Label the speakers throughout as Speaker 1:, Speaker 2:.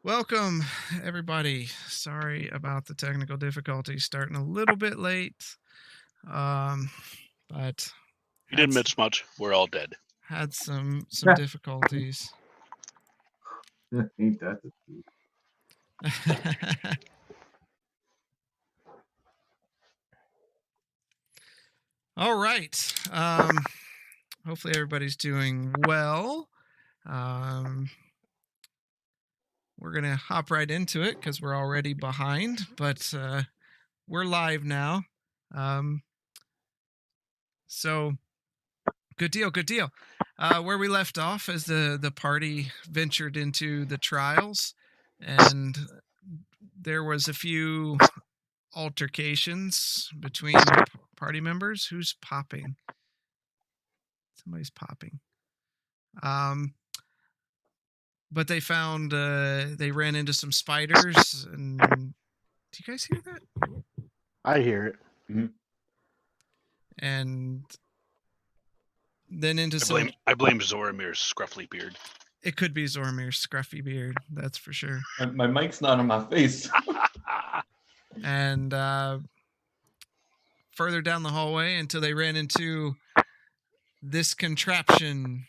Speaker 1: Welcome, everybody. Sorry about the technical difficulties. Starting a little bit late, but
Speaker 2: You didn't miss much. We're all dead.
Speaker 1: had some difficulties.
Speaker 3: Ain't that the truth?
Speaker 1: All right. Hopefully everybody's doing well. We're gonna hop right into it because we're already behind, but we're live now. So good deal. Where we left off as the party ventured into the trials, and there was a few altercations between party members. Who's popping? Somebody's popping. But they found they ran into some spiders, and do you guys hear that?
Speaker 4: I hear it.
Speaker 3: Mm-hmm.
Speaker 1: And then into
Speaker 2: I blame Zoramir's scruffy beard.
Speaker 1: It could be Zoramir's scruffy beard, that's for sure.
Speaker 3: My mic's not on my face.
Speaker 1: And further down the hallway until they ran into this contraption.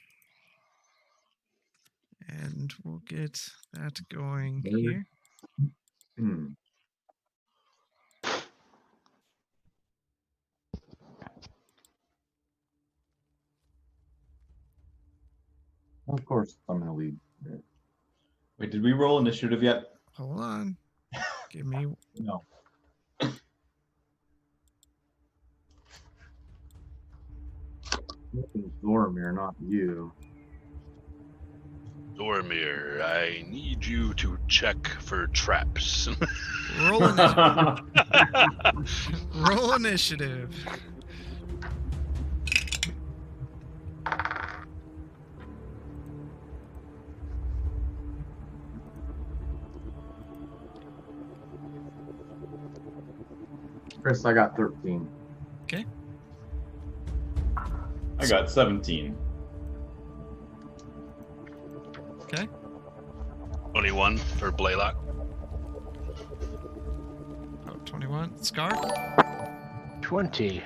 Speaker 1: And we'll get that going here.
Speaker 3: Of course, I'm going to lead. Wait, did we roll initiative yet?
Speaker 1: Hold on. Give me...
Speaker 3: No. Zoramir, not you.
Speaker 2: Zoramir, I need you to check for traps.
Speaker 1: Roll initiative.
Speaker 3: Chris, I got 13.
Speaker 1: Okay.
Speaker 5: I got 17.
Speaker 1: Okay.
Speaker 2: 21 for Blaylock.
Speaker 1: Oh, 21. Scar?
Speaker 4: 20.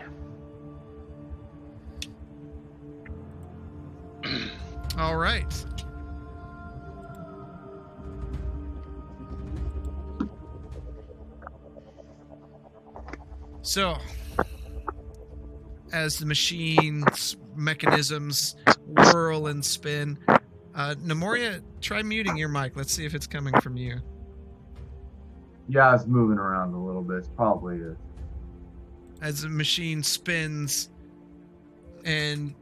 Speaker 1: All right. So, as the machine's mechanisms whirl and spin, Nemoria, try muting your mic. Let's see if it's coming from you.
Speaker 3: Yeah, it's moving around a little bit. It's probably it.
Speaker 1: As the machine spins and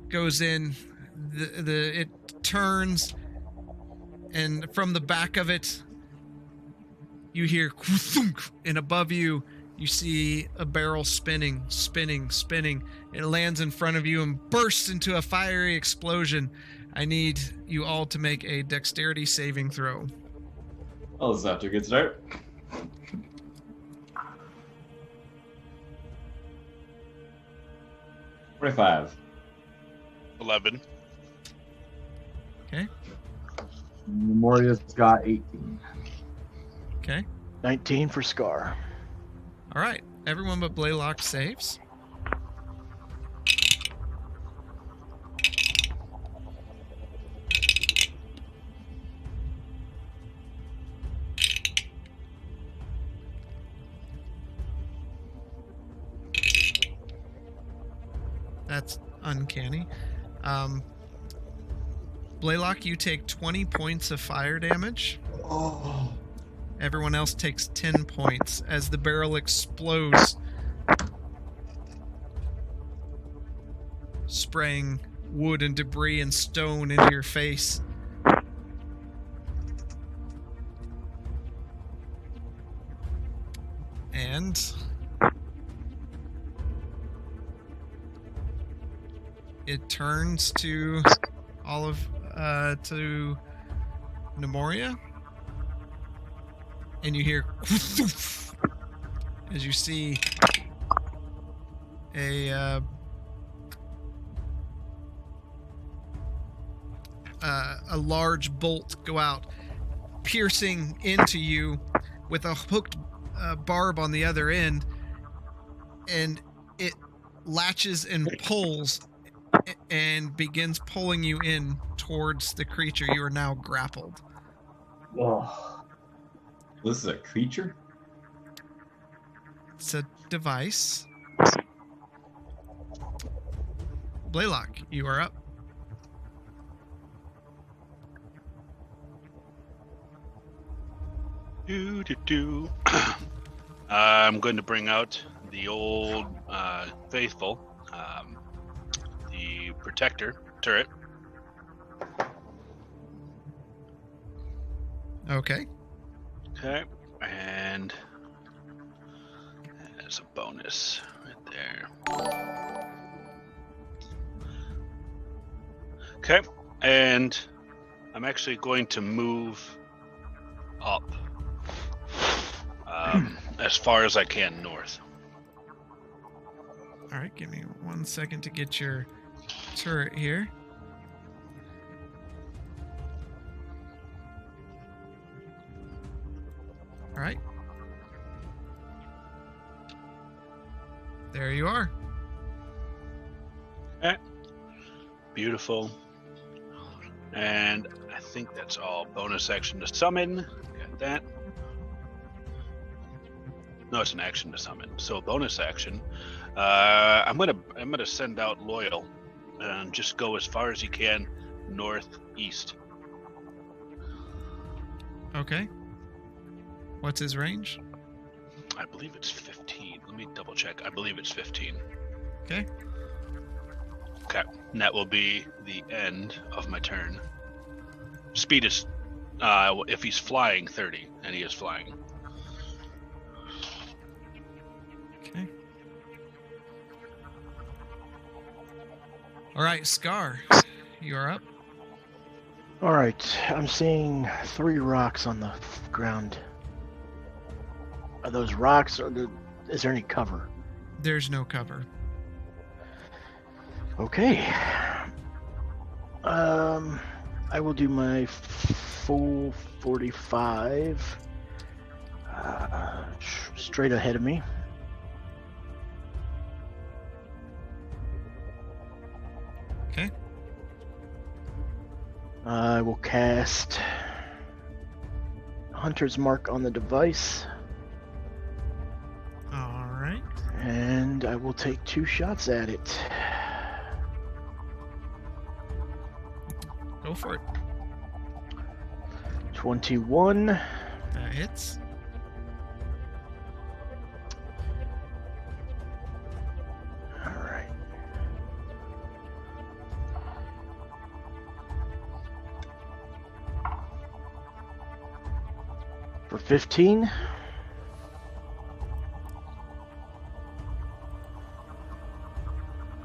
Speaker 1: goes in, it turns, and from the back of it, you hear, and above you, you see a barrel spinning. It lands in front of you and bursts into a fiery explosion. I need you all to make a dexterity saving throw.
Speaker 5: Oh, this is after a good start. $25.
Speaker 2: 11.
Speaker 1: Okay.
Speaker 3: Memoria's got 18.
Speaker 1: Okay.
Speaker 4: 19 for Scar.
Speaker 1: All right. Everyone but Blaylock saves. That's uncanny. Blaylock, you take 20 points of fire damage.
Speaker 5: Oh.
Speaker 1: Everyone else takes 10 points as the barrel explodes, spraying wood and debris and stone into your face. And it turns to to Nemoria. And you hear as you see a large bolt go out, piercing into you with a hooked barb on the other end, and it latches and pulls and begins pulling you in towards the creature. You are now grappled.
Speaker 4: Oh.
Speaker 5: This is a creature?
Speaker 1: It's a device. Blaylock, you are up.
Speaker 2: I'm going to bring out the old faithful, the protector turret.
Speaker 1: Okay.
Speaker 2: Okay, and there's a bonus right there. Okay, and I'm actually going to move up as far as I can north.
Speaker 1: All right, give me 1 second to get your turret here. All right. There you are.
Speaker 2: Okay. Beautiful. And I think that's all. Bonus action to summon. Got that. No, it's an action to summon. So bonus action. I'm gonna send out Loyal and just go as far as he can northeast.
Speaker 1: Okay. What's his range?
Speaker 2: I believe it's 15. Let me double check. I believe it's 15.
Speaker 1: Okay.
Speaker 2: Okay. And that will be the end of my turn. Speed is, if he's flying, 30, and he is flying.
Speaker 1: Okay. All right, Scar, you are up.
Speaker 4: All right, I'm seeing 3 rocks on the ground. Are those rocks, or is there any cover?
Speaker 1: There's no cover.
Speaker 4: Okay. I will do my full 45 straight ahead of me.
Speaker 1: Okay.
Speaker 4: I will cast Hunter's Mark on the device,
Speaker 1: All right.
Speaker 4: and I will take 2 shots at it.
Speaker 1: Go for it.
Speaker 4: 21.
Speaker 1: That hits.
Speaker 4: All right. For 15.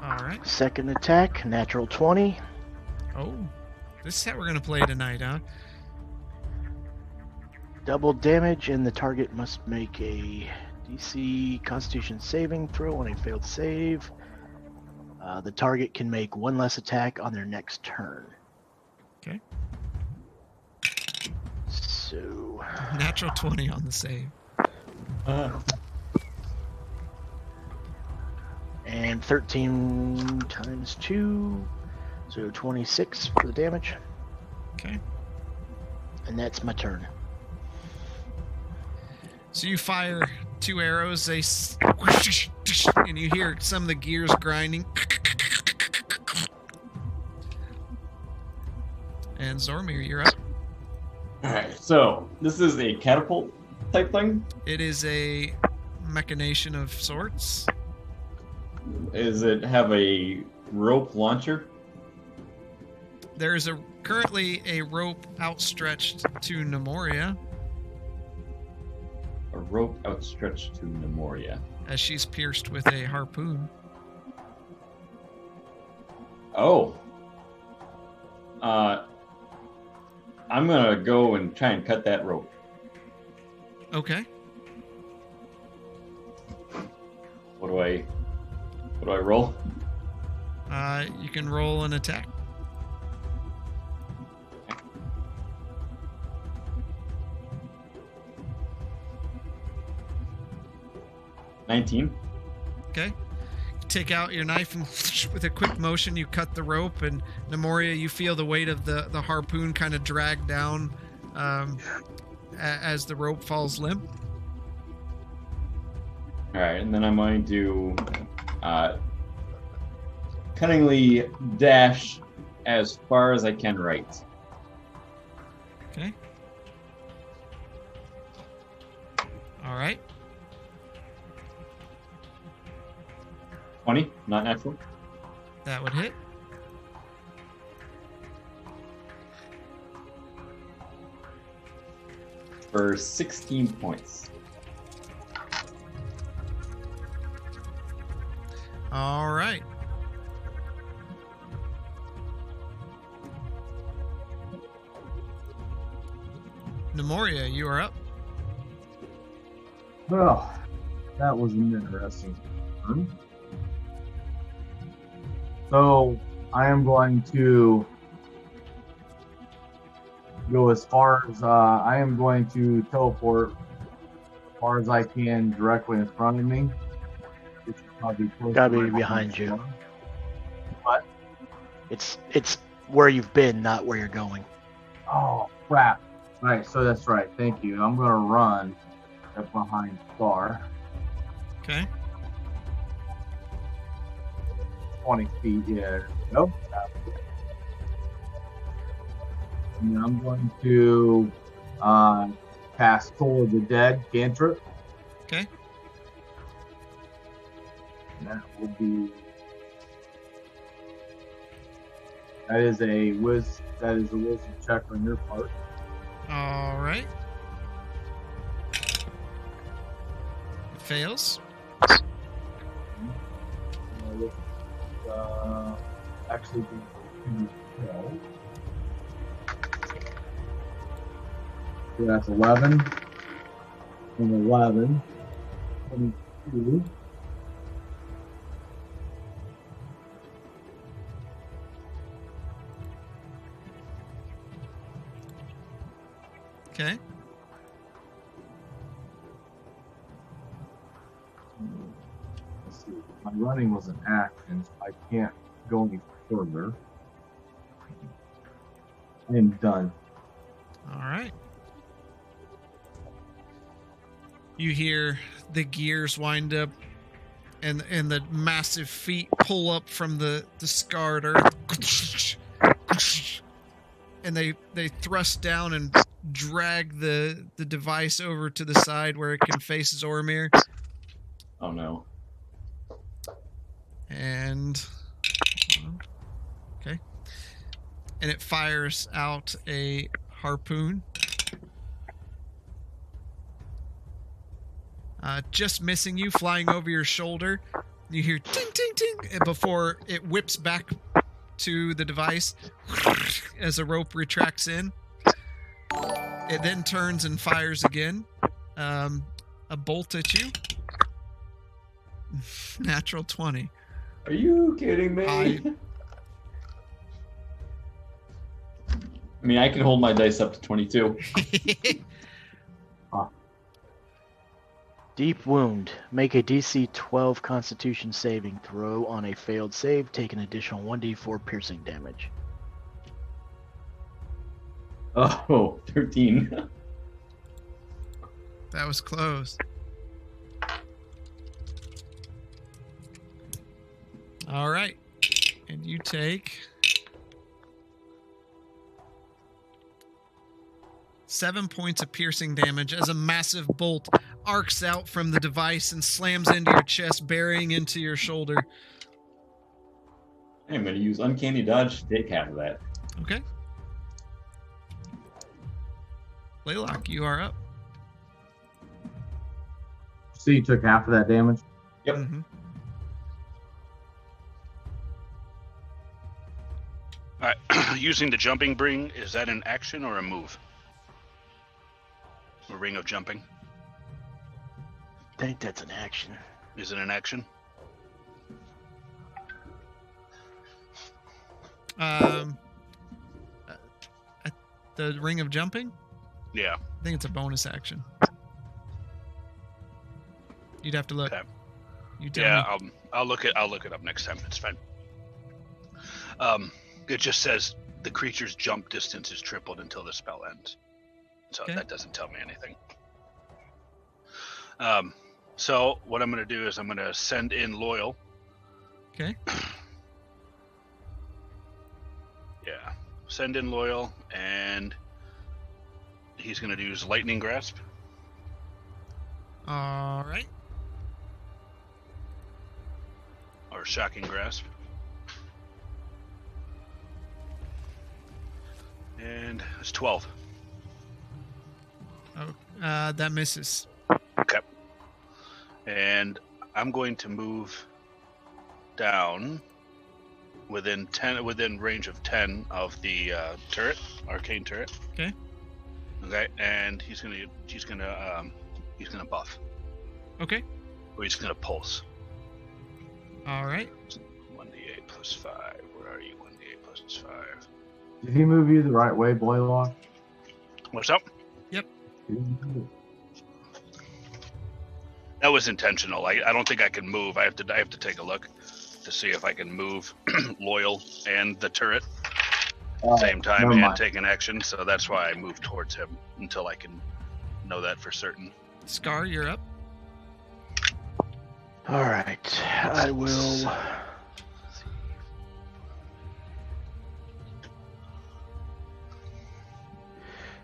Speaker 1: All right.
Speaker 4: Second attack, natural 20.
Speaker 1: Oh, this is how we're gonna play tonight, huh?
Speaker 4: Double damage, and the target must make a DC Constitution saving throw on a failed save. The target can make 1 less attack on their next turn.
Speaker 1: Okay.
Speaker 4: So,
Speaker 1: Natural 20 on the save.
Speaker 4: and 13 times 2, so 26 for the damage,
Speaker 1: Okay.
Speaker 4: and that's my turn.
Speaker 1: So you fire 2 arrows, they and you hear some of the gears grinding. And Zormir, you're up.
Speaker 5: Alright, so this is a catapult type thing?
Speaker 1: It is a machination of sorts.
Speaker 5: Does it have a rope launcher?
Speaker 1: There is currently a rope outstretched to Nemoria
Speaker 5: A rope outstretched to Nemoria.
Speaker 1: as she's pierced with a harpoon.
Speaker 5: Oh. I'm gonna go and try and cut that rope.
Speaker 1: Okay.
Speaker 5: What do I roll?
Speaker 1: You can roll an attack.
Speaker 5: 19.
Speaker 1: Okay. You take out your knife and with a quick motion, you cut the rope. And Nemoria, you feel the weight of the harpoon kind of drag down as the rope falls limp.
Speaker 5: All right, and then I'm going to cunningly dash as far as I can right.
Speaker 1: Okay. All right.
Speaker 5: 20, not natural.
Speaker 1: That would hit.
Speaker 5: For 16 points.
Speaker 1: All right. Nemoria, you are up.
Speaker 3: Well, that was an interesting turn. So I am going to go as far as I am going to teleport as far as I can directly in front of me. Which is probably close
Speaker 4: Gotta
Speaker 3: to
Speaker 4: be
Speaker 3: my
Speaker 4: behind you.
Speaker 3: spawn. What?
Speaker 4: It's where you've been, not where you're going.
Speaker 3: Oh crap! Right, so that's right. Thank you. I'm gonna run up behind Star,
Speaker 1: Okay.
Speaker 3: 20 feet. Yeah, there we go. And I'm going to cast Soul of the Dead cantrip.
Speaker 1: Okay.
Speaker 3: And that will be. That is a wisdom check on your part.
Speaker 1: All right. It fails.
Speaker 3: Actually, be 12. So that's 11. And 11. 22.
Speaker 1: Okay.
Speaker 3: Let's see. My running was an action, so I can't go any further. I am done.
Speaker 1: All right. You hear the gears wind up and the massive feet pull up from the scarred earth. And they thrust down and drag the device over to the side where it can face Zormir.
Speaker 5: Oh no.
Speaker 1: And okay. And it fires out a harpoon. Just missing you, flying over your shoulder. You hear ting ting ting before it whips back to the device as a rope retracts in. It then turns and fires again. A bolt at you. Natural 20.
Speaker 5: Are you kidding me?
Speaker 1: I
Speaker 5: mean, I can hold my dice up to 22.
Speaker 4: Deep wound. Make a DC 12 Constitution saving throw on a failed save. Take an additional 1d4 piercing damage.
Speaker 5: Oh, 13.
Speaker 1: That was close. All right. And you take 7 points of piercing damage as a massive bolt arcs out from the device and slams into your chest, burying into your shoulder.
Speaker 5: I'm going to use Uncanny Dodge to take half of that.
Speaker 1: Okay. Laylock, you are up.
Speaker 3: So you took half of that damage?
Speaker 5: Yep.
Speaker 1: Mm-hmm.
Speaker 2: All right. Using the jumping ring, is that an action or a move? A ring of jumping?
Speaker 4: I think that's an action.
Speaker 2: Is it an action?
Speaker 1: The ring of jumping?
Speaker 2: Yeah.
Speaker 1: I think it's a bonus action. You'd have to look.
Speaker 2: Okay.
Speaker 1: You tell
Speaker 2: Yeah,
Speaker 1: me.
Speaker 2: I'll look it up next time. It's fine. It just says the creature's jump distance is tripled until the spell ends. So
Speaker 1: Okay.
Speaker 2: that doesn't tell me anything. So what I'm going to do is I'm going to send in Loyal.
Speaker 1: Okay.
Speaker 2: Yeah, send in Loyal, and he's going to use Lightning Grasp.
Speaker 1: All right.
Speaker 2: Or Shocking Grasp. And it's 12.
Speaker 1: Oh, that misses.
Speaker 2: Okay. And I'm going to move down within range of 10 of the turret, arcane turret.
Speaker 1: Okay.
Speaker 2: Okay, and he's gonna buff.
Speaker 1: Okay.
Speaker 2: Or he's gonna pulse.
Speaker 1: All right.
Speaker 2: 1d8 plus 5. Where are you? 1d8 plus 5.
Speaker 3: Did he move you the right way, Blaylock?
Speaker 2: What's up? That was intentional. I don't think I can move. I have to take a look to see if I can move Loyal and the turret at the same time
Speaker 3: never
Speaker 2: and
Speaker 3: mind.
Speaker 2: take an action. So that's why I moved towards him until I can know that for certain.
Speaker 1: Scar, you're up.
Speaker 4: All right, I will.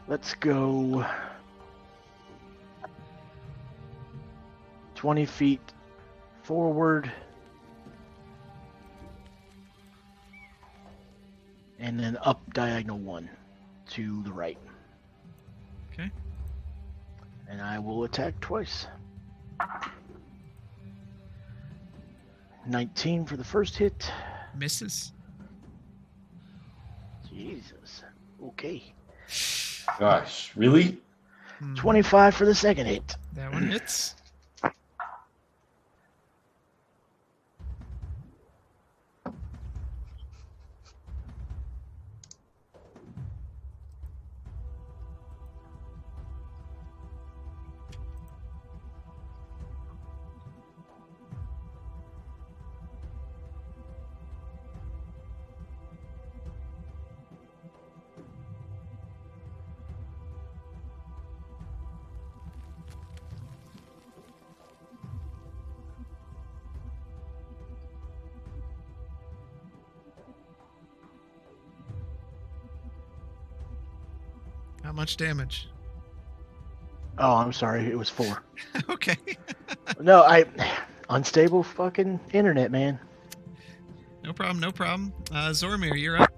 Speaker 4: Let's go 20 feet forward. And then up diagonal 1 to the right.
Speaker 1: Okay.
Speaker 4: And I will attack twice. 19 for the first hit.
Speaker 1: Misses.
Speaker 4: Jesus. Okay.
Speaker 5: Gosh, really?
Speaker 4: 25 for the second hit.
Speaker 1: That one hits. How much damage?
Speaker 4: Oh, I'm sorry. It was 4.
Speaker 1: Okay.
Speaker 4: No, unstable fucking internet, man.
Speaker 1: No problem. No problem. Zormir, you're up.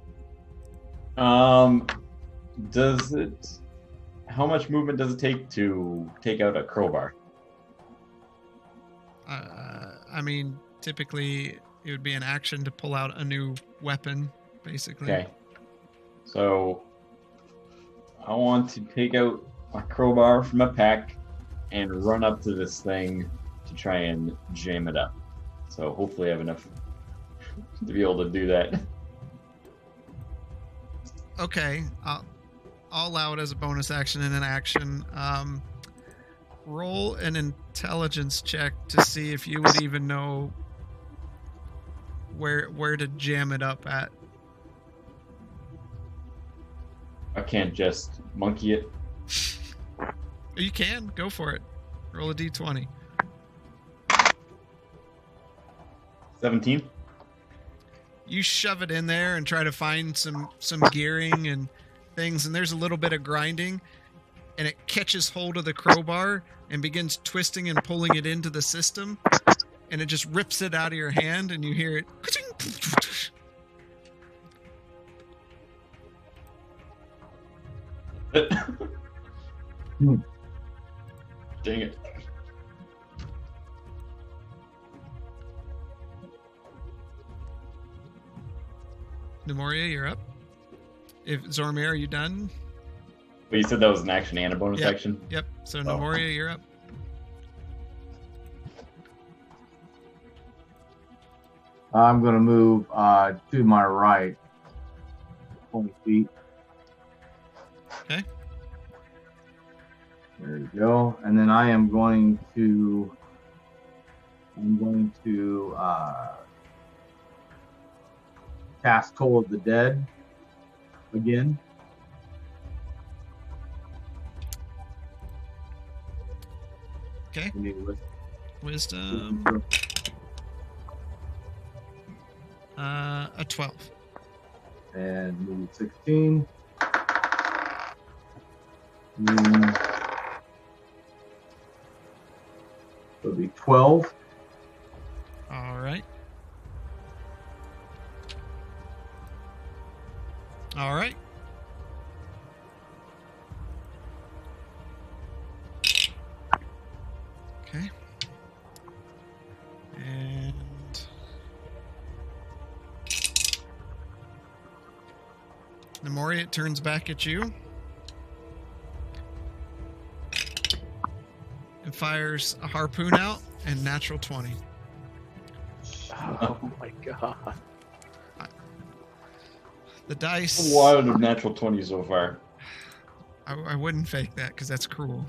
Speaker 5: Does it? How much movement does it take to take out a crowbar?
Speaker 1: I mean, typically it would be an action to pull out a new weapon, basically.
Speaker 5: Okay. So I want to take out a crowbar from a pack and run up to this thing to try and jam it up. So hopefully I have enough to be able to do that.
Speaker 1: Okay. I'll allow it as a bonus action and an action. Roll an intelligence check to see if you would even know where to jam it up at.
Speaker 5: I can't just monkey it.
Speaker 1: You can go for it. Roll a d20.
Speaker 5: 17.
Speaker 1: You shove it in there and try to find some gearing and things, and there's a little bit of grinding, and it catches hold of the crowbar and begins twisting and pulling it into the system, and it just rips it out of your hand, and you hear it.
Speaker 5: Dang it.
Speaker 1: Nemoria, you're up. If Zormir, are you done?
Speaker 5: But you said that was an action and a bonus
Speaker 1: Yep.
Speaker 5: action?
Speaker 1: Yep. So Nemoria, you're up.
Speaker 3: I'm going to move to my right 20 feet.
Speaker 1: Okay.
Speaker 3: There you go. And then I am going to I'm going to cast Toll of the Dead again.
Speaker 1: Okay.
Speaker 3: You need to
Speaker 1: Wisdom.
Speaker 3: listen.
Speaker 1: A 12.
Speaker 3: And move 16. It'll be 12.
Speaker 1: All right. All right. Okay. And Namori, it turns back at you and fires a harpoon out and natural 20.
Speaker 4: Oh my god.
Speaker 1: The dice.
Speaker 5: A lot of natural 20 so far.
Speaker 1: I wouldn't fake that because that's cruel.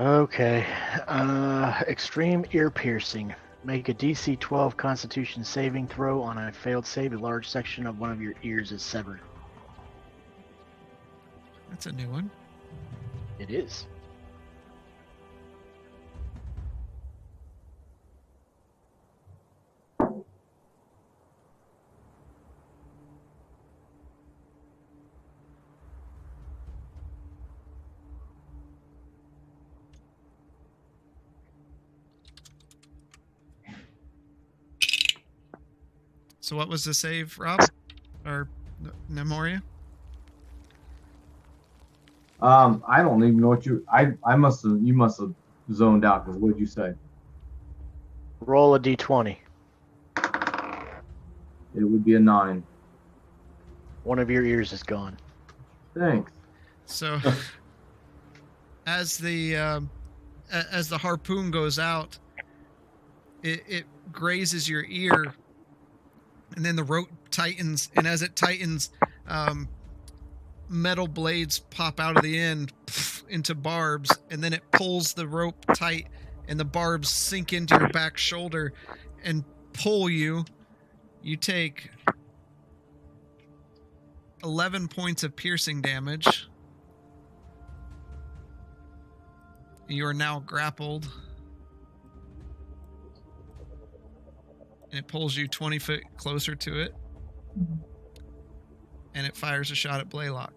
Speaker 4: Okay. Extreme ear piercing. Make a DC 12 Constitution saving throw. On a failed save, a large section of one of your ears is severed.
Speaker 1: That's a new one.
Speaker 4: It is.
Speaker 1: So what was the save, Rob? Or Nemoria?
Speaker 3: I don't even know what you must have zoned out because what did you say?
Speaker 4: Roll a d20.
Speaker 3: It would be a 9.
Speaker 4: One of your ears is gone.
Speaker 3: Thanks.
Speaker 1: So as the harpoon goes out, it grazes your ear, and then the rope tightens, and as it tightens, metal blades pop out of the end into barbs, and then it pulls the rope tight, and the barbs sink into your back shoulder and pull you. You take 11 points of piercing damage. You are now grappled. And it pulls you 20 feet closer to it. And it fires a shot at Blaylock.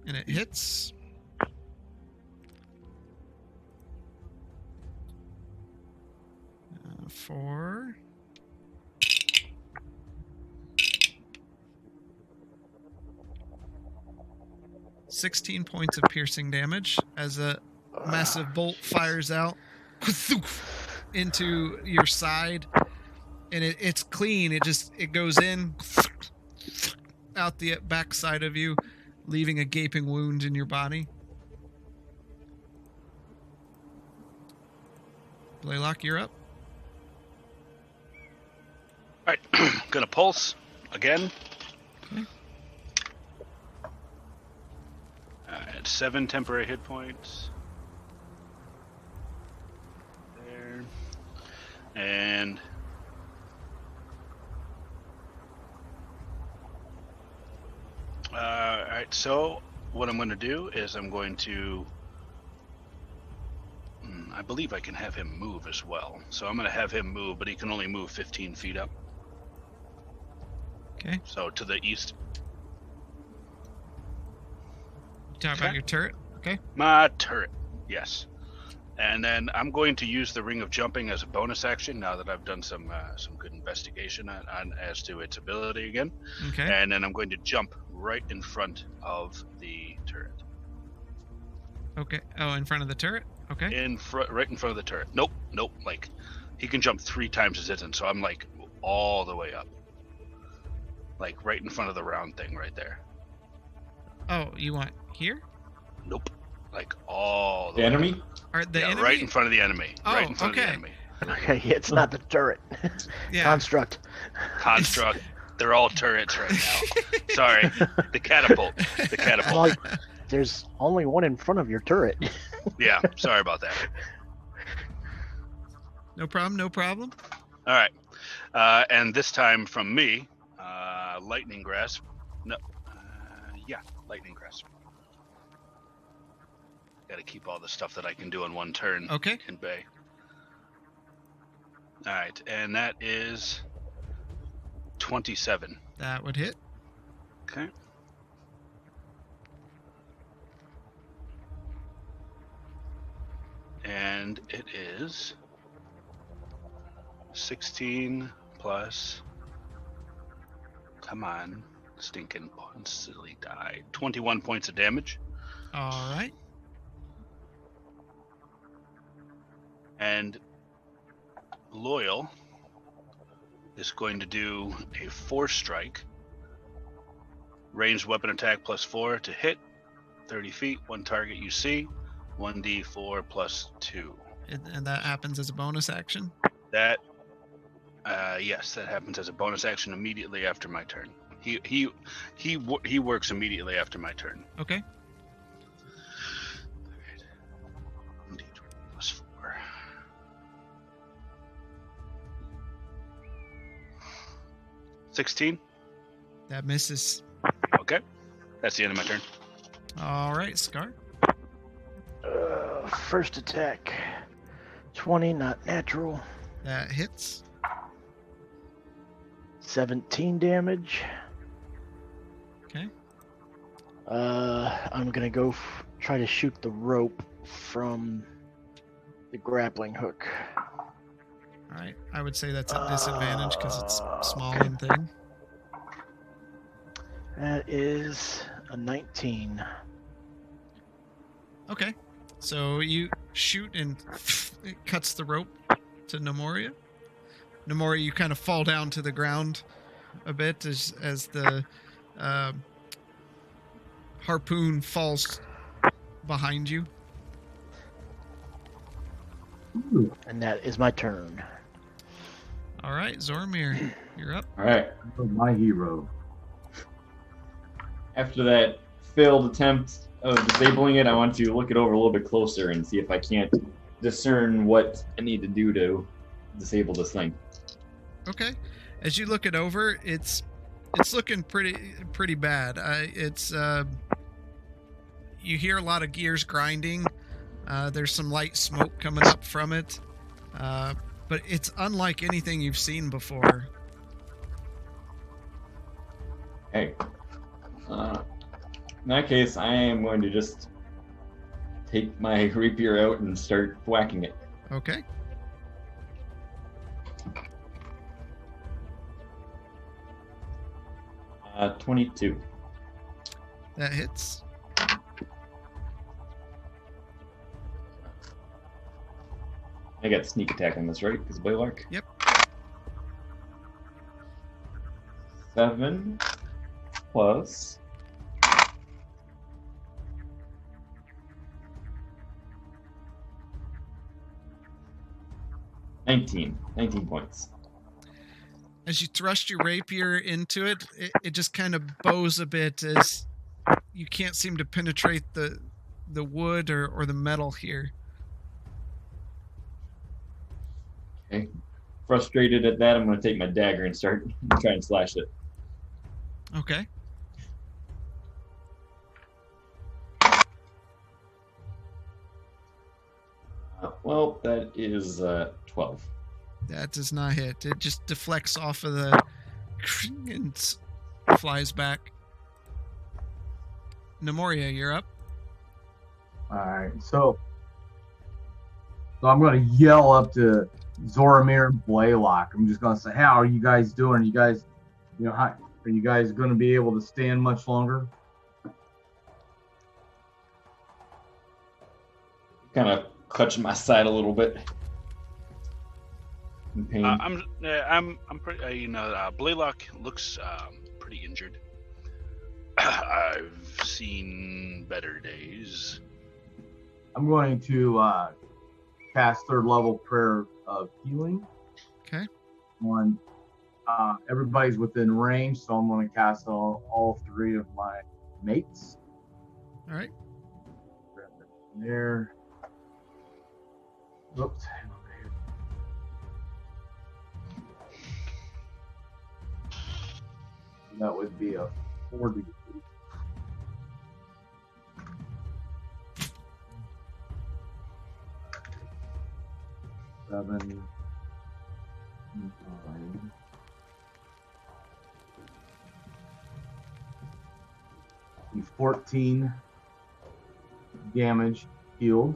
Speaker 1: And it hits. For 16 points of piercing damage as a massive bolt fires out into your side, and it's clean. It goes in out the backside of you, leaving a gaping wound in your body. Blaylock, you're up.
Speaker 2: All right, gonna pulse again.
Speaker 1: Okay.
Speaker 2: At 7 temporary hit points. There. And all right, so what I'm going to do is I'm going to I believe I can have him move as well. So I'm going to have him move, but he can only move 15 feet up.
Speaker 1: Okay.
Speaker 2: So to the east.
Speaker 1: Talk about your turret. Okay.
Speaker 2: My turret, yes. And then I'm going to use the Ring of Jumping as a bonus action now that I've done some good investigation on as to its ability again.
Speaker 1: Okay.
Speaker 2: And then I'm going to jump right in front of the turret.
Speaker 1: Okay. Oh, in front of the turret? Okay.
Speaker 2: Right in front of the turret. Nope. Like, he can jump 3 times his distance, so I'm like all the way up. Like right in front of the round thing right there.
Speaker 1: Oh, you want here?
Speaker 2: Nope. Like all the
Speaker 5: The
Speaker 2: way
Speaker 5: enemy?
Speaker 2: up.
Speaker 1: Or the enemy?
Speaker 2: Right in front of the enemy.
Speaker 1: Oh,
Speaker 2: Right in front of
Speaker 1: okay.
Speaker 2: the enemy.
Speaker 4: Okay, it's not the turret.
Speaker 1: Yeah.
Speaker 4: Construct.
Speaker 2: Construct. They're all turrets right now. Sorry, the catapult. The catapult.
Speaker 4: Like, there's only one in front of your turret.
Speaker 2: Yeah, sorry about that.
Speaker 1: No problem. No problem.
Speaker 2: All right, and this time from me, lightning grasp. No, yeah, lightning grasp. Got to keep all the stuff that I can do in one turn
Speaker 1: Okay.
Speaker 2: in bay. All right, and that is 27.
Speaker 1: That would hit.
Speaker 2: Okay. And it is 16 plus. Come on, stinking silly die. 21 points of damage.
Speaker 1: All right.
Speaker 2: And Loyal is going to do a 4-strike. Ranged weapon attack +4 to hit. 30 feet, one target you see. 1d4 +2.
Speaker 1: And that happens as a bonus action.
Speaker 2: That, yes, that happens as a bonus action immediately after my turn. He works immediately after my turn.
Speaker 1: Okay.
Speaker 2: 1d20 +4. 16.
Speaker 1: That misses.
Speaker 2: Okay, that's the end of my turn.
Speaker 1: All right, Scar.
Speaker 4: First attack. 20, not natural.
Speaker 1: That hits.
Speaker 4: 17 damage.
Speaker 1: Okay.
Speaker 4: I'm gonna go try to shoot the rope from the grappling hook.
Speaker 1: All right. I would say that's at disadvantage because it's small
Speaker 4: Okay.
Speaker 1: and thin.
Speaker 4: That is a 19.
Speaker 1: Okay. So you shoot and it cuts the rope to Nemoria. Nemoria, you kind of fall down to the ground a bit as the harpoon falls behind you.
Speaker 3: Ooh,
Speaker 4: And that is my turn.
Speaker 1: All right, Zormir, you're up.
Speaker 5: All right.
Speaker 3: my hero.
Speaker 5: After that failed attempt of disabling it, I want to look it over a little bit closer and see if I can't discern what I need to do to disable this thing.
Speaker 1: Okay. As you look it over, it's looking pretty bad. You hear a lot of gears grinding. There's some light smoke coming up from it. But it's unlike anything you've seen before.
Speaker 5: Okay. In that case, I am going to just take my rapier out and start whacking it.
Speaker 1: Okay.
Speaker 5: Uh, 22.
Speaker 1: That hits.
Speaker 5: I got sneak attack on this, right? Because Blaylock?
Speaker 1: Yep.
Speaker 5: 7 plus 19 points.
Speaker 1: As you thrust your rapier into it, it just kind of bows a bit as you can't seem to penetrate the wood or the metal here.
Speaker 5: Okay. Frustrated at that, I'm going to take my dagger and start trying to slash it.
Speaker 1: Okay.
Speaker 5: Well, that is 12.
Speaker 1: That does not hit. It just deflects off of the and flies back. Nemoria, you're up.
Speaker 3: All right, so I'm gonna yell up to Zoromir and Blaylock. I'm just gonna say, "How are you guys doing? Are you guys, how are you guys gonna be able to stand much longer?"
Speaker 5: Kind of clutching my side a little bit. In pain.
Speaker 2: I'm pretty. Blaylock looks pretty injured. I've seen better days.
Speaker 3: I'm going to cast third level prayer of healing
Speaker 1: Okay.
Speaker 3: on everybody's within range, so I'm going to cast all three of my mates.
Speaker 1: All right.
Speaker 3: Grab that from there. Oops. That would be a 40. Seven. 9. 14 damage healed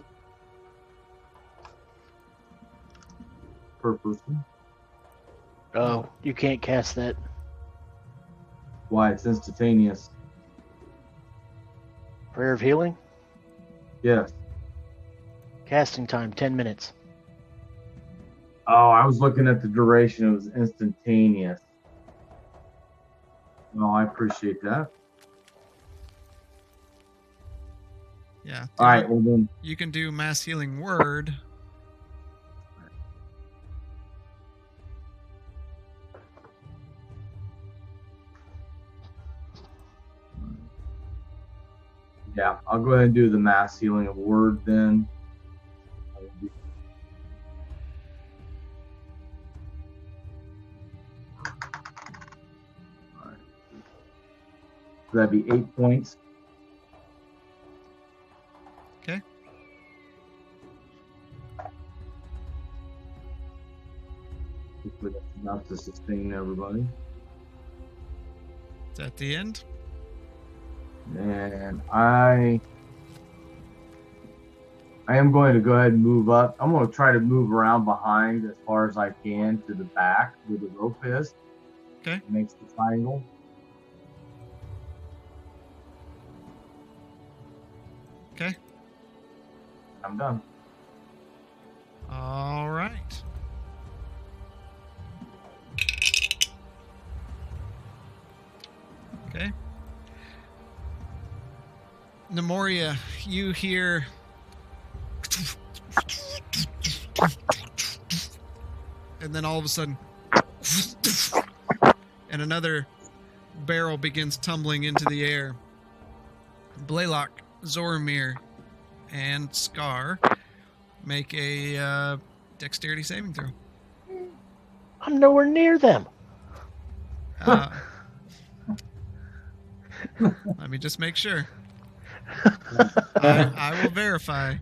Speaker 3: per person.
Speaker 4: Oh, you can't cast that.
Speaker 3: Why? It's instantaneous.
Speaker 4: Prayer of Healing?
Speaker 3: Yes.
Speaker 4: Casting time, 10 minutes.
Speaker 3: Oh, I was looking at the duration. It was instantaneous. No, I appreciate that.
Speaker 1: Yeah.
Speaker 3: All right, well then.
Speaker 1: You can do mass healing word.
Speaker 3: Yeah, I'll go ahead and do the mass healing of word then. Alright. So that'd be 8 points.
Speaker 1: Okay.
Speaker 3: Hopefully that's enough to sustain everybody.
Speaker 1: Is that the end?
Speaker 3: And I am going to go ahead and move up. I'm going to try to move around behind as far as I can to the back where the rope is.
Speaker 1: Okay.
Speaker 3: It makes the triangle.
Speaker 1: Okay.
Speaker 3: I'm done.
Speaker 1: All right. Okay. Nemoria, you hear and then all of a sudden and another barrel begins tumbling into the air. Blaylock, Zoramir, and Scar make a dexterity saving throw.
Speaker 4: I'm nowhere near them.
Speaker 1: Let me just make sure. I will verify.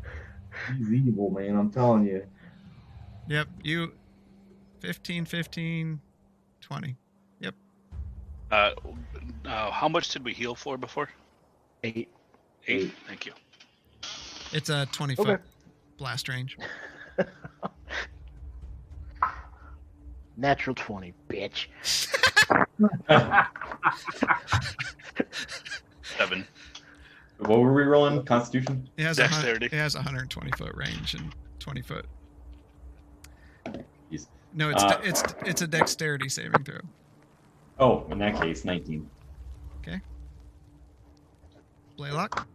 Speaker 3: He's evil, man. I'm telling you.
Speaker 1: Yep, you 15, 15, 20. Yep.
Speaker 2: How much did we heal for before?
Speaker 4: 8.
Speaker 2: 8. Thank you.
Speaker 1: It's a 20 foot blast range.
Speaker 4: Natural 20, bitch.
Speaker 2: 7.
Speaker 5: What were we rolling? Constitution?
Speaker 1: It has
Speaker 2: Dexterity.
Speaker 1: it has a 120 foot range and 20 foot.
Speaker 5: Jeez.
Speaker 1: No, it's a dexterity saving throw.
Speaker 5: Oh, in that case, 19.
Speaker 1: Blaylock.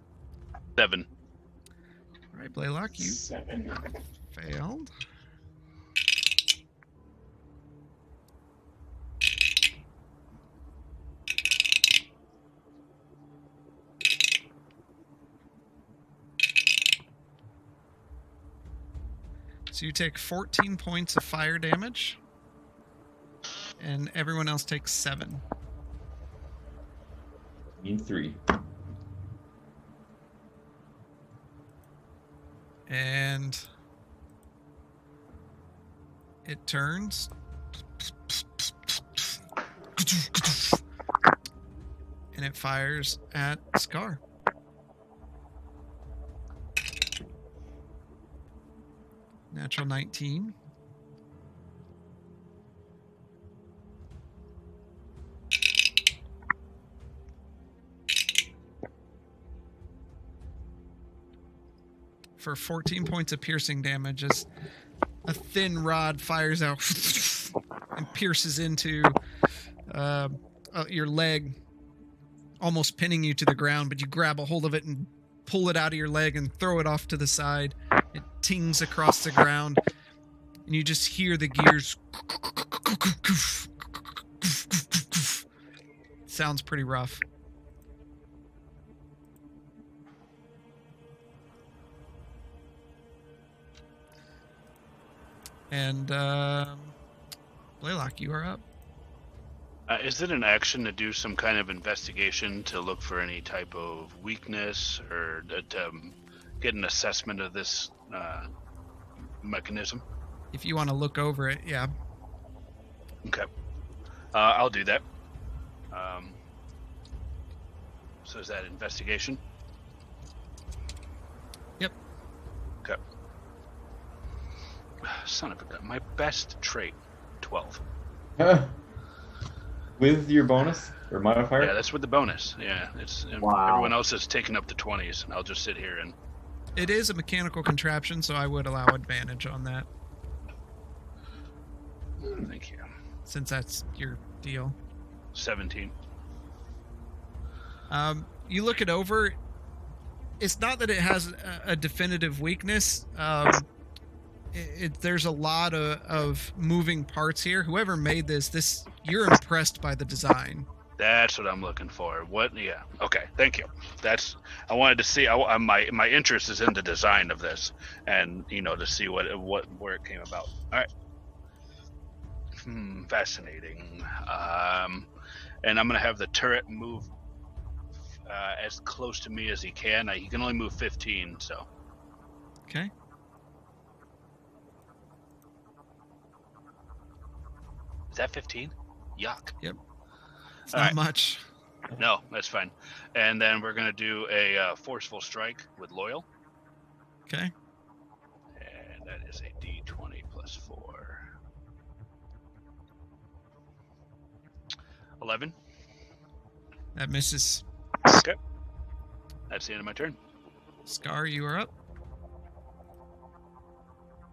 Speaker 2: 7.
Speaker 1: All right, Blaylock, you
Speaker 5: 7.
Speaker 1: failed. So you take 14 points of fire damage, and everyone else takes 7.
Speaker 5: Mean 3.
Speaker 1: And it turns. And it fires at Scar. Natural 19. For 14 points of piercing damage as a thin rod fires out and pierces into your leg, almost pinning you to the ground, but you grab a hold of it and pull it out of your leg and throw it off to the side. It tings across the ground, and you just hear the gears Sounds pretty rough. And Blaylock, you are up.
Speaker 2: Is it an action to do some kind of investigation to look for any type of weakness or to get an assessment of this mechanism?
Speaker 1: If you want to look over it, yeah.
Speaker 2: Okay. I'll do that. So is that investigation?
Speaker 1: Yep.
Speaker 2: Okay. Son of a gun. My best trait, 12.
Speaker 5: With your bonus or modifier?
Speaker 2: Yeah, that's with the bonus. Yeah, it's
Speaker 3: Wow.
Speaker 2: everyone else is taking up the 20s, and I'll just sit here and.
Speaker 1: It is a mechanical contraption, so I would allow advantage on that,
Speaker 2: Thank you.
Speaker 1: since that's your deal.
Speaker 2: 17.
Speaker 1: You look it over. It's not that it has a definitive weakness. There's a lot of moving parts here. Whoever made this, you're impressed by the design.
Speaker 2: That's what I'm looking for. What? Yeah. Okay. Thank you. I wanted to see. My interest is in the design of this, and to see where it came about. All right. Fascinating. And I'm gonna have the turret move as close to me as he can. He can only move 15, so.
Speaker 1: Okay.
Speaker 2: Is that 15? Yuck.
Speaker 1: It's
Speaker 2: All
Speaker 1: not
Speaker 2: right.
Speaker 1: much.
Speaker 2: No, that's fine. And then we're gonna do a forceful strike with loyal,
Speaker 1: Okay.
Speaker 2: and that is a D20 plus 4. 11.
Speaker 1: That misses.
Speaker 2: Okay. That's the end of my turn.
Speaker 1: Scar, you are up.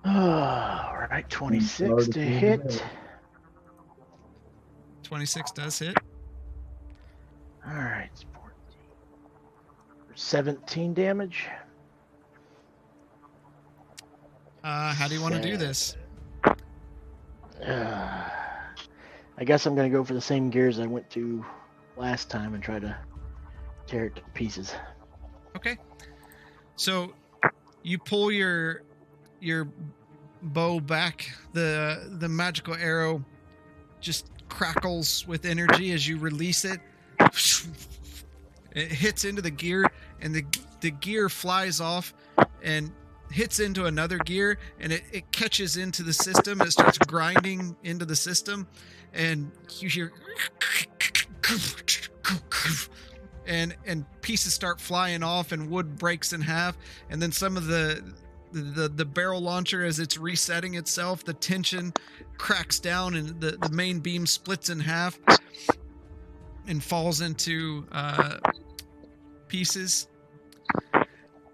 Speaker 4: All right, 26 to hit.
Speaker 1: 26 does hit.
Speaker 4: All right, 14. 17 damage.
Speaker 1: How do you want to do
Speaker 4: Sad.
Speaker 1: this?
Speaker 4: I guess I'm gonna go for the same gears I went to last time and try to tear it to pieces.
Speaker 1: Okay. So you pull your bow back. The magical arrow just crackles with energy as you release it. It hits into the gear, and the gear flies off and hits into another gear, and it catches into the system. It starts grinding into the system, and you hear and pieces start flying off, and wood breaks in half, and then some of the barrel launcher, as it's resetting itself, the tension cracks down, and the main beam splits in half and falls into pieces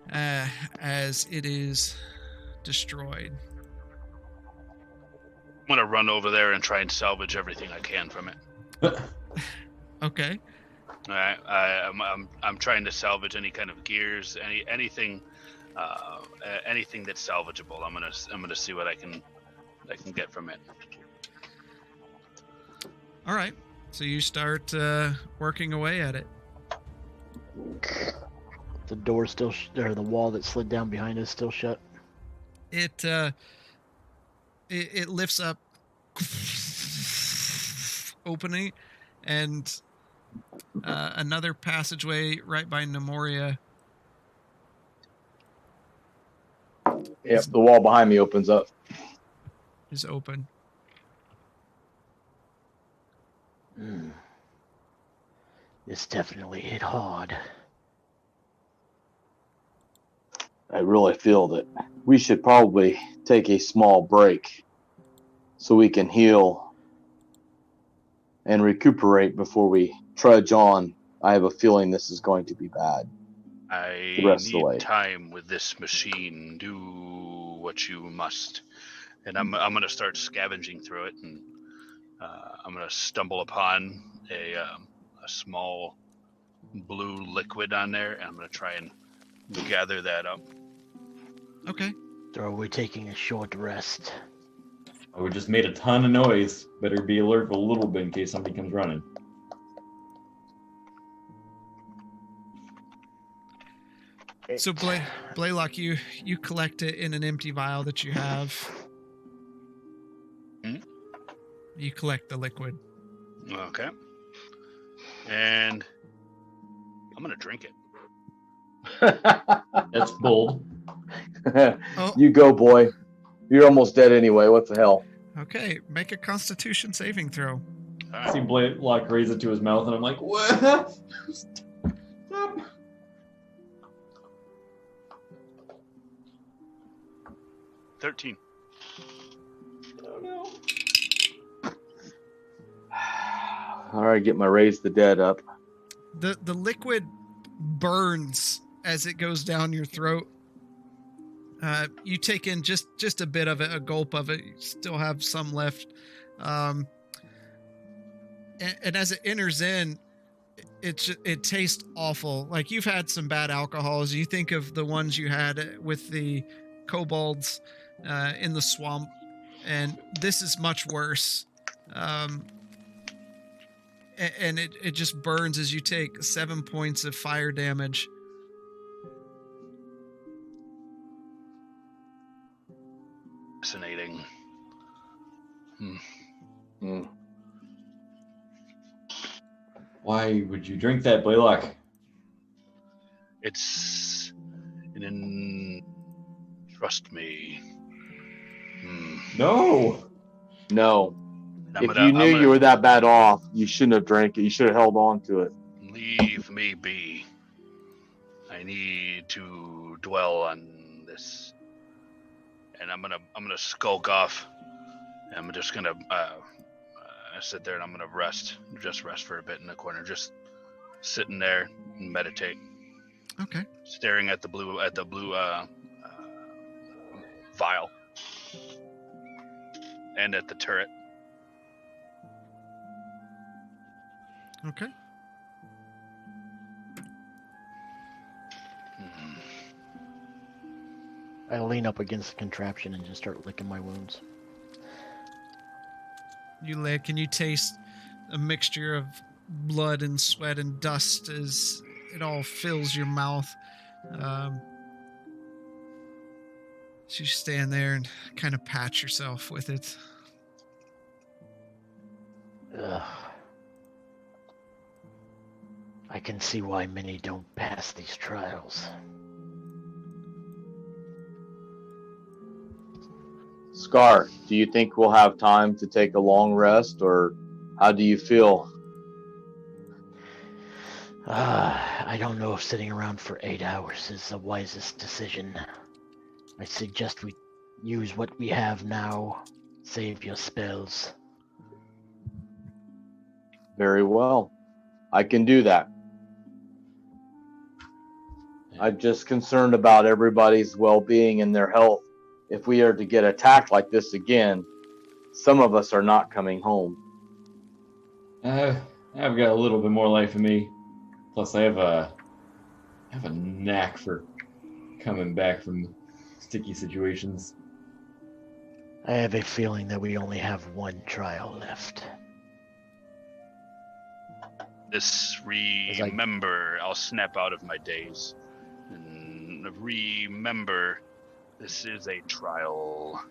Speaker 1: as it is destroyed.
Speaker 2: I'm gonna run over there and try and salvage everything I can from it.
Speaker 1: Okay.
Speaker 2: All right. I'm trying to salvage any kind of gears, anything that's salvageable. I'm gonna see what I can get from it.
Speaker 1: All right. So you start working away at it.
Speaker 4: The door still, or the wall that slid down behind us, still shut.
Speaker 1: It lifts up, opening, and another passageway right by Nemoria.
Speaker 3: Yep, the wall behind me opens up.
Speaker 1: Is open.
Speaker 4: This definitely hit hard.
Speaker 3: I really feel that we should probably take a small break so we can heal and recuperate before we trudge on. I have a feeling this is going to be bad.
Speaker 2: I
Speaker 3: The rest of the way.
Speaker 2: need time with this machine. Do what you must, and I'm gonna start scavenging through it, and I'm gonna stumble upon a small blue liquid on there, and I'm gonna try and gather that up.
Speaker 1: Okay.
Speaker 4: Or are we taking a short rest?
Speaker 5: Oh, we just made a ton of noise. Better be alert a little bit in case somebody comes running.
Speaker 1: So Blaylock, you collect it in an empty vial that you have.
Speaker 2: Hmm?
Speaker 1: You collect the liquid.
Speaker 2: Okay. And I'm gonna drink it.
Speaker 5: That's bold.
Speaker 1: Oh.
Speaker 6: You go, boy. You're almost dead anyway. What the hell?
Speaker 1: Okay, make a Constitution saving throw.
Speaker 2: All
Speaker 5: I see
Speaker 2: right.
Speaker 5: Blaylock raise it to his mouth, and I'm like, what? Stop.
Speaker 2: 13.
Speaker 5: Oh, no.
Speaker 6: All right, get my raise the dead up.
Speaker 1: The liquid burns as it goes down your throat. You take in just a bit of it, a gulp of it. You still have some left. And as it enters in, it tastes awful. Like you've had some bad alcohols. You think of the ones you had with the kobolds in the swamp, and this is much worse. And it just burns as you take 7 points of fire damage.
Speaker 2: Fascinating.
Speaker 6: Mm.
Speaker 5: Why would you drink that, Blaylock?
Speaker 2: It's trust me.
Speaker 5: No.
Speaker 6: No.
Speaker 2: I'm
Speaker 6: If you knew you were that bad off, you shouldn't have drank it. You should have held on to it.
Speaker 2: Leave me be. I need to dwell on this, and I'm gonna skulk off. I'm just gonna sit there and I'm gonna rest for a bit in the corner, just sitting there and meditate,
Speaker 1: Okay.
Speaker 2: staring at the blue vial and at the turret.
Speaker 1: Okay.
Speaker 4: I lean up against the contraption and just start licking my wounds.
Speaker 1: You lick and you taste a mixture of blood and sweat and dust as it all fills your mouth. So you stand there and kind of pat yourself with it.
Speaker 4: Ugh. I can see why many don't pass these trials.
Speaker 6: Scar, do you think we'll have time to take a long rest, or how do you feel?
Speaker 4: I don't know if sitting around for 8 hours is the wisest decision. I suggest we use what we have now. Save your spells.
Speaker 6: Very well. I can do that. I'm just concerned about everybody's well-being and their health. If we are to get attacked like this again, some of us are not coming home.
Speaker 5: I've got a little bit more life in me. Plus, I have a knack for coming back from sticky situations.
Speaker 4: I have a feeling that we only have one trial left.
Speaker 2: Remember, I'll snap out of my daze. And remember, this is a trial.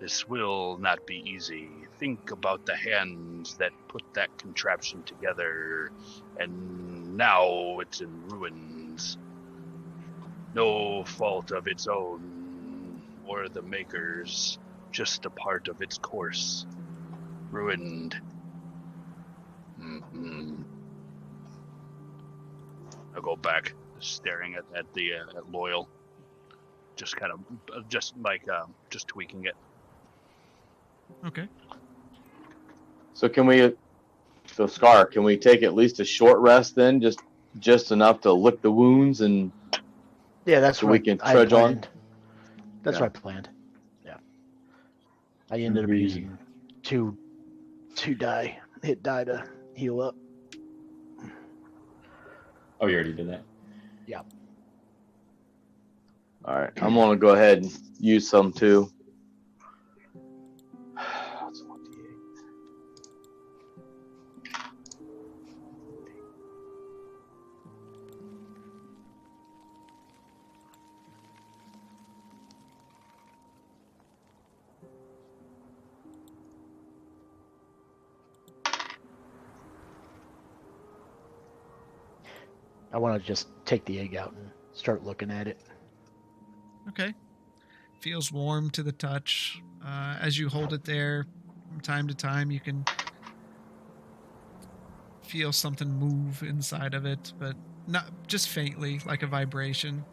Speaker 2: This will not be easy. Think about the hands that put that contraption together, and now it's in ruins. No fault of its own, or the maker's, just a part of its course. Ruined. I'll go back, staring at Loyal, just kind of, just tweaking it.
Speaker 1: Okay.
Speaker 6: So Scar, can we take at least a short rest then? Just enough to lick the wounds and
Speaker 4: Yeah, that's
Speaker 6: so
Speaker 4: what
Speaker 6: we can
Speaker 4: I
Speaker 6: trudge on?
Speaker 4: planned. That's what I planned. Yeah. I ended up
Speaker 5: Agreed.
Speaker 4: using two hit die to heal up.
Speaker 5: Oh, you already did that.
Speaker 6: All right, I'm gonna go ahead and use some too. That's 1d8.
Speaker 4: I want to just take the egg out and start looking at it.
Speaker 1: Okay. Feels warm to the touch. As you hold it there, from time to time, you can feel something move inside of it, but not just faintly, like a vibration.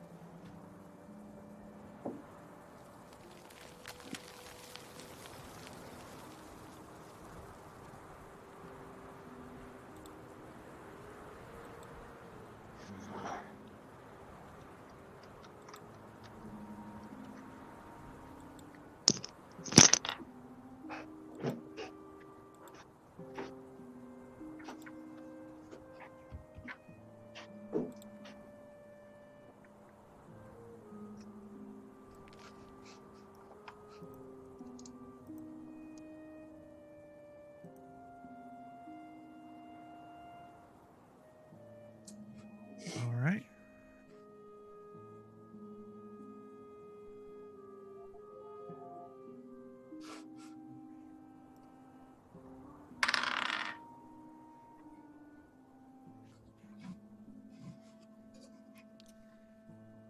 Speaker 1: All right.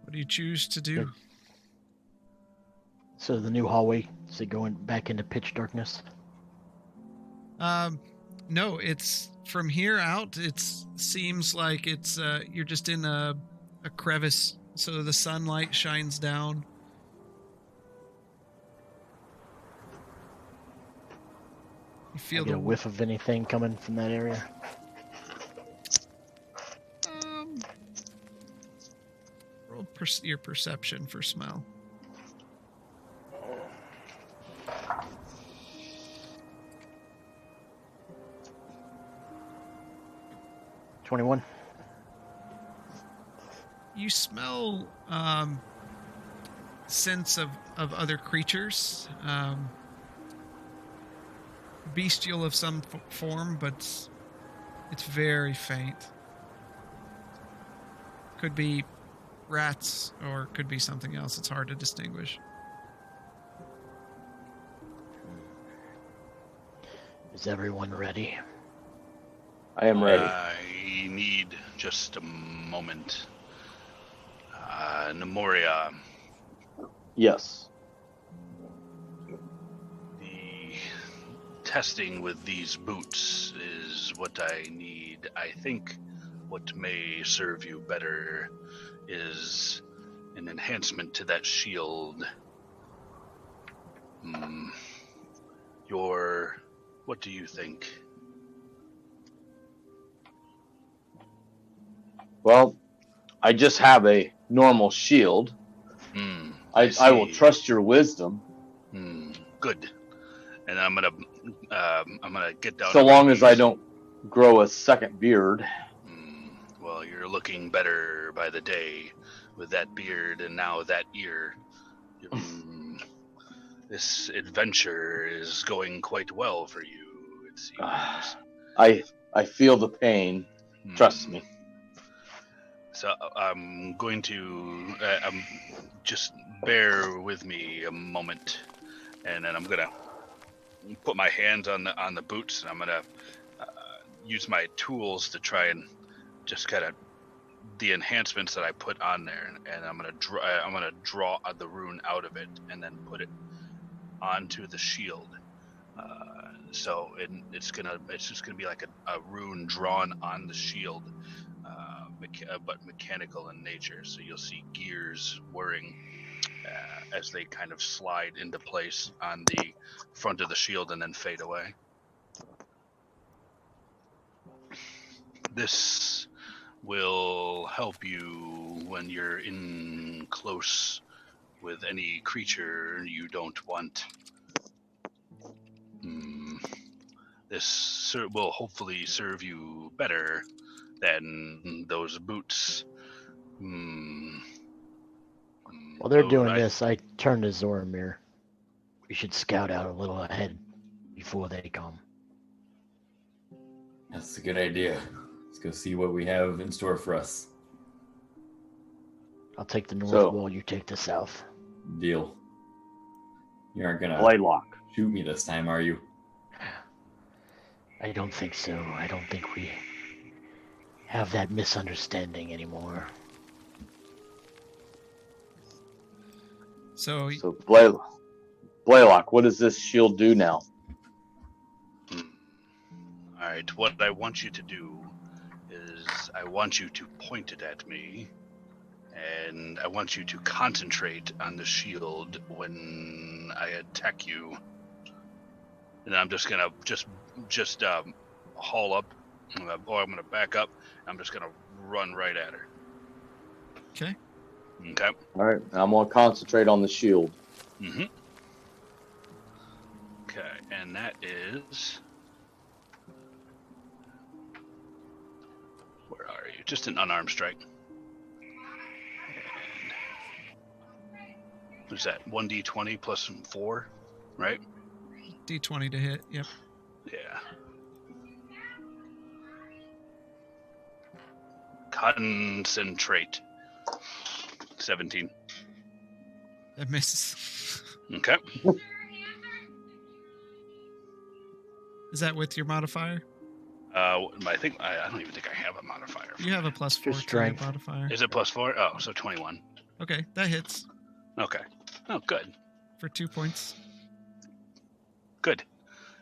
Speaker 1: What do you choose to do?
Speaker 4: Good. So the new hallway, is it going back into pitch darkness?
Speaker 1: No, it's from here out. It seems like it's you're just in a crevice, so the sunlight shines down. You
Speaker 4: I
Speaker 1: feel
Speaker 4: get
Speaker 1: the
Speaker 4: a whiff of anything coming from that area?
Speaker 1: Roll your perception for smell.
Speaker 4: $21.
Speaker 1: You smell sense of other creatures, bestial of some form, but it's very faint. Could be rats or could be something else. It's hard to distinguish.
Speaker 4: Is everyone ready?
Speaker 6: I am ready.
Speaker 2: I need just a moment. Nemoria,
Speaker 6: Yes.
Speaker 2: the testing with these boots is what I need. I think what may serve you better is an enhancement to that shield. What do you think?
Speaker 6: Well, I just have a normal shield. I will
Speaker 2: see.
Speaker 6: trust your wisdom.
Speaker 2: Good. And I'm gonna get down.
Speaker 6: So
Speaker 2: on my
Speaker 6: long as I
Speaker 2: knees.
Speaker 6: don't grow a second beard.
Speaker 2: Well, you're looking better by the day with that beard and now that ear. This adventure is going quite well for you, it seems.
Speaker 6: I feel the pain. Trust me.
Speaker 2: So I'm going to just bear with me a moment, and then I'm gonna put my hands on the boots, and I'm gonna use my tools to try and just kind of the enhancements that I put on there, and I'm gonna draw the rune out of it, and then put it onto the shield. So it's just gonna be like a rune drawn on the shield. But mechanical in nature, so you'll see gears whirring as they kind of slide into place on the front of the shield and then fade away. This will help you when you're in close with any creature you don't want. This will hopefully serve you better than those boots.
Speaker 4: While they're doing this, I turn to Zoramir. We should scout out a little ahead. before they come.
Speaker 5: That's a good idea. Let's go see what we have in store for us.
Speaker 4: I'll take the north
Speaker 6: So-
Speaker 4: wall, you take the south.
Speaker 5: Deal. You aren't gonna
Speaker 6: Blaylock.
Speaker 5: shoot me this time, are you?
Speaker 4: I don't think so. I don't think we have that misunderstanding anymore.
Speaker 1: So
Speaker 6: So Blaylock, what does this shield do now?
Speaker 2: All right, what I want you to do is I want you to point it at me, and I want you to concentrate on the shield when I attack you. And I'm just gonna haul up, or I'm gonna back up. I'm just gonna run right at her.
Speaker 1: okay.
Speaker 2: Okay.
Speaker 6: All right, I'm gonna concentrate on the shield.
Speaker 2: Mm-hmm. Okay, and that is. Where are you? Just an unarmed strike. And what's that? 1d20 plus 4, right?
Speaker 1: D20 to hit. Yep.
Speaker 2: Yeah. Concentrate. 17.
Speaker 1: That misses.
Speaker 2: Okay.
Speaker 1: Is that with your modifier?
Speaker 2: I don't even think I have a modifier.
Speaker 1: You have a +4 to your
Speaker 4: strength.
Speaker 1: modifier.
Speaker 2: Is it +4? Oh, so 21.
Speaker 1: Okay, that hits
Speaker 2: Okay. Oh, good.
Speaker 1: for 2 points.
Speaker 2: Good.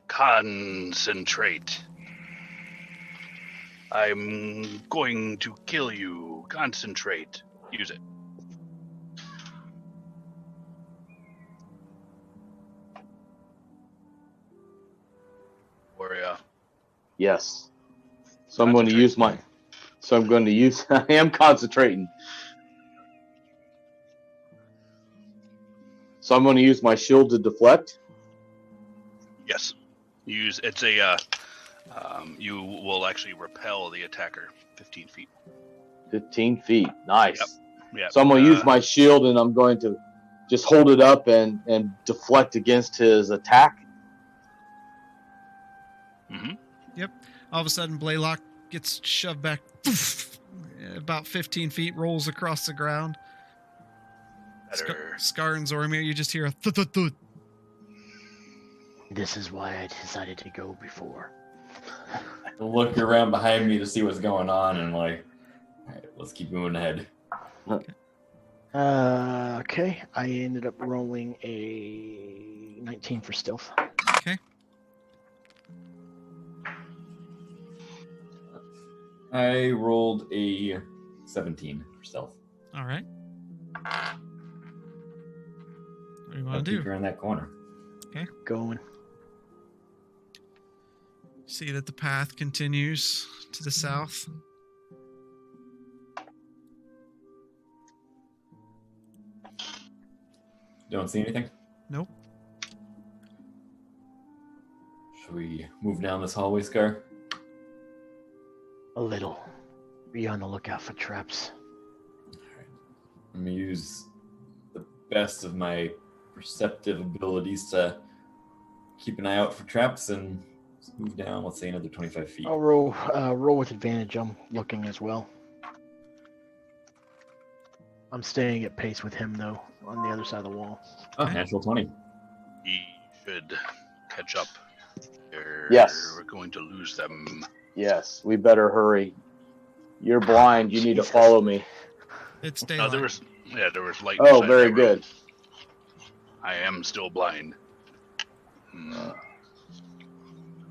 Speaker 2: Concentrate. I'm going to kill you. Concentrate. Use it. Warrior.
Speaker 6: Yes. So I'm going to use my. So I'm going to use. I am concentrating. So I'm going to use my shield to deflect.
Speaker 2: Yes. Use it's a. You will actually repel the attacker 15 feet.
Speaker 6: 15 feet. Nice.
Speaker 2: Yeah.
Speaker 6: So I'm going to use my shield and I'm going to just hold it up and deflect against his attack.
Speaker 2: Mm-hmm.
Speaker 1: All of a sudden, Blaylock gets shoved back about 15 feet, rolls across the ground.
Speaker 2: Better.
Speaker 1: Scar and Zoramir, you just hear a thud.
Speaker 4: This is why I decided to go before.
Speaker 5: I look around behind me to see what's going on, and like, all right, let's keep moving ahead.
Speaker 4: Okay. I ended up rolling a 19 for stealth.
Speaker 1: Okay.
Speaker 5: I rolled a 17 for stealth.
Speaker 1: All right. What do you want
Speaker 5: I'll
Speaker 1: to
Speaker 5: keep
Speaker 1: do?
Speaker 5: her in that corner.
Speaker 4: Going.
Speaker 1: See that the path continues to the south.
Speaker 5: Don't see anything?
Speaker 1: Nope.
Speaker 5: Should we move down this hallway, Scar?
Speaker 4: A little. Be on the lookout for traps.
Speaker 5: Alright. I'm gonna use the best of my perceptive abilities to keep an eye out for traps and move down, let's say another 25 feet.
Speaker 4: I'll roll with advantage. I'm looking as well. I'm staying at pace with him though, on the other side of the wall.
Speaker 5: Oh, natural 20.
Speaker 2: He should catch up.
Speaker 6: Yes.
Speaker 2: We're going to lose them.
Speaker 6: Yes, we better hurry. You're blind. You need to
Speaker 4: Jesus.
Speaker 6: follow me.
Speaker 1: It's
Speaker 2: No,
Speaker 1: daylight.
Speaker 2: there was light.
Speaker 6: Oh,
Speaker 2: inside
Speaker 6: very
Speaker 2: that room.
Speaker 6: good.
Speaker 2: I am still blind.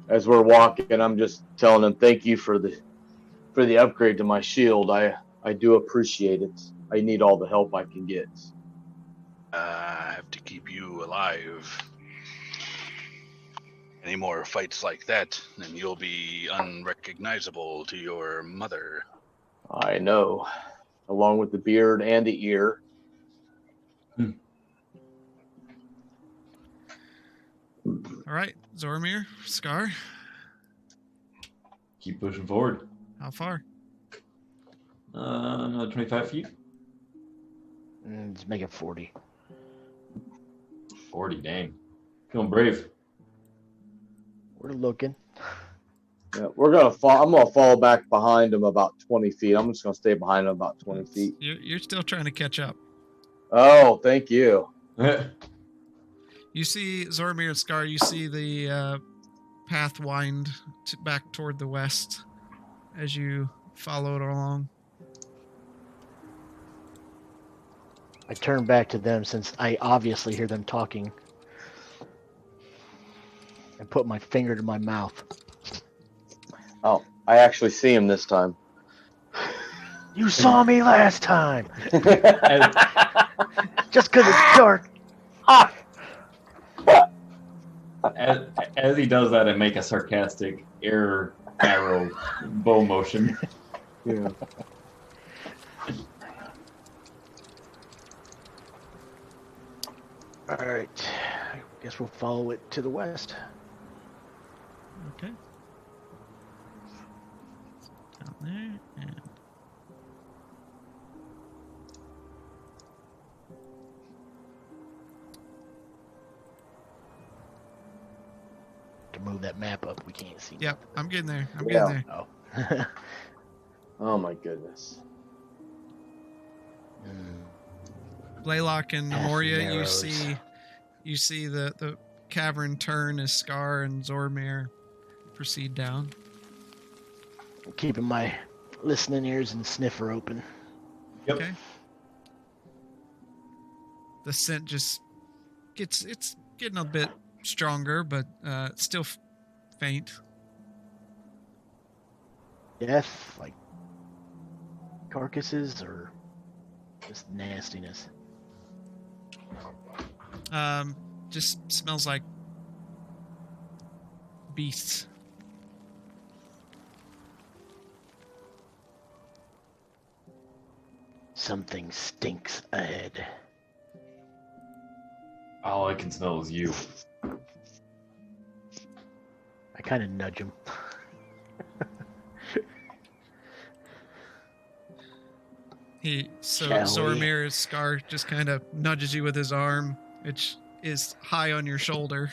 Speaker 6: As we're walking, I'm just telling him thank you for the upgrade to my shield. I do appreciate it. I need all the help I can get.
Speaker 2: I have to keep you alive. Any more fights like that, and you'll be unrecognizable to your mother.
Speaker 6: I know. Along with the beard and the ear.
Speaker 1: All right, Zoramir, Scar,
Speaker 5: Keep pushing forward.
Speaker 1: how far?
Speaker 5: Another 25 feet?
Speaker 4: Let's make it 40.
Speaker 5: 40, dang. Feeling brave.
Speaker 4: We're looking.
Speaker 3: Yeah, we're gonna fall. I'm gonna fall back behind him about 20 feet. I'm just gonna stay behind him about 20 feet.
Speaker 1: You're still trying to catch up.
Speaker 3: Oh, thank you.
Speaker 1: You see Zoromir and Scar. You see the path wind back toward the west as you follow it along.
Speaker 4: I turn back to them since I obviously hear them talking. And put my finger to my mouth.
Speaker 6: Oh, I actually see him this time.
Speaker 4: You saw me last time!
Speaker 5: as,
Speaker 4: Just because it's dark.
Speaker 5: as he does that, I make a sarcastic air arrow bow motion.
Speaker 3: Yeah.
Speaker 4: Alright. I guess we'll follow it to the west.
Speaker 1: Okay. Down there and
Speaker 4: To move that map up, we can't see.
Speaker 1: yep, I'm getting there. I'm
Speaker 3: Yeah.
Speaker 1: getting there.
Speaker 4: Oh.
Speaker 6: Oh my goodness.
Speaker 1: Blaylock and
Speaker 4: Path
Speaker 1: Moria,
Speaker 4: narrows.
Speaker 1: you see the cavern turn as Scar and Zormir proceed down.
Speaker 4: Keeping my listening ears and sniffer open.
Speaker 5: Yep.
Speaker 1: Okay. The scent just it's getting a bit stronger, but it's still faint.
Speaker 4: Death, like carcasses, or just nastiness.
Speaker 1: Just smells like beasts.
Speaker 4: Something stinks ahead.
Speaker 5: All I can smell is you.
Speaker 4: I kind of nudge him. Shall we?
Speaker 1: Zoromir's Scar just kind of nudges you with his arm, which is high on your shoulder.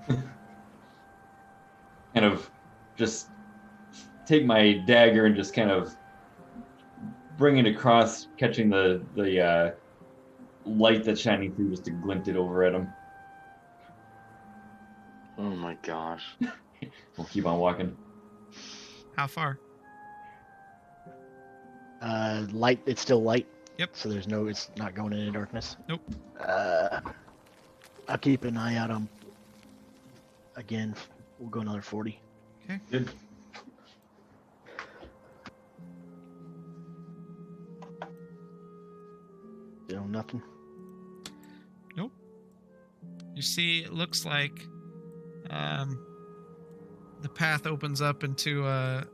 Speaker 5: Kind of just take my dagger and just kind of bring it across, catching the light that's shining through just to glint it over at him.
Speaker 6: Oh my gosh.
Speaker 5: We'll keep on walking.
Speaker 1: How far?
Speaker 4: Light. It's still light.
Speaker 1: Yep.
Speaker 4: So there's no. It's not going into darkness.
Speaker 1: Nope.
Speaker 4: I'll keep an eye out on. Again, we'll go another 40.
Speaker 5: Good.
Speaker 4: Still nothing.
Speaker 1: You see, it looks like the path opens up into a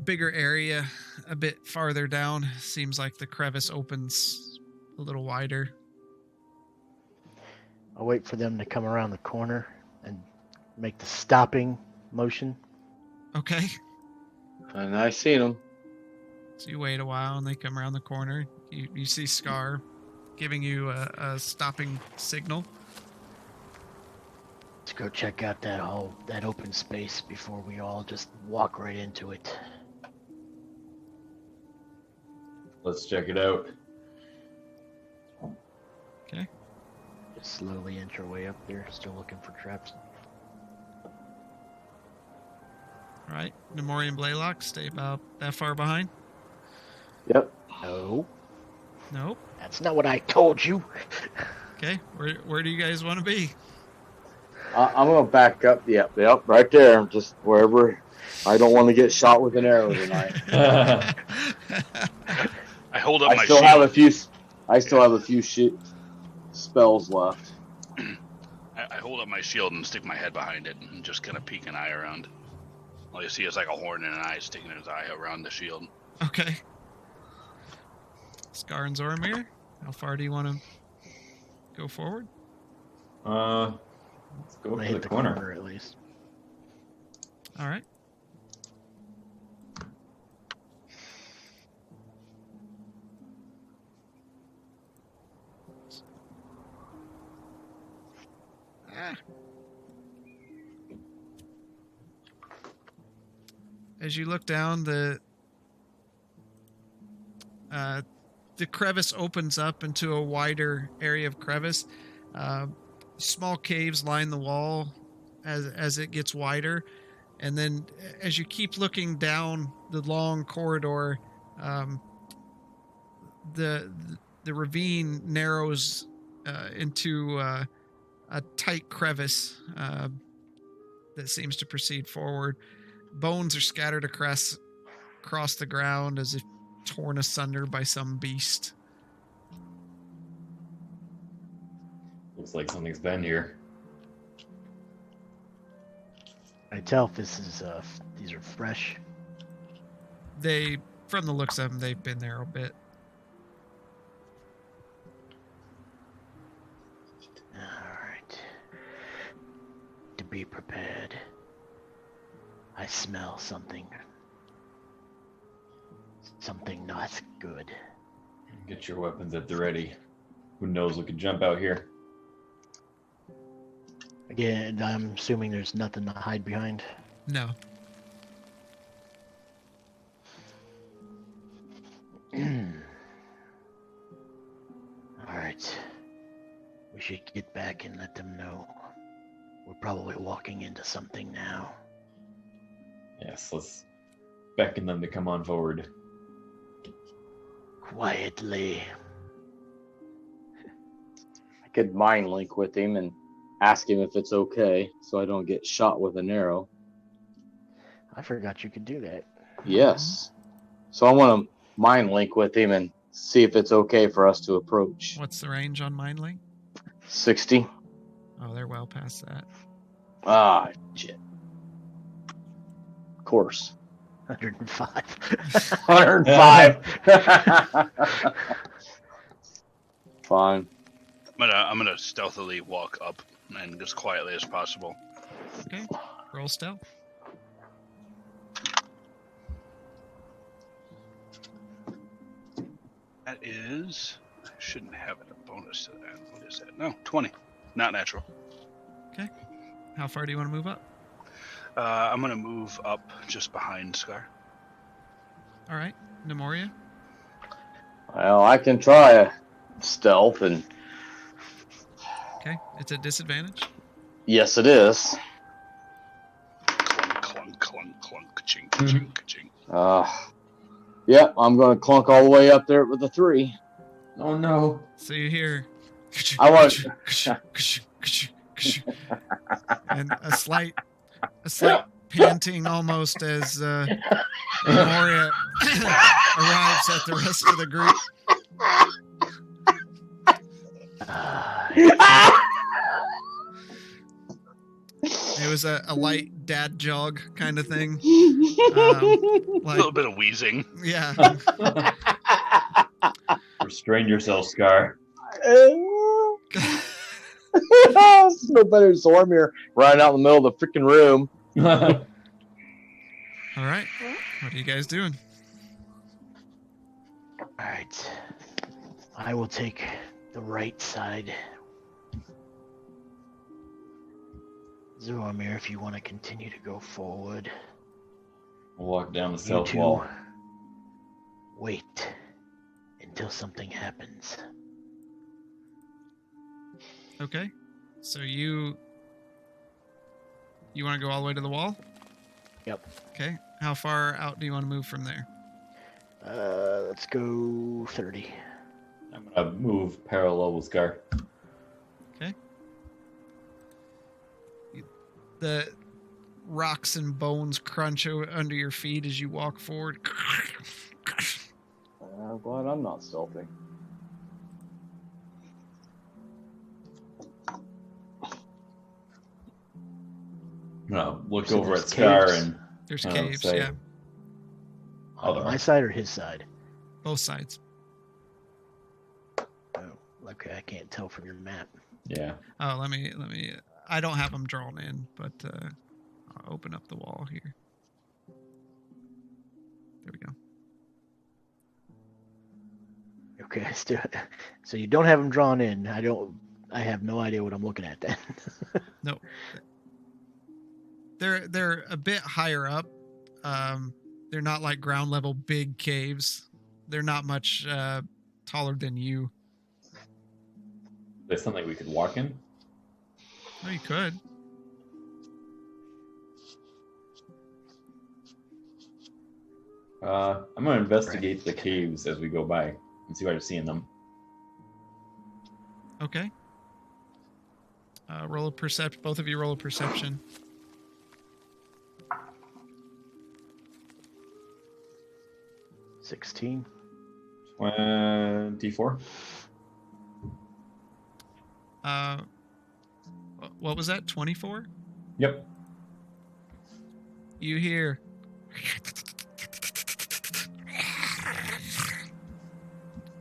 Speaker 1: bigger area a bit farther down. Seems like the crevice opens a little wider.
Speaker 4: I'll wait for them to come around the corner and make the stopping motion.
Speaker 1: Okay.
Speaker 6: And I seen him.
Speaker 1: So you wait a while and they come around the corner. You see Scar giving you a stopping signal.
Speaker 4: Let's go check out that open space before we all just walk right into it.
Speaker 5: Let's check it out.
Speaker 1: Okay.
Speaker 4: Just slowly inch our way up there, still looking for traps.
Speaker 1: All right. Namori and Blaylock stay about that far behind.
Speaker 6: Yep.
Speaker 4: No,
Speaker 1: Nope.
Speaker 4: that's not what I told you.
Speaker 1: Okay. Where do you guys want to be?
Speaker 6: I'm gonna back up. Yep, right there. Just wherever. I don't want to get shot with an arrow tonight.
Speaker 2: I hold up
Speaker 6: I
Speaker 2: my
Speaker 6: still
Speaker 2: shield.
Speaker 6: have a few. I still have a few spells left.
Speaker 2: I hold up my shield and stick my head behind it and just kind of peek an eye around. All you see is like a horn and an eye sticking his eye around the shield.
Speaker 1: Okay. Scar and Zoromir, how far do you want to go forward?
Speaker 5: Let's go
Speaker 4: I'm gonna
Speaker 5: for
Speaker 4: hit
Speaker 5: the corner.
Speaker 4: at least.
Speaker 1: All right. Ah. as you look down, the crevice opens up into a wider area of crevice. Small caves line the wall as it gets wider, and then as you keep looking down the long corridor, the ravine narrows into a tight crevice that seems to proceed forward. Bones are scattered across the ground as if torn asunder by some beast.
Speaker 5: Looks like something's been here.
Speaker 4: I tell if this is these are fresh.
Speaker 1: From the looks of them, they've been there a bit.
Speaker 4: Alright. To be prepared. I smell something. Something not good.
Speaker 5: Get your weapons at the ready. Who knows what could jump out here?
Speaker 4: Again, I'm assuming there's nothing to hide behind.
Speaker 1: No.
Speaker 4: Alright. We should get back and let them know. We're probably walking into something now.
Speaker 5: Yes, let's beckon them to come on forward.
Speaker 4: Quietly.
Speaker 6: I could mind link with him and ask him if it's okay, so I don't get shot with an arrow.
Speaker 4: I forgot you could do that.
Speaker 6: Yes. So I want to mind link with him and see if it's okay for us to approach.
Speaker 1: What's the range on Mind Link?
Speaker 6: 60.
Speaker 1: Oh, they're well past that.
Speaker 6: Ah, shit. Of course.
Speaker 4: 105.
Speaker 6: 105. Fine.
Speaker 2: I'm gonna stealthily walk up and as quietly as possible.
Speaker 1: Okay. Roll stealth.
Speaker 2: That is, I shouldn't have a bonus to that. What is that? No, 20. Not natural.
Speaker 1: How far do you want to move up?
Speaker 2: I'm gonna move up just behind Scar.
Speaker 1: All right. Nemoria?
Speaker 6: Well, I can try a stealth, and
Speaker 1: Okay. It's a disadvantage.
Speaker 6: yes, it is.
Speaker 2: Clunk, clunk, clunk, clunk, ka-ching, ka-ching, ka-ching.
Speaker 6: Yeah, I'm going to clunk all the way up there with a 3.
Speaker 5: Oh no.
Speaker 1: So you hear...
Speaker 6: I want-
Speaker 1: and a slight panting almost as Memoria arrives at the rest of the group. It was a light dad jog kind of thing.
Speaker 2: A
Speaker 1: Like,
Speaker 2: little bit of wheezing.
Speaker 1: yeah.
Speaker 5: Restrain yourself, Scar.
Speaker 6: It's no better than Zormir running out in the middle of the freaking room.
Speaker 1: All right. What are you guys doing?
Speaker 4: Alright. I will take the right side. Zormir, if you want to continue to go forward,
Speaker 5: We'll walk down the
Speaker 4: you
Speaker 5: south
Speaker 4: two
Speaker 5: wall.
Speaker 4: wait until something happens.
Speaker 1: Okay. So you want to go all the way to the wall?
Speaker 4: Yep.
Speaker 1: Okay. How far out do you want to move from there?
Speaker 4: Let's go 30.
Speaker 5: I'm gonna move parallel with Scar.
Speaker 1: The rocks and bones crunch under your feet as you walk forward.
Speaker 6: I'm glad I'm not stealthy.
Speaker 5: I'm gonna look
Speaker 4: So
Speaker 5: over
Speaker 4: there's
Speaker 5: at Scar
Speaker 4: caves?
Speaker 5: and
Speaker 1: There's
Speaker 5: Oh,
Speaker 1: caves,
Speaker 5: say-
Speaker 1: yeah.
Speaker 4: On my side or his side?
Speaker 1: Both sides.
Speaker 4: Oh, okay, I can't tell from your map.
Speaker 5: yeah.
Speaker 1: Oh, let me. I don't have them drawn in, but I'll open up the wall here. There we go.
Speaker 4: Okay, let's do it. So you don't have them drawn in. I have no idea what I'm looking at then.
Speaker 1: No, they're a bit higher up. They're not like ground level big caves. They're not much taller than you.
Speaker 5: There's something we could walk in.
Speaker 1: Oh, you could.
Speaker 5: I'm gonna investigate the caves as we go by and see what I'm seeing them.
Speaker 1: Okay. Roll a perception. Both of you roll a perception.
Speaker 4: $16.
Speaker 5: 24.
Speaker 1: What was that? 24?
Speaker 5: Yep.
Speaker 1: You hear.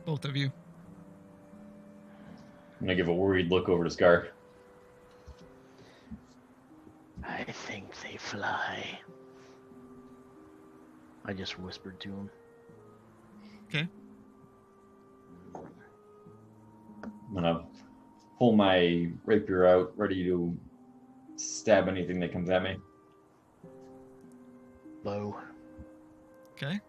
Speaker 1: Both of you.
Speaker 5: I'm gonna give a worried look over to Scar.
Speaker 4: I think they fly. I just whispered to him.
Speaker 1: Okay.
Speaker 5: I'm gonna pull my rapier out, ready to stab anything that comes at me.
Speaker 4: Low.
Speaker 1: Okay.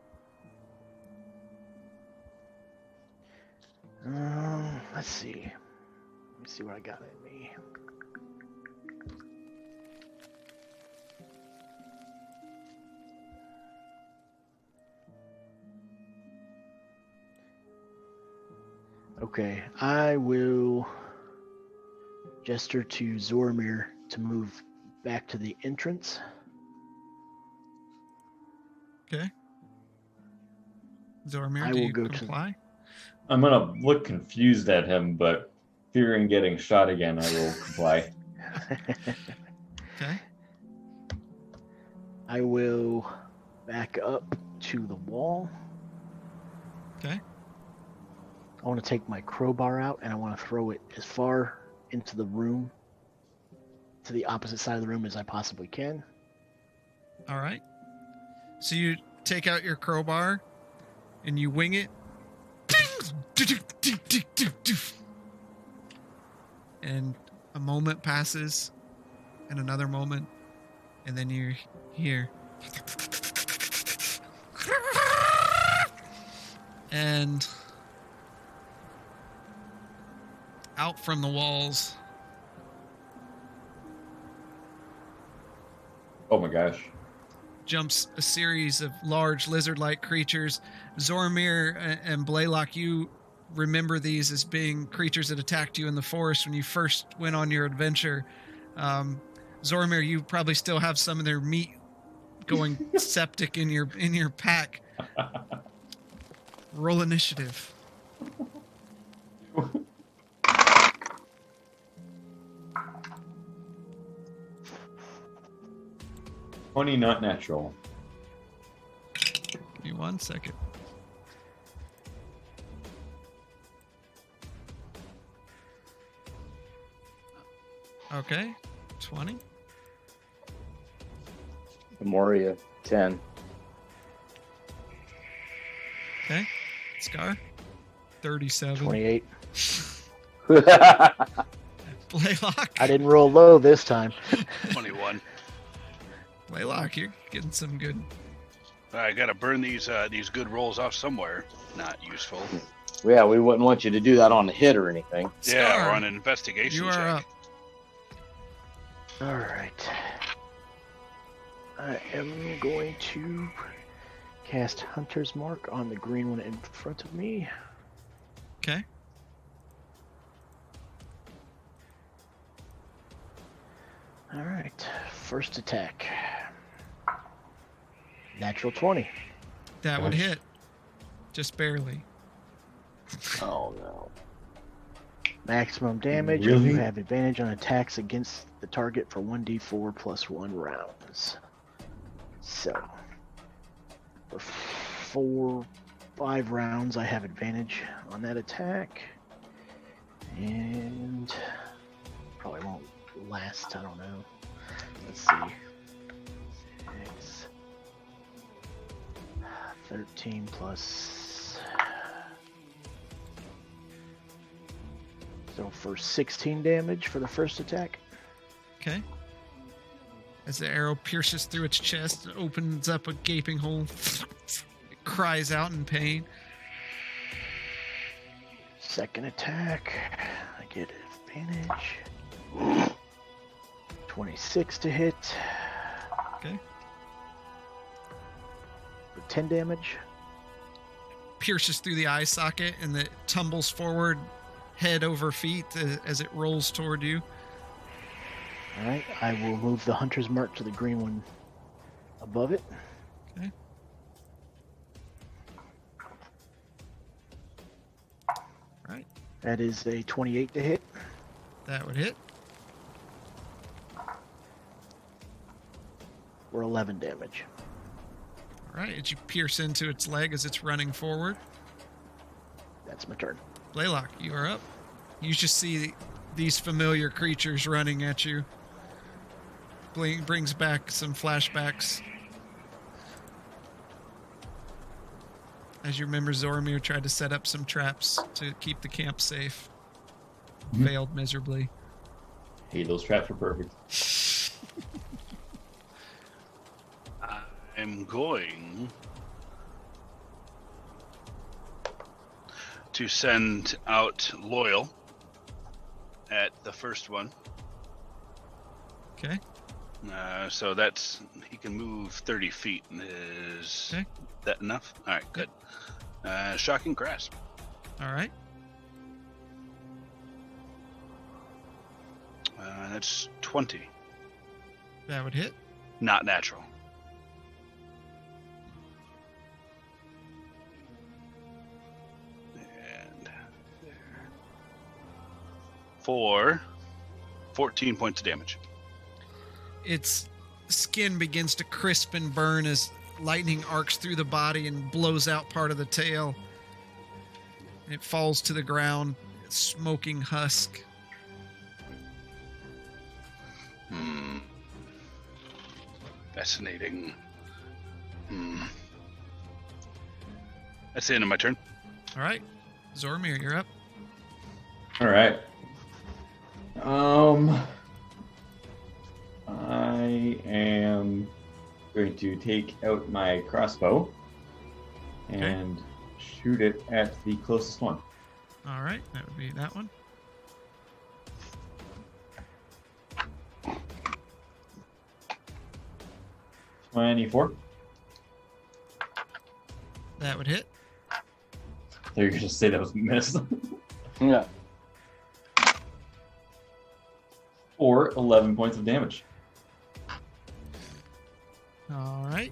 Speaker 4: Let's see. Let me see what I got in me. Okay, I will gesture to Zoramir to move back to the entrance.
Speaker 1: Okay. Zoramir,
Speaker 4: I
Speaker 1: do
Speaker 4: will
Speaker 1: you
Speaker 4: go to-
Speaker 1: comply?
Speaker 5: I'm gonna look confused at him, but fearing getting shot again, I will comply.
Speaker 1: Okay.
Speaker 4: I will back up to the wall.
Speaker 1: Okay.
Speaker 4: I want to take my crowbar out and I want to throw it as far into the room, to the opposite side of the room as I possibly can.
Speaker 1: All right. So you take out your crowbar and you wing it. And a moment passes and another moment, and then you hear. And out from the walls
Speaker 5: Oh my gosh.
Speaker 1: jumps a series of large lizard-like creatures. Zoramir and Blaylock, you remember these as being creatures that attacked you in the forest when you first went on your adventure. Zoramir, you probably still have some of their meat going septic in your pack. Roll initiative.
Speaker 5: Funny, not natural.
Speaker 1: Give me 1 second. Okay, 20.
Speaker 6: Memoria 10.
Speaker 1: Okay, Scar. 37.
Speaker 4: 28.
Speaker 1: Blaylock.
Speaker 4: I didn't roll low this time.
Speaker 2: 21.
Speaker 1: Blaylock, you're getting some good.
Speaker 2: I gotta burn these good rolls off somewhere. Not useful.
Speaker 6: Yeah, we wouldn't want you to do that on a hit or anything.
Speaker 2: Yeah,
Speaker 1: Scar,
Speaker 2: or on an investigation
Speaker 1: you
Speaker 2: check.
Speaker 1: are up.
Speaker 4: All right. I am going to cast Hunter's Mark on the green one in front of me.
Speaker 1: Okay.
Speaker 4: All right. First attack. Natural 20.
Speaker 1: That would
Speaker 5: Gosh.
Speaker 1: hit. Just barely.
Speaker 6: Oh no.
Speaker 4: Maximum damage.
Speaker 5: Really?
Speaker 4: And you have advantage on attacks against the target for 1d4 plus 1 rounds. So, for 5 rounds, I have advantage on that attack. And probably won't last, I don't know. Let's see. 6, 13 plus. So for 16 damage for the first attack.
Speaker 1: Okay. As the arrow pierces through its chest, it opens up a gaping hole. It cries out in pain.
Speaker 4: Second attack. I get advantage. 26 to hit.
Speaker 1: Okay.
Speaker 4: For 10 damage.
Speaker 1: Pierces through the eye socket and it tumbles forward, head over feet as it rolls toward you.
Speaker 4: Alright, I will move the hunter's mark to the green one above it.
Speaker 1: Okay. Alright,
Speaker 4: That is a 28 to hit.
Speaker 1: that would hit.
Speaker 4: For 11 damage.
Speaker 1: Alright, as you pierce into its leg as it's running forward.
Speaker 4: That's my turn.
Speaker 1: Blaylock, you are up. You just see these familiar creatures running at you. Brings back some flashbacks. As you remember, Zoramir tried to set up some traps to keep the camp safe. Failed miserably.
Speaker 5: Hey, those traps were perfect.
Speaker 2: I'm going to send out Loyal at the first one.
Speaker 1: Okay.
Speaker 2: So that's he can move 30 feet. Is
Speaker 1: Okay.
Speaker 2: that enough? All right, good. Shocking grasp.
Speaker 1: All right.
Speaker 2: That's 20.
Speaker 1: That would hit.
Speaker 2: Not natural. And for 14 points of damage.
Speaker 1: Its skin begins to crisp and burn as lightning arcs through the body and blows out part of the tail. It falls to the ground, smoking husk.
Speaker 2: Fascinating. That's the end of my turn.
Speaker 1: All right. Zoramir, you're up.
Speaker 5: All right. I am going to take out my crossbow and shoot it at the closest one.
Speaker 1: All right. That would be that one.
Speaker 5: $24.
Speaker 1: That would hit.
Speaker 5: They're going to say that was missed.
Speaker 6: Yeah.
Speaker 5: Or 11 points of damage.
Speaker 1: All right.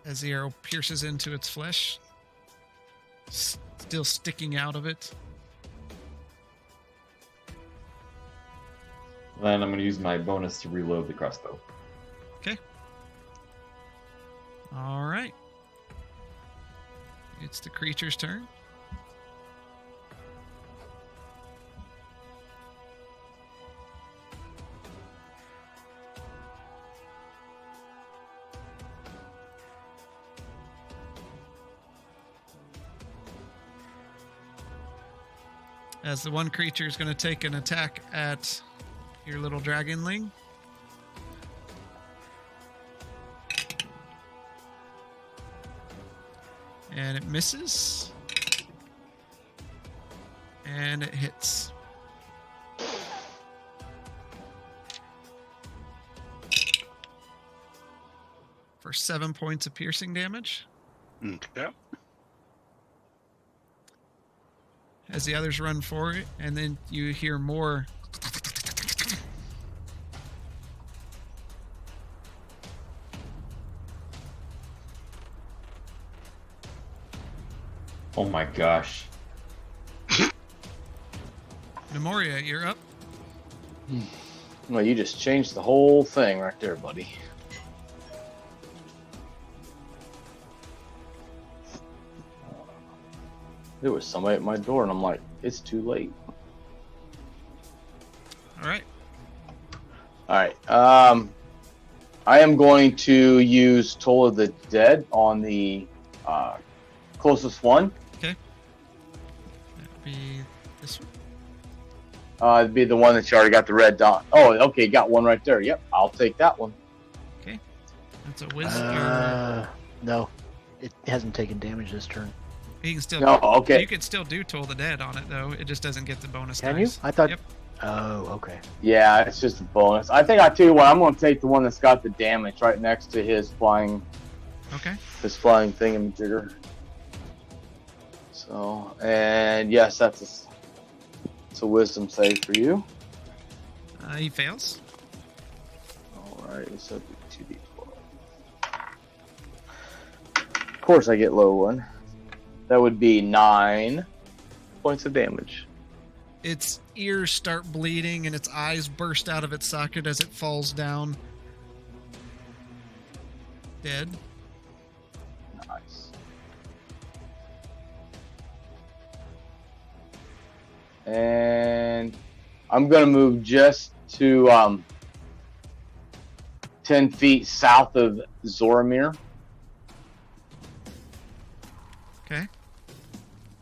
Speaker 1: As the arrow pierces into its flesh, still sticking out of it.
Speaker 5: Then I'm going to use my bonus to reload the crossbow.
Speaker 1: Okay. All right. It's the creature's turn. As the one creature is going to take an attack at your little dragonling. And it misses. And it hits. For 7 points of piercing damage.
Speaker 2: Okay.
Speaker 1: As the others run forward, and then you hear more.
Speaker 5: Oh my gosh.
Speaker 1: Memoria, you're up.
Speaker 6: Well, you just changed the whole thing right there, buddy. There was somebody at my door, and I'm like, it's too late.
Speaker 1: All right.
Speaker 6: All right. I am going to use Toll of the Dead on the closest one.
Speaker 1: That'd be this one.
Speaker 6: It'd be the one that you already got the red dot. Oh, okay, got one right there. Yep, I'll take that one.
Speaker 1: That's a wisdom.
Speaker 4: No, it hasn't taken damage this turn.
Speaker 1: He can still.
Speaker 6: No, okay.
Speaker 1: You can still do Toll the Dead on it though. It just doesn't get the bonus.
Speaker 4: Can you?
Speaker 1: dice.
Speaker 4: I thought.
Speaker 1: Yep.
Speaker 4: Oh, okay.
Speaker 6: Yeah, it's just a bonus. I think I tell you what, I'm gonna take the one that's got the damage right next to his flying
Speaker 1: Okay.
Speaker 6: thingamajigger. So, and yes, it's a wisdom save for you.
Speaker 1: He fails.
Speaker 6: Alright, so 2d12. Of course I get low one. That would be 9 points of damage.
Speaker 1: Its ears start bleeding and its eyes burst out of its socket as it falls down. Dead.
Speaker 6: Nice. And I'm gonna move just to 10 feet south of Zoramir.
Speaker 1: Okay.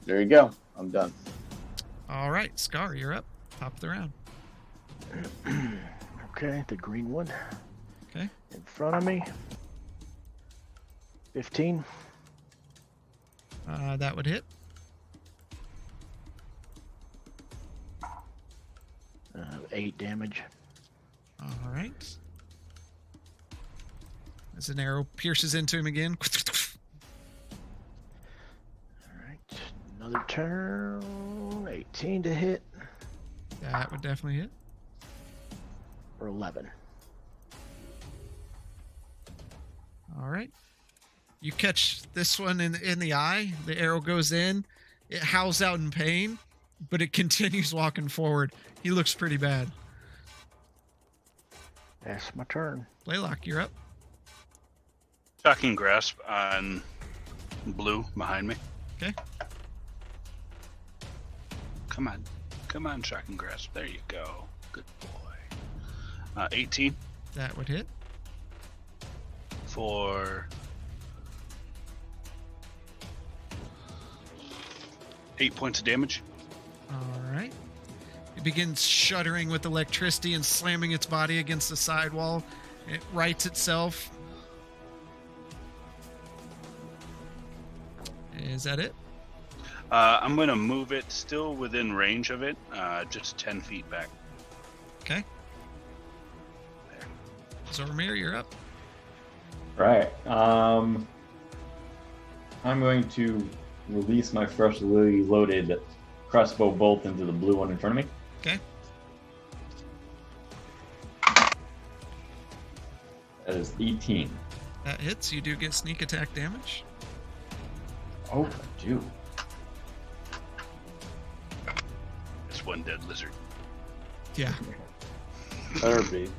Speaker 6: There you go. I'm done.
Speaker 1: All right, Scar, you're up. Top of the round.
Speaker 4: Okay, the green one.
Speaker 1: Okay.
Speaker 4: In front of me. 15.
Speaker 1: That would hit.
Speaker 4: 8 damage.
Speaker 1: All right. As an arrow pierces into him again.
Speaker 4: Alright, another turn. 18 to hit.
Speaker 1: That would definitely hit.
Speaker 4: Or 11.
Speaker 1: All right. You catch this one in the eye. The arrow goes in. It howls out in pain, but it continues walking forward. He looks pretty bad.
Speaker 4: That's my turn.
Speaker 1: Blaylock, you're up.
Speaker 2: Shocking grasp on blue behind me.
Speaker 1: Okay.
Speaker 2: Come on, shocking grasp. There you go. Good boy. 18
Speaker 1: That would hit.
Speaker 2: for 8 points of damage.
Speaker 1: All right. It begins shuddering with electricity and slamming its body against the sidewall. It rights itself. Is that it?
Speaker 2: I'm going to move it still within range of it, just 10 feet back.
Speaker 1: Okay. Zoramir, you're up.
Speaker 5: Right. I'm going to release my freshly loaded crossbow bolt into the blue one in front of me.
Speaker 1: Okay.
Speaker 5: That is 18.
Speaker 1: That hits. You do get sneak attack damage.
Speaker 5: Oh, I do.
Speaker 2: It's one dead lizard.
Speaker 1: Yeah.
Speaker 6: Better be.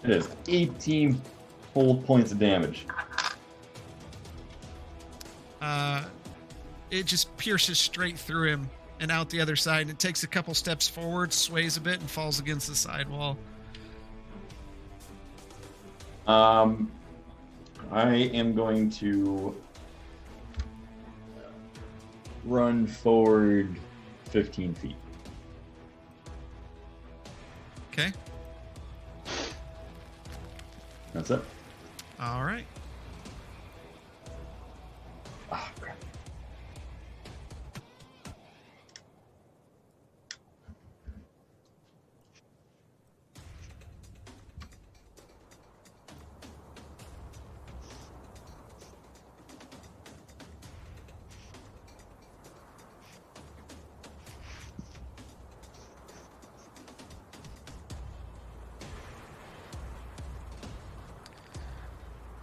Speaker 5: It is 18 whole points of damage.
Speaker 1: It just pierces straight through him and out the other side. It takes a couple steps forward, sways a bit, and falls against the sidewall.
Speaker 5: I am going to run forward 15 feet.
Speaker 1: Okay.
Speaker 5: That's it.
Speaker 1: All right.
Speaker 5: Ah, crap.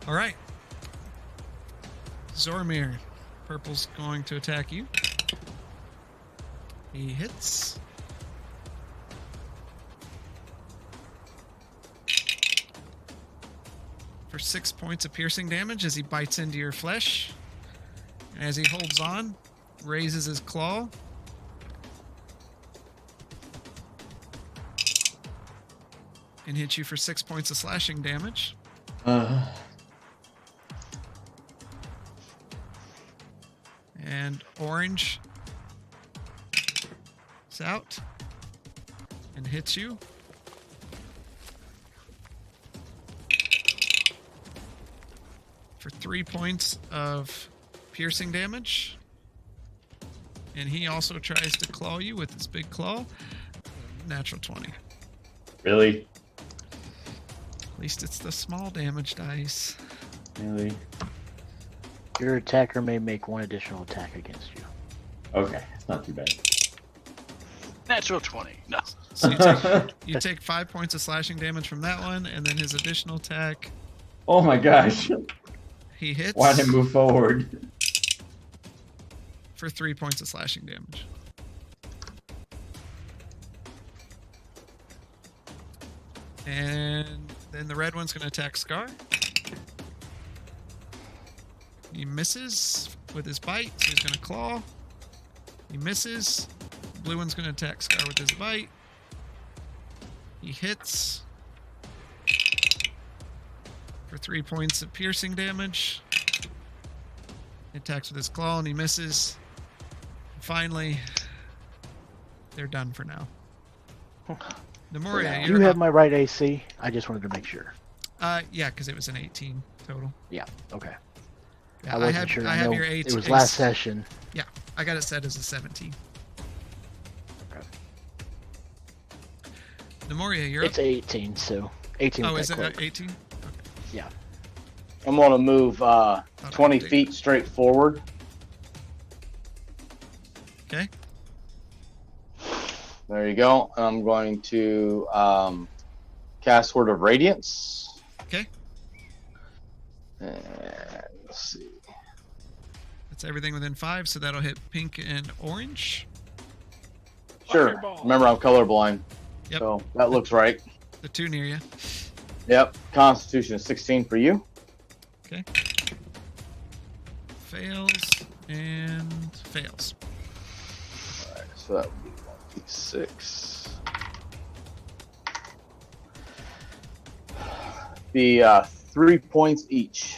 Speaker 1: All right. Zoramir. Purple's going to attack you. He hits. For 6 points of piercing damage as he bites into your flesh. And as he holds on, raises his claw. And hits you for 6 points of slashing damage. And orange is out and hits you for 3 points of piercing damage. And he also tries to claw you with his big claw. Natural 20.
Speaker 5: Really?
Speaker 1: At least it's the small damage dice.
Speaker 5: Really?
Speaker 4: Your attacker may make one additional attack against you.
Speaker 5: Okay, it's not too bad.
Speaker 2: Natural 20. No.
Speaker 1: So you take 5 points of slashing damage from that one, and then his additional attack,
Speaker 5: Oh my gosh.
Speaker 1: he hits
Speaker 5: Why didn't move forward?
Speaker 1: for 3 points of slashing damage. And then the red one's going to attack Scar. He misses with his bite, so he's going to claw. He misses. Blue one's going to attack Scar with his bite. He hits for 3 points of piercing damage. He attacks with his claw and he misses. Finally, they're done for now. Nemoria,
Speaker 4: Do you have my right AC? I just wanted to make sure.
Speaker 1: Yeah, because it was an 18 total.
Speaker 4: Yeah. Okay.
Speaker 1: Yeah,
Speaker 4: I wasn't
Speaker 1: have,
Speaker 4: sure.
Speaker 1: I
Speaker 4: I
Speaker 1: have
Speaker 4: know
Speaker 1: your 8.
Speaker 4: it was last session.
Speaker 1: Yeah, I got it set as a 17.
Speaker 4: Okay.
Speaker 1: Nemoria, you're
Speaker 4: It's
Speaker 1: up.
Speaker 4: 18, so 18.
Speaker 1: Oh,
Speaker 4: with
Speaker 1: is
Speaker 4: that
Speaker 1: it
Speaker 4: cloak.
Speaker 1: 18?
Speaker 4: Yeah.
Speaker 6: I'm gonna move 20
Speaker 1: update.
Speaker 6: feet straight forward.
Speaker 1: Okay.
Speaker 6: There you go. I'm going to cast Word of Radiance.
Speaker 1: Okay.
Speaker 6: And let's see.
Speaker 1: That's everything within 5, so that'll hit pink and orange.
Speaker 6: Sure. Remember, I'm colorblind.
Speaker 1: Yep.
Speaker 6: So that looks right.
Speaker 1: The 2 near you.
Speaker 6: Yep. Constitution 16 for you.
Speaker 1: Okay. Fails and fails.
Speaker 6: Alright, so that would be 1d6. Be 3 points each.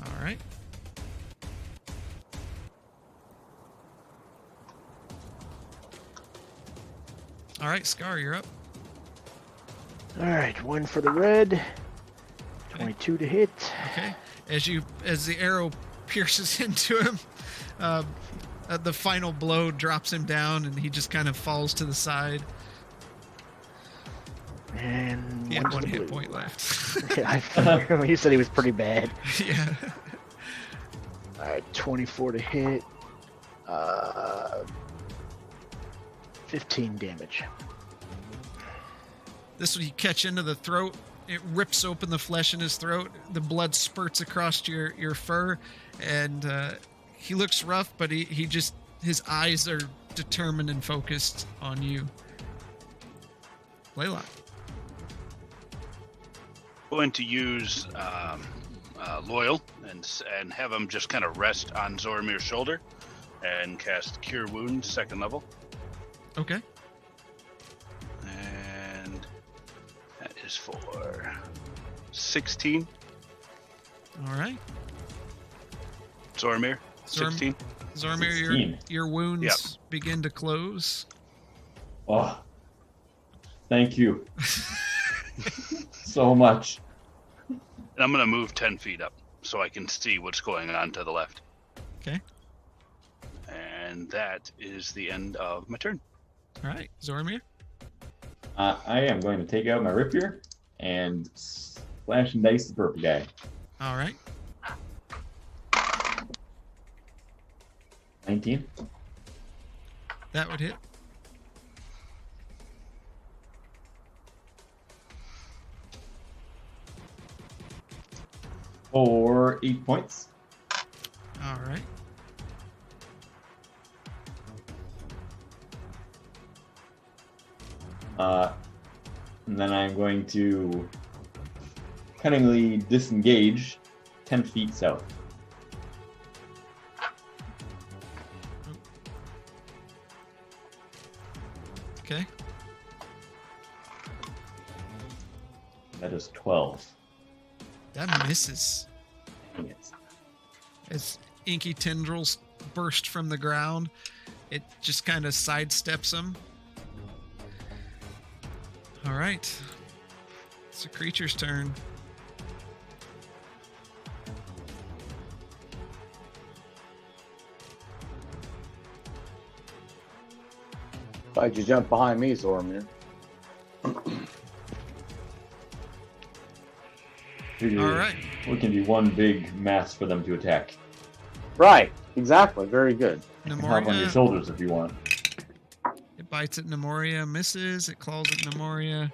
Speaker 1: All right. All right, Scar, you're up.
Speaker 4: All right. 1 for the red. 22 to hit.
Speaker 1: Okay. As the arrow pierces into him, the final blow drops him down, and he just kind of falls to the side.
Speaker 4: And
Speaker 1: He had
Speaker 4: one's
Speaker 1: one
Speaker 4: the
Speaker 1: hit
Speaker 4: blue.
Speaker 1: point left.
Speaker 4: Yeah, he said he was pretty bad.
Speaker 1: Yeah.
Speaker 4: All right. 24 to hit. 15 damage.
Speaker 1: This one you catch into the throat. It rips open the flesh in his throat. The blood spurts across your fur, and he looks rough, but he just, his eyes are determined and focused on you. Layla.
Speaker 2: Going to use Loyal and have him just kind of rest on Zoromir's shoulder and cast Cure Wounds, 2nd level.
Speaker 1: Okay.
Speaker 2: And that is for 16.
Speaker 1: All right.
Speaker 2: Zoromir,
Speaker 1: Zorm-
Speaker 2: 16.
Speaker 1: Zormir,
Speaker 5: 16.
Speaker 1: your wounds
Speaker 2: Yep.
Speaker 1: begin to close.
Speaker 5: Oh, thank you so much.
Speaker 2: And I'm going to move 10 feet up so I can see what's going on to the left.
Speaker 1: Okay.
Speaker 2: And that is the end of my turn.
Speaker 1: All right, Zormir.
Speaker 5: I am going to take out my rapier and slash and dice the purple guy.
Speaker 1: All right.
Speaker 5: 19.
Speaker 1: That would hit.
Speaker 5: For 8 points.
Speaker 1: All right.
Speaker 5: And then I'm going to cunningly disengage 10 feet south.
Speaker 1: Okay.
Speaker 5: That is 12.
Speaker 1: That misses.
Speaker 5: Dang it.
Speaker 1: As inky tendrils burst from the ground, it just kind of sidesteps him. All right. It's the creature's turn.
Speaker 6: Why'd you jump behind me, Zoramir?
Speaker 5: Figure
Speaker 1: All right.
Speaker 5: We can be one big mass for them to attack.
Speaker 6: Right. Exactly. Very good.
Speaker 5: You can hop on your
Speaker 1: Nemoria.
Speaker 5: shoulders if you want.
Speaker 1: It bites at Nemoria, misses. It claws at Nemoria.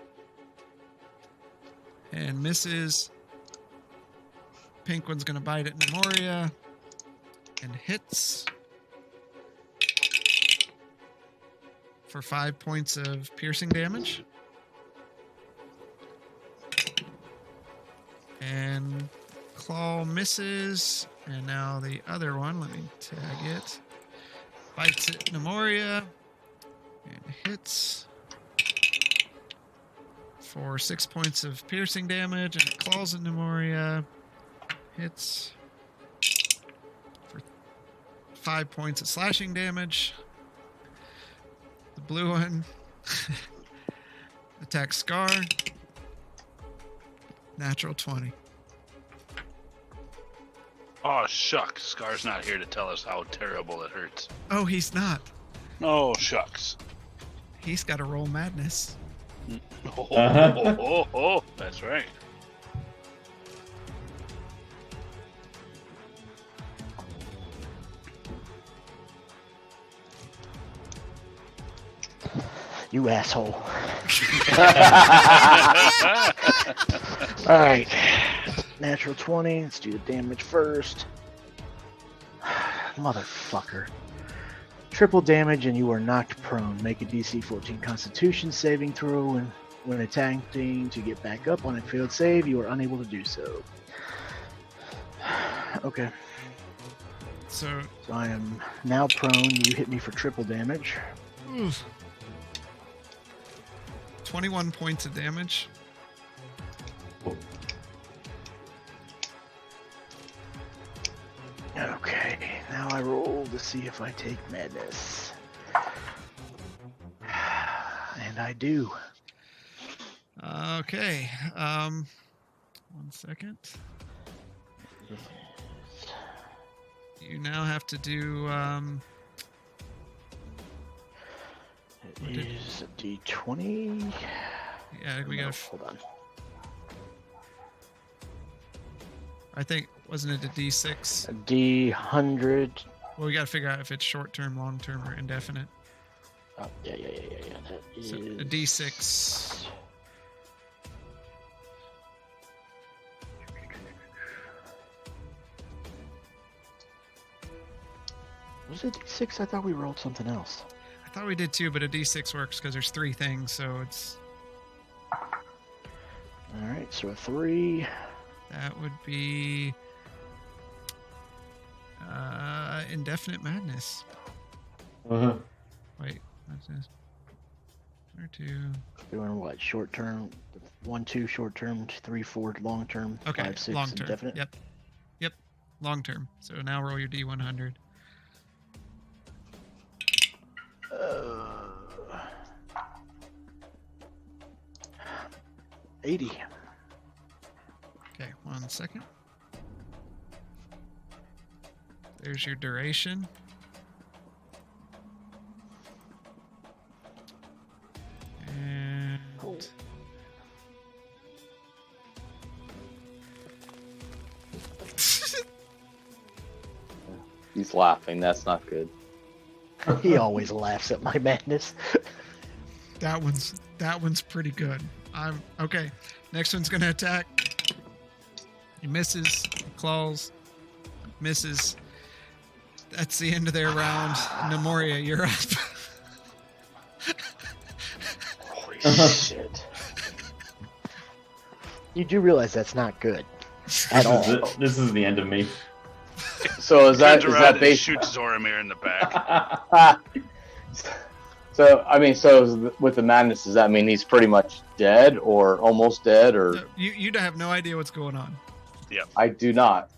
Speaker 1: And misses. Pink one's going to bite at Nemoria. And hits. For 5 points of piercing damage. And claw misses. And now the other one, let me tag it. Bites at Nemoria. And hits. For 6 points of piercing damage. And it claws at Nemoria. Hits. For 5 points of slashing damage. The blue one attacks Scar. Natural 20.
Speaker 2: Oh, shucks. Scar's not here to tell us how terrible it hurts.
Speaker 1: Oh, he's not.
Speaker 2: Oh, shucks.
Speaker 1: He's got to roll madness.
Speaker 2: Oh, that's right.
Speaker 4: You asshole. Alright. Natural 20. Let's do the damage first. Motherfucker. Triple damage and you are knocked prone. Make a DC 14 Constitution saving throw, and when attempting to get back up on a failed save, you are unable to do so. Okay.
Speaker 1: So,
Speaker 4: So I am now prone. You hit me for triple damage.
Speaker 1: oof. 21 points of damage.
Speaker 4: Okay, now I roll to see if I take madness. And I do.
Speaker 1: Okay. 1 second. You now have to do
Speaker 4: It
Speaker 1: What did-
Speaker 4: is a D20.
Speaker 1: yeah, we
Speaker 4: No,
Speaker 1: got
Speaker 4: hold on.
Speaker 1: I think wasn't it a D6?
Speaker 4: A D100.
Speaker 1: Well, we got to figure out if it's short term, long term, or indefinite.
Speaker 4: Oh, yeah. That is
Speaker 1: So a D6.
Speaker 4: Was it D6? I thought we rolled something else.
Speaker 1: I thought we did too, but a D6 works because there's 3 things, so it's
Speaker 4: Alright, so a 3.
Speaker 1: that would be indefinite madness.
Speaker 5: Uh-huh.
Speaker 1: Wait, what's this? Or 2.
Speaker 4: Doing what? Short term? 1, 2 short term, 3, 4 long term,
Speaker 1: Okay,
Speaker 4: 5, 6
Speaker 1: long term.
Speaker 4: indefinite.
Speaker 1: Yep, long term. So now roll your D100.
Speaker 4: 80.
Speaker 1: Okay, 1 second. There's your duration. And
Speaker 6: He's laughing. That's not good.
Speaker 4: He always laughs at my madness.
Speaker 1: that one's pretty good. I'm okay. Next one's gonna attack. He misses, claws, misses. That's the end of their round. Nemoria, you're up.
Speaker 4: Holy shit. You do realize that's not good at all.
Speaker 5: This is the end of me.
Speaker 6: So
Speaker 2: Turns around and
Speaker 6: based?
Speaker 2: shoots Zoramir in the back.
Speaker 6: So I mean, so with the madness, does that mean he's pretty much dead or almost dead, or
Speaker 1: So you have no idea what's going on.
Speaker 6: I do not.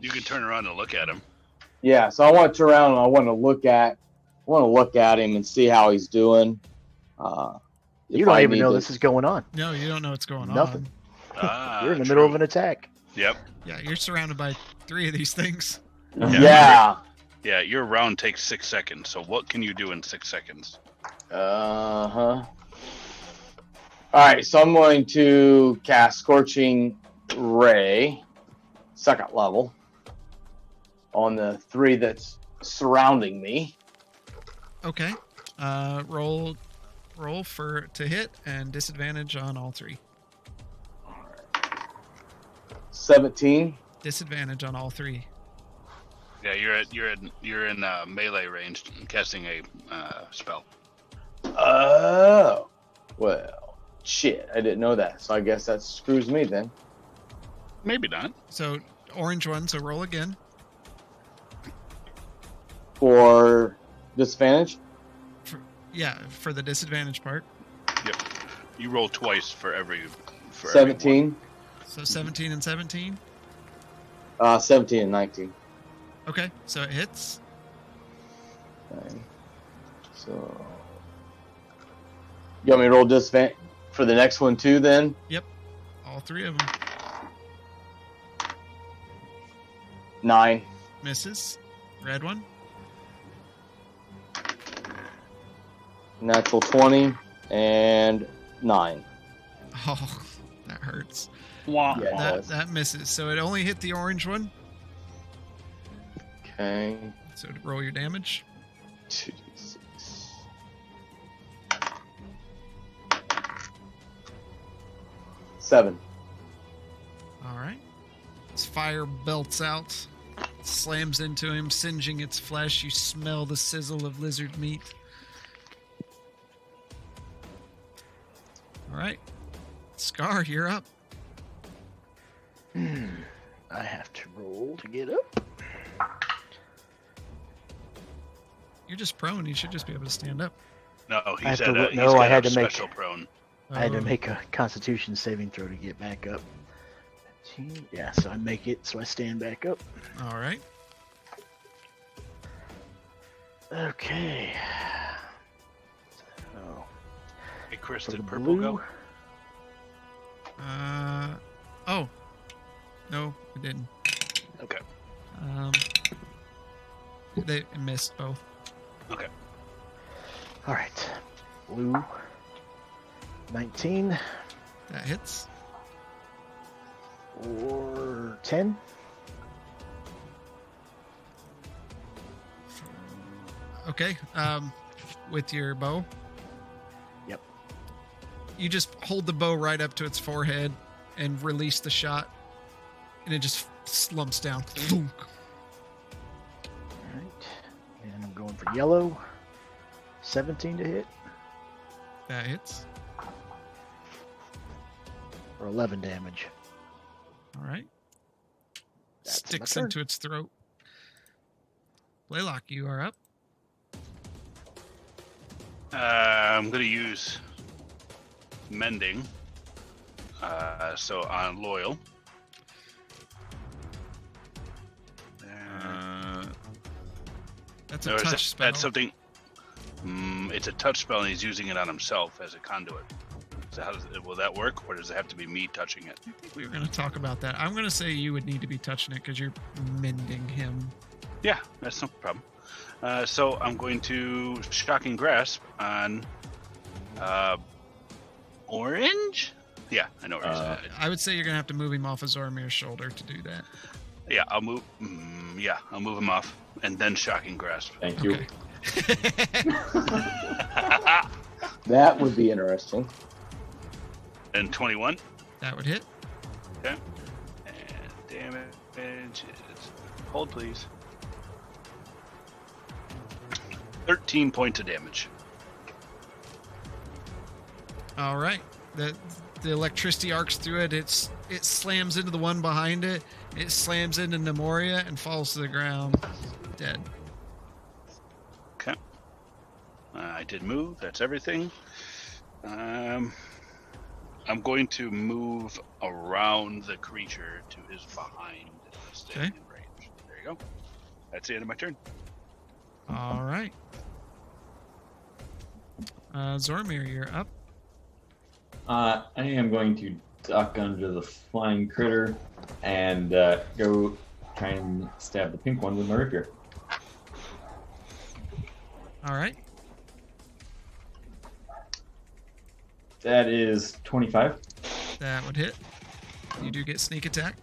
Speaker 2: You can turn around and look at him.
Speaker 6: Yeah, so I want to turn around and I want to look at him and see how he's doing.
Speaker 4: You don't even know this is going on.
Speaker 1: No, you don't know what's going
Speaker 4: Nothing.
Speaker 2: Ah,
Speaker 4: You're in the middle of an attack.
Speaker 2: Yep.
Speaker 1: on. Yeah, you're surrounded by 3 of these things.
Speaker 6: Yeah.
Speaker 2: Yeah, your round takes 6 seconds. So what can you do in 6 seconds?
Speaker 6: All right, so I'm going to cast Scorching Ray, second level, on the 3 that's surrounding me.
Speaker 1: Okay. Roll to hit and disadvantage on all 3.
Speaker 6: 17.
Speaker 1: Disadvantage on all 3.
Speaker 2: Yeah, you're in melee range casting a spell.
Speaker 6: Oh, well, shit, I didn't know that. So I guess that screws me then.
Speaker 2: Maybe not.
Speaker 1: So orange one. So roll again.
Speaker 6: For disadvantage?
Speaker 1: For the disadvantage part.
Speaker 2: Yep. You roll twice for every.
Speaker 6: 17.
Speaker 1: So 17 and 17.
Speaker 6: 17 and 19.
Speaker 1: Okay, so it hits.
Speaker 6: Okay. So you want me to roll disadvantage for the next one too then?
Speaker 1: All 3 of them.
Speaker 6: 9.
Speaker 1: Misses. Red one.
Speaker 6: Natural 20 and 9.
Speaker 1: Oh, that hurts.
Speaker 2: Wah.
Speaker 6: Yeah, it does.
Speaker 1: That misses. So it only hit the orange one.
Speaker 6: Okay.
Speaker 1: So roll your damage.
Speaker 6: 2d6. 7.
Speaker 1: All right. His fire belts out, slams into him, singeing its flesh. You smell the sizzle of lizard meat. All right. Scar, you're up.
Speaker 4: I have to roll to get up.
Speaker 1: You're just prone. You should just be able to stand up.
Speaker 2: No,
Speaker 4: I
Speaker 2: he's
Speaker 4: have
Speaker 2: at
Speaker 4: to
Speaker 2: a,
Speaker 4: ro-
Speaker 2: he's
Speaker 4: no,
Speaker 2: got
Speaker 4: I had
Speaker 2: a
Speaker 4: to make-
Speaker 2: special prone.
Speaker 4: I had to
Speaker 1: Oh.
Speaker 4: make a Constitution saving throw to get back up. Yeah, so I make it, so I stand back up.
Speaker 1: All right.
Speaker 4: Okay. So,
Speaker 2: Hey, Chris,
Speaker 4: for the
Speaker 2: did purple
Speaker 4: blue,
Speaker 2: go?
Speaker 1: Oh. No, it didn't.
Speaker 2: Okay.
Speaker 1: They missed both.
Speaker 2: Okay.
Speaker 4: all right. Blue, 19
Speaker 1: That hits.
Speaker 4: or 10.
Speaker 1: Okay. With your bow.
Speaker 4: Yep.
Speaker 1: You just hold the bow right up to its forehead and release the shot, and it just slumps down.
Speaker 4: All right. And I'm going for yellow. 17 to hit
Speaker 1: That hits.
Speaker 4: or 11 damage.
Speaker 1: All right.
Speaker 4: That's my
Speaker 1: Sticks
Speaker 4: turn.
Speaker 1: into its throat. Blaylock, you are up.
Speaker 2: I'm gonna use mending. So on loyal.
Speaker 1: That's a
Speaker 2: No, is
Speaker 1: touch spell.
Speaker 2: That's something. It's a touch spell, and he's using it on himself as a conduit. So will that work, or does it have to be me touching it?
Speaker 1: I think we were going to talk about that. I'm going to say you would need to be touching it because you're mending him.
Speaker 2: Yeah, that's no problem. So I'm going to shocking grasp on orange. Yeah, I know where he's at.
Speaker 1: I would say you're going to have to move him off of Zoromir's shoulder to do that.
Speaker 2: Yeah, I'll move. I'll move him off, and then shocking grasp.
Speaker 5: Thank you.
Speaker 1: Okay.
Speaker 6: That would be interesting.
Speaker 2: And 21.
Speaker 1: That would hit.
Speaker 2: Okay. And damage is. Hold, please. 13 points of damage.
Speaker 1: All right. The electricity arcs through it. It slams into the one behind it. It slams into Nemoria and falls to the ground, dead.
Speaker 2: Okay. I did move. That's everything. I'm going to move around the creature to his behind. Staying in range. There you go. That's the end of my turn.
Speaker 1: All right. Zormir, you're up.
Speaker 5: I am going to duck under the flying critter and go try and stab the pink one with my rapier.
Speaker 1: All right.
Speaker 5: That is 25.
Speaker 1: That would hit. You do get sneak attack.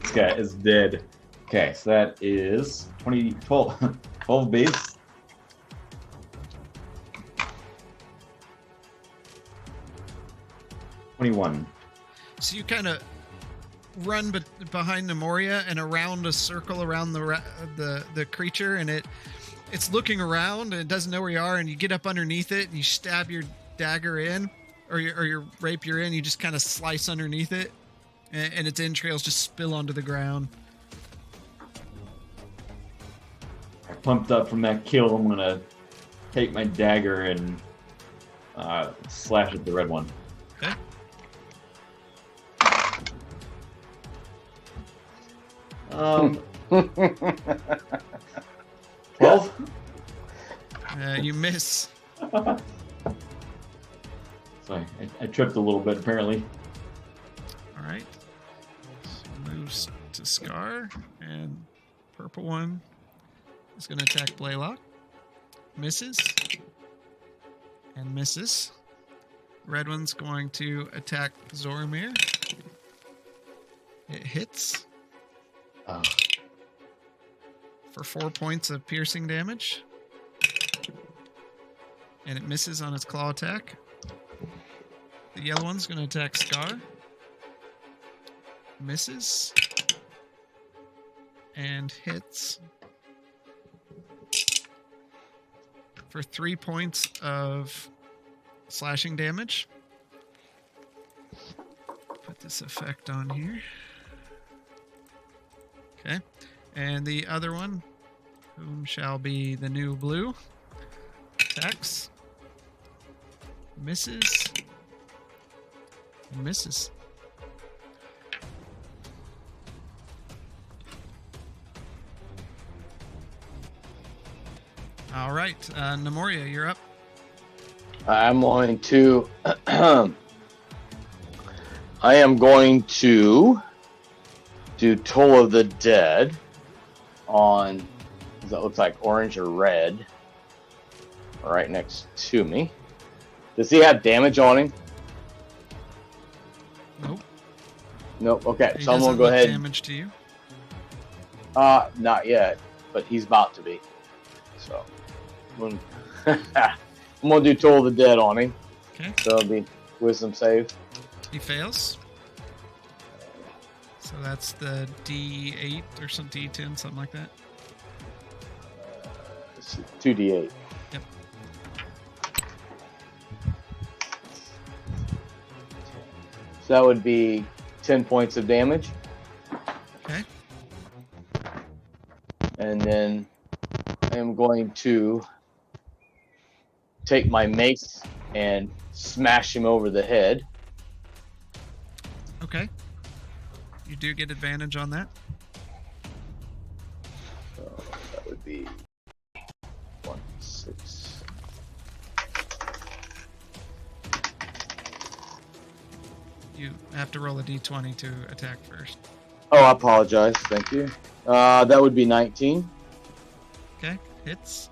Speaker 5: This guy is dead. Okay, so that is 12 base. $21.
Speaker 1: So you kind of run behind Nemoria and around a circle around the creature, and it's looking around and it doesn't know where you are, and you get up underneath it and you stab your dagger in, or your rapier in. You just kind of slice underneath it, and its entrails just spill onto the ground.
Speaker 5: Pumped up from that kill, I'm gonna take my dagger and slash at the red one.
Speaker 1: Okay.
Speaker 5: Um, 12.
Speaker 1: You miss.
Speaker 5: Sorry, I tripped a little bit apparently.
Speaker 1: All right. So moves to Scar, and purple one is going to attack Blaylock. Misses. And misses. Red one's going to attack Zoramir. It hits for 4 points of piercing damage. And it misses on its claw attack. The yellow one's going to attack Scar. Misses. And hits for 3 points of slashing damage. Put this effect on here. Okay. And the other one, whom shall be the new blue, attacks. Misses. And misses. All right, Nemoria, you're up.
Speaker 6: I'm going to. I am going to do Toll of the Dead on. Does that look like orange or red? Right next to me. Does he have damage on him?
Speaker 1: Nope.
Speaker 6: Nope. Okay,
Speaker 1: He
Speaker 6: so I'm gonna
Speaker 1: doesn't
Speaker 6: go
Speaker 1: look
Speaker 6: ahead.
Speaker 1: damage to you.
Speaker 6: Not yet, but he's about to be. So I'm gonna do Toll of the Dead on him.
Speaker 1: Okay.
Speaker 6: So it'll be Wisdom save.
Speaker 1: He fails. So that's the D8 or some D10, something like that.
Speaker 6: It's 2d8.
Speaker 1: Yep.
Speaker 6: So that would be 10 points of damage.
Speaker 1: Okay.
Speaker 6: And then I am going to take my mace and smash him over the head.
Speaker 1: Okay. You do get advantage on that.
Speaker 6: So that would be 1, 6.
Speaker 1: You have to roll a D20 to attack first.
Speaker 6: Oh, I apologize. Thank you. That would be 19.
Speaker 1: Okay. Hits.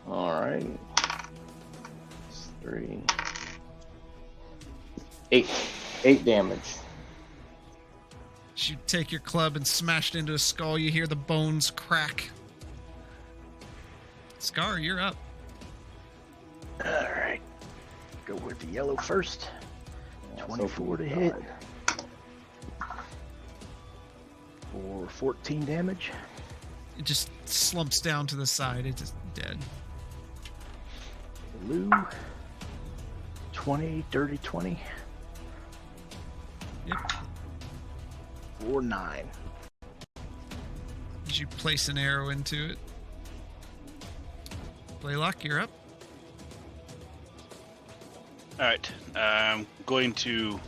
Speaker 6: All right. 3. 8. 8 damage.
Speaker 1: As you take your club and smash it into his skull, you hear the bones crack. Scar, you're up.
Speaker 4: All right. Go with the yellow first.
Speaker 6: Yeah,
Speaker 4: 24 to
Speaker 6: so
Speaker 4: hit. For 14 damage.
Speaker 1: It just slumps down to the side. It's just dead.
Speaker 4: Blue. 20, dirty 20.
Speaker 1: Yep.
Speaker 4: For 9.
Speaker 1: As you place an arrow into it. Blaylock, you're up.
Speaker 2: All right. I'm going to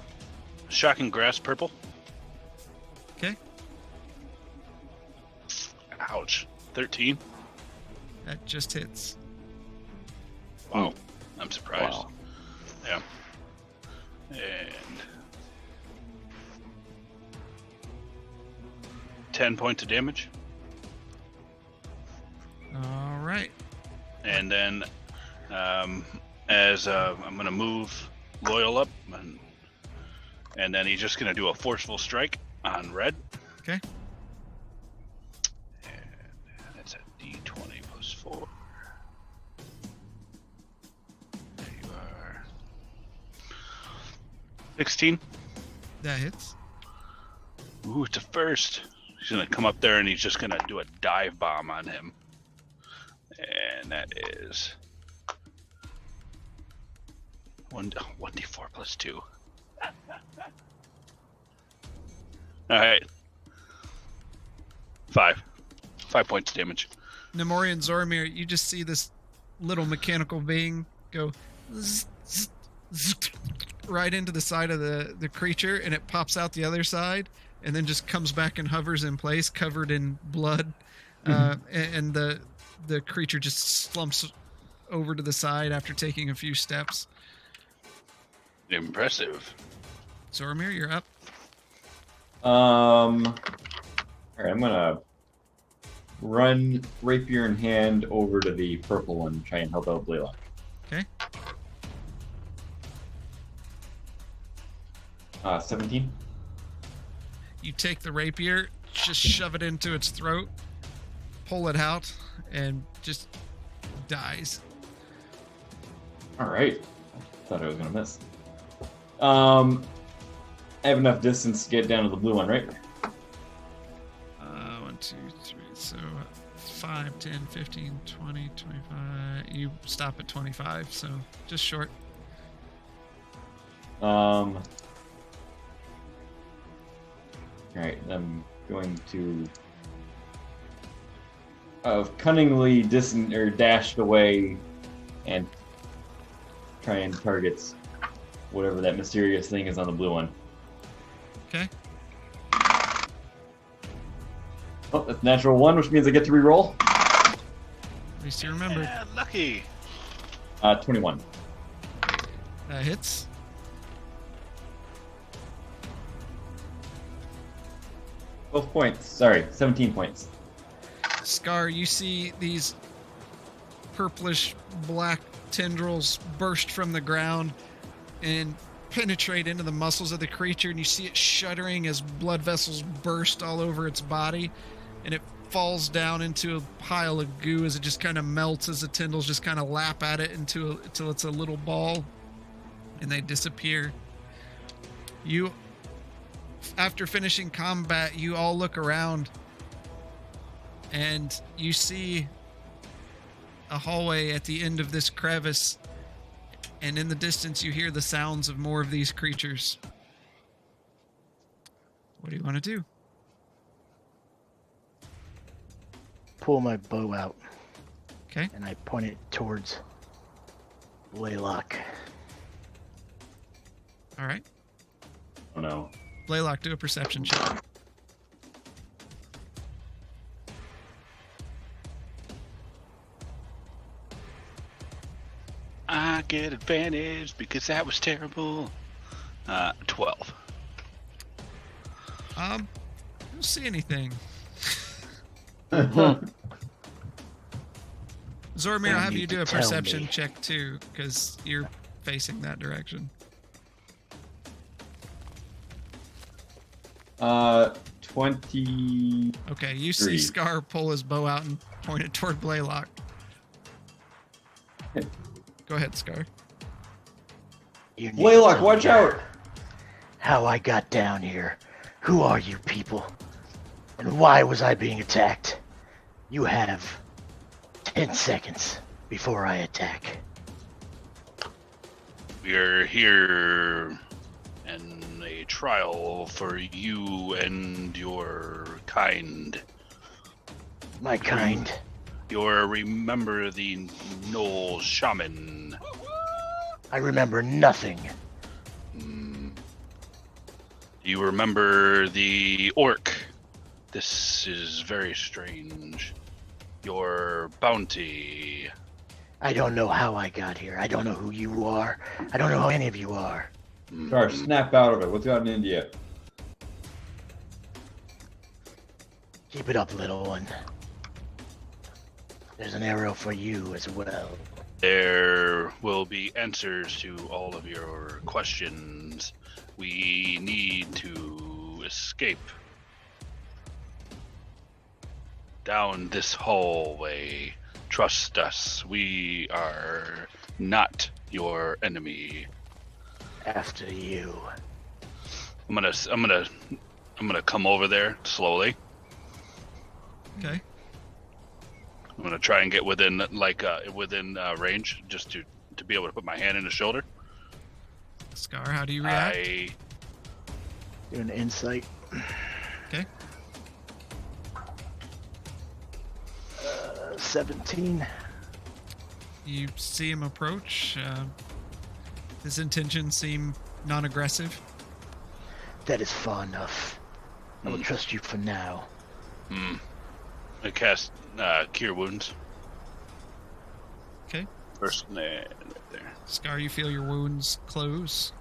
Speaker 2: Shocking Grasp purple.
Speaker 1: Okay.
Speaker 2: Ouch. 13.
Speaker 1: That just hits.
Speaker 2: Wow. I'm surprised.
Speaker 6: Wow.
Speaker 2: Yeah. And 10 points of damage.
Speaker 1: All right.
Speaker 2: And then, as I'm going to move Loyal up, and then he's just going to do a forceful strike on Red.
Speaker 1: Okay.
Speaker 2: And that's a D20 plus 4. There you are. 16.
Speaker 1: That hits.
Speaker 2: Ooh, it's a first. He's going to come up there and he's just going to do a dive bomb on him. And that is 1d4 plus 2. Alright. 5 points of damage.
Speaker 1: Namori and Zoramir, you just see this little mechanical being go zzz, zzz, zzz, right into the side of the creature, and it pops out the other side, and then just comes back and hovers in place, covered in blood. And the creature just slumps over to the side after taking a few steps.
Speaker 2: Impressive.
Speaker 1: Zoramir, you're up.
Speaker 5: Alright, I'm gonna run rapier in hand over to the purple one and try and help out Blaylock.
Speaker 1: Okay.
Speaker 5: 17.
Speaker 1: You take the rapier, just shove it into its throat, pull it out, and just dies.
Speaker 5: Alright. Thought I was gonna miss. I have enough distance to get down to the blue one, right?
Speaker 1: 1, 2, 3, so 5, 10, 15, 20, 25. You stop at 25, so just short.
Speaker 5: Alright, I'm going to cunningly dashed away and try and target whatever that mysterious thing is on the blue one.
Speaker 1: Okay.
Speaker 5: Oh, that's natural 1, which means I get to reroll.
Speaker 1: At least you remembered.
Speaker 2: Yeah, lucky.
Speaker 5: 21.
Speaker 1: That hits.
Speaker 5: Both points. Sorry, 17 points.
Speaker 1: Scar, you see these purplish black tendrils burst from the ground and penetrate into the muscles of the creature, and you see it shuddering as blood vessels burst all over its body, and it falls down into a pile of goo as it just kind of melts as the tendrils just kind of lap at it until it's a little ball, and they disappear. You, after finishing combat, you all look around and you see a hallway at the end of this crevice, and in the distance you hear the sounds of more of these creatures. What do you want to do?
Speaker 4: Pull my bow out.
Speaker 1: Okay.
Speaker 4: And I point it towards Blaylock.
Speaker 1: All right.
Speaker 5: Oh no.
Speaker 1: Blaylock, do a perception check.
Speaker 2: I get advantage because that was terrible. 12.
Speaker 1: I don't see anything. Zoramir, I'll have
Speaker 4: You
Speaker 1: you do
Speaker 4: need
Speaker 1: a
Speaker 4: to tell
Speaker 1: perception
Speaker 4: me.
Speaker 1: check too, because you're facing that direction.
Speaker 5: 20.
Speaker 1: Okay, you see
Speaker 5: Three.
Speaker 1: Scar pull his bow out and point it toward Blaylock. Go ahead, Scar.
Speaker 4: You need to
Speaker 5: Blaylock,
Speaker 4: tell
Speaker 5: watch
Speaker 4: me
Speaker 5: out!
Speaker 4: How I got down here. Who are you people? And why was I being attacked? You have 10 seconds before I attack.
Speaker 2: We're here in a trial for you and your kind.
Speaker 4: My kind.
Speaker 2: Remember the Knoll Shaman.
Speaker 4: I remember nothing.
Speaker 2: You remember the orc. This is very strange. Your bounty.
Speaker 4: I don't know how I got here. I don't know who you are. I don't know who any of you are.
Speaker 5: Scar, snap out of it. What's got in India?
Speaker 4: Keep it up, little one. There's an arrow for you as well.
Speaker 2: There will be answers to all of your questions. We need to escape down this hallway. Trust us. We are not your enemy.
Speaker 4: After you.
Speaker 2: I'm gonna come over there slowly.
Speaker 1: Okay.
Speaker 2: I'm gonna try and get within range, just to be able to put my hand in his shoulder.
Speaker 1: Scar, how do you react?
Speaker 4: Do an insight.
Speaker 1: Okay.
Speaker 4: 17.
Speaker 1: You see him approach. His intentions seem non-aggressive.
Speaker 4: That is far enough. I will trust you for now.
Speaker 2: I cast Cure Wounds.
Speaker 1: Okay.
Speaker 2: First, right there.
Speaker 1: Scar, you feel your wounds close.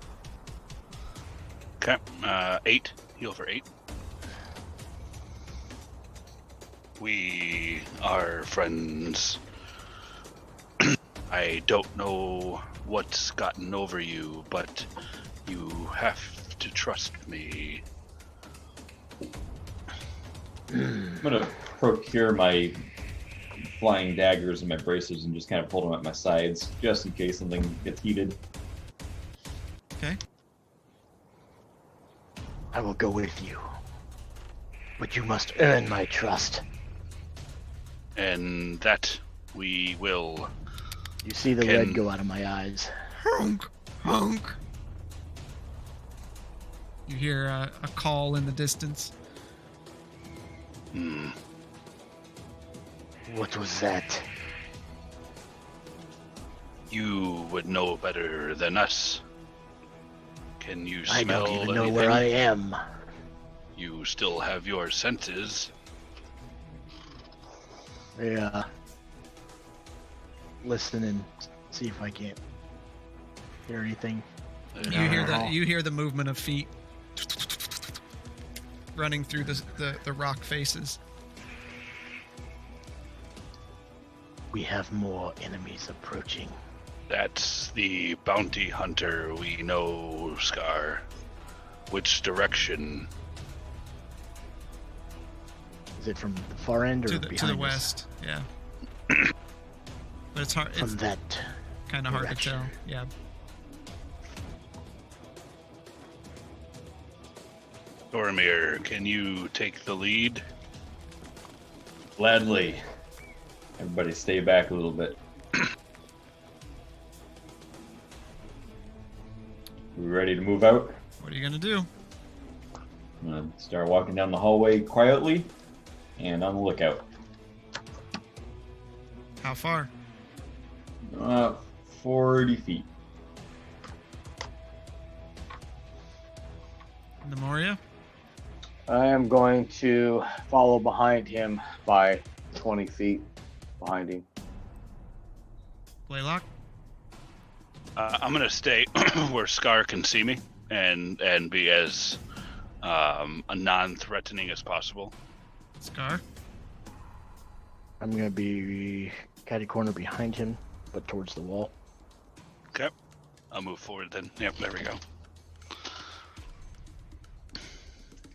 Speaker 2: Okay. 8. Heal for 8. We are friends. I don't know what's gotten over you, but you have to trust me.
Speaker 5: I'm gonna procure my flying daggers and my bracers and just kind of hold them at my sides, just in case something gets heated.
Speaker 1: Okay.
Speaker 4: I will go with you. But you must earn my trust.
Speaker 2: And that we will.
Speaker 4: You see the red go out of my eyes.
Speaker 1: Honk, honk. You hear a call in the distance.
Speaker 4: What was that?
Speaker 2: You would know better than us. Can you
Speaker 4: I
Speaker 2: smell
Speaker 4: don't even know
Speaker 2: anything?
Speaker 4: where I am.
Speaker 2: You still have your senses.
Speaker 4: Yeah. Listen and see if I can't hear anything.
Speaker 1: You hear the movement of feet running through the rock faces.
Speaker 4: We have more enemies approaching.
Speaker 2: That's the bounty hunter we know, Scar. Which direction?
Speaker 4: Is it from the far end or
Speaker 1: To the
Speaker 4: behind us?
Speaker 1: west, yeah. But it's hard.
Speaker 4: From
Speaker 1: It's
Speaker 4: that
Speaker 1: kind of hard to
Speaker 4: direction.
Speaker 1: tell. Yeah.
Speaker 2: Boromir, can you take the lead?
Speaker 5: Gladly. Everybody stay back a little bit. We ready to move out?
Speaker 1: What are you gonna do?
Speaker 5: I'm gonna start walking down the hallway quietly and on the lookout.
Speaker 1: How far?
Speaker 5: 40 feet.
Speaker 1: Nemoria?
Speaker 6: I am going to follow behind him by 20 feet behind him.
Speaker 1: Blaylock?
Speaker 2: I'm gonna stay where Scar can see me and be as non-threatening as possible.
Speaker 1: Scar?
Speaker 4: I'm gonna be catty corner behind him, but towards the wall.
Speaker 2: Okay. I'll move forward then. Yep, there we go.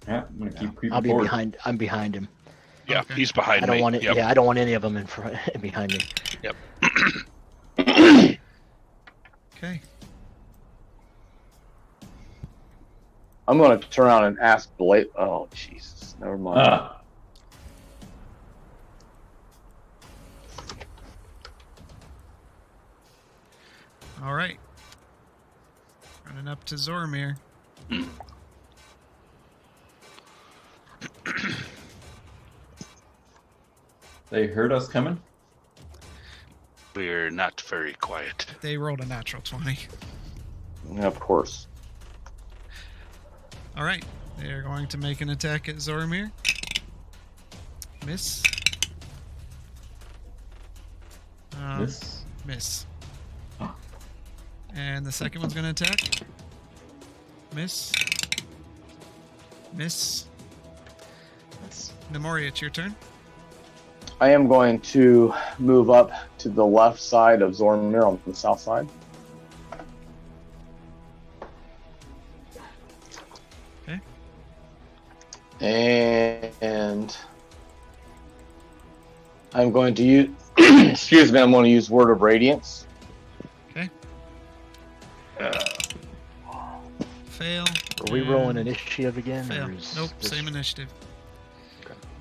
Speaker 5: Yeah, I'm gonna keep creeping
Speaker 4: I'll be
Speaker 5: forward.
Speaker 4: behind. I'm behind him.
Speaker 2: Yeah,
Speaker 1: Okay.
Speaker 2: he's behind
Speaker 4: I don't
Speaker 2: me.
Speaker 4: want it.
Speaker 2: Yep.
Speaker 4: Yeah, I don't want any of them in front, behind me.
Speaker 2: Yep.
Speaker 1: Okay.
Speaker 6: I'm going to turn around and ask Blake. Oh, Jesus. Never mind.
Speaker 5: Ah,
Speaker 1: All right. Running up to Zoromir.
Speaker 5: they heard us coming?
Speaker 2: We're not very quiet.
Speaker 1: They rolled a natural 20.
Speaker 6: Of course.
Speaker 1: All right. They are going to make an attack at Zoromir. Miss.
Speaker 5: This?
Speaker 1: Miss.
Speaker 5: Oh.
Speaker 1: And the second one's going to attack. Miss. Miss.
Speaker 5: That's
Speaker 1: Nemoria, it's your turn.
Speaker 6: I am going to move up to the left side of Zormir on the south side.
Speaker 1: Okay.
Speaker 6: And I'm going to use, excuse me, I'm going to use Word of Radiance.
Speaker 1: Okay. Fail.
Speaker 4: Are we rolling
Speaker 1: and
Speaker 4: initiative again?
Speaker 1: Fail.
Speaker 4: Or is
Speaker 1: Nope,
Speaker 4: this-
Speaker 1: same initiative.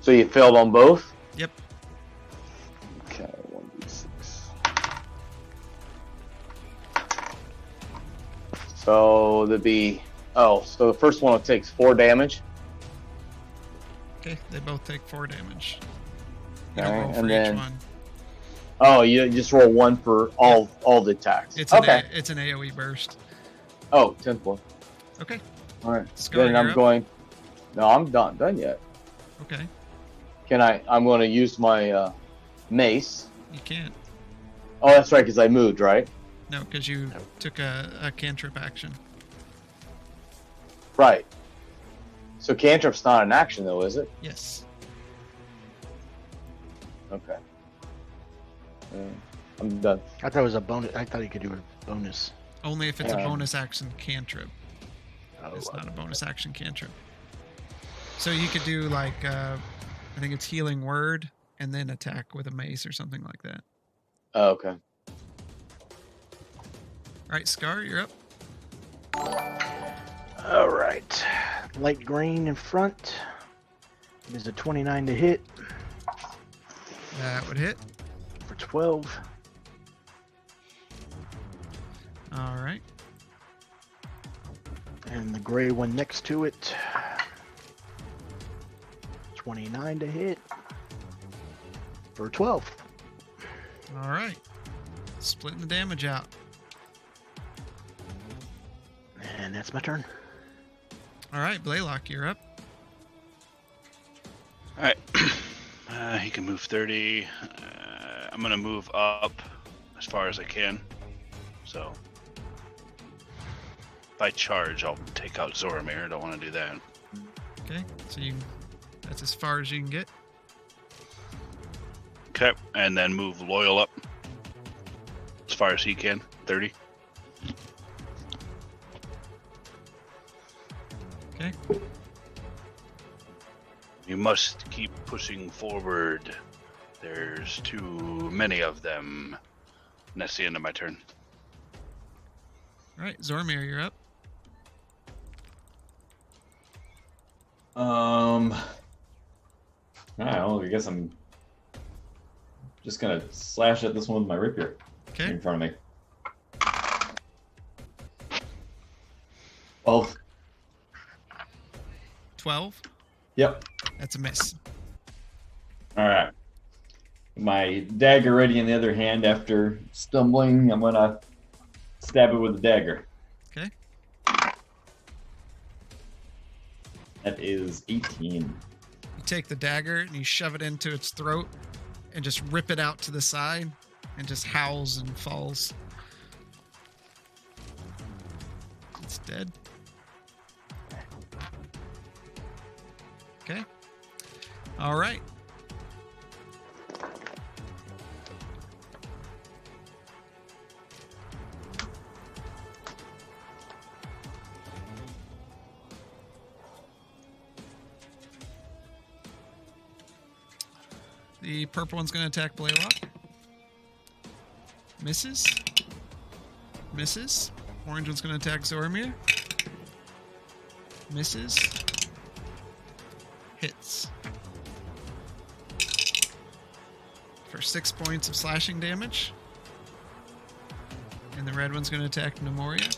Speaker 6: So you failed on both?
Speaker 1: Yep.
Speaker 6: Okay, 1d6. So there'd be, so the first one takes 4 damage.
Speaker 1: Okay, they both take 4 damage. You
Speaker 6: Okay,
Speaker 1: don't roll for
Speaker 6: and
Speaker 1: each
Speaker 6: then-
Speaker 1: one.
Speaker 6: Oh, you just roll 1 for all the attacks.
Speaker 1: It's an
Speaker 6: okay.
Speaker 1: it's an AoE burst.
Speaker 6: Oh, 10th one.
Speaker 1: Okay.
Speaker 6: All right.
Speaker 1: Scar,
Speaker 6: Then
Speaker 1: you're
Speaker 6: I'm
Speaker 1: up.
Speaker 6: going. No, I'm not done yet.
Speaker 1: Okay.
Speaker 6: I'm going to use my mace.
Speaker 1: You can't.
Speaker 6: Oh, that's right, because I moved, right?
Speaker 1: No, because you took a cantrip action.
Speaker 6: Right. So cantrip's not an action, though, is it?
Speaker 1: Yes.
Speaker 6: Okay. I'm done.
Speaker 4: I thought it was a bonus. I thought you could do a bonus.
Speaker 1: Only if it's a
Speaker 6: Yeah.
Speaker 1: bonus action cantrip.
Speaker 4: Oh,
Speaker 1: It's not a bonus action cantrip. So you could do like I think it's healing word and then attack with a mace or something like that.
Speaker 6: Oh, okay.
Speaker 1: All right, Scar, you're up.
Speaker 4: All right. Light green in front. It is a 29 to hit
Speaker 1: That would hit.
Speaker 4: for 12.
Speaker 1: All right.
Speaker 4: And the gray one next to it. 29 to hit for 12.
Speaker 1: All right. Splitting the damage out.
Speaker 4: And that's my turn.
Speaker 1: All right, Blaylock, you're up.
Speaker 2: All right. He can move 30. I'm going to move up as far as I can. So if I charge, I'll take out Zoramir. I don't want to do that.
Speaker 1: Okay, so that's as far as you can get.
Speaker 2: Okay. And then move Loyal up as far as he can. 30.
Speaker 1: Okay.
Speaker 2: You must keep pushing forward. There's too many of them. And that's the end of my turn.
Speaker 1: All right, Zormir, you're up.
Speaker 5: I don't know. I guess I'm just gonna slash at this one with my rapier
Speaker 1: Okay.
Speaker 5: in front of me. Both.
Speaker 1: 12.
Speaker 5: Yep.
Speaker 1: That's a miss.
Speaker 5: All right. My dagger ready in the other hand. After stumbling, I'm gonna stab it with the dagger.
Speaker 1: Okay.
Speaker 5: That is 18.
Speaker 1: You take the dagger and you shove it into its throat and just rip it out to the side and just howls and falls. It's dead. Okay. All right. The purple one's going to attack Blaylock. Misses. Misses. Orange one's going to attack Zoramir. Misses. Hits. For 6 points of slashing damage. And the red one's going to attack Nemoria.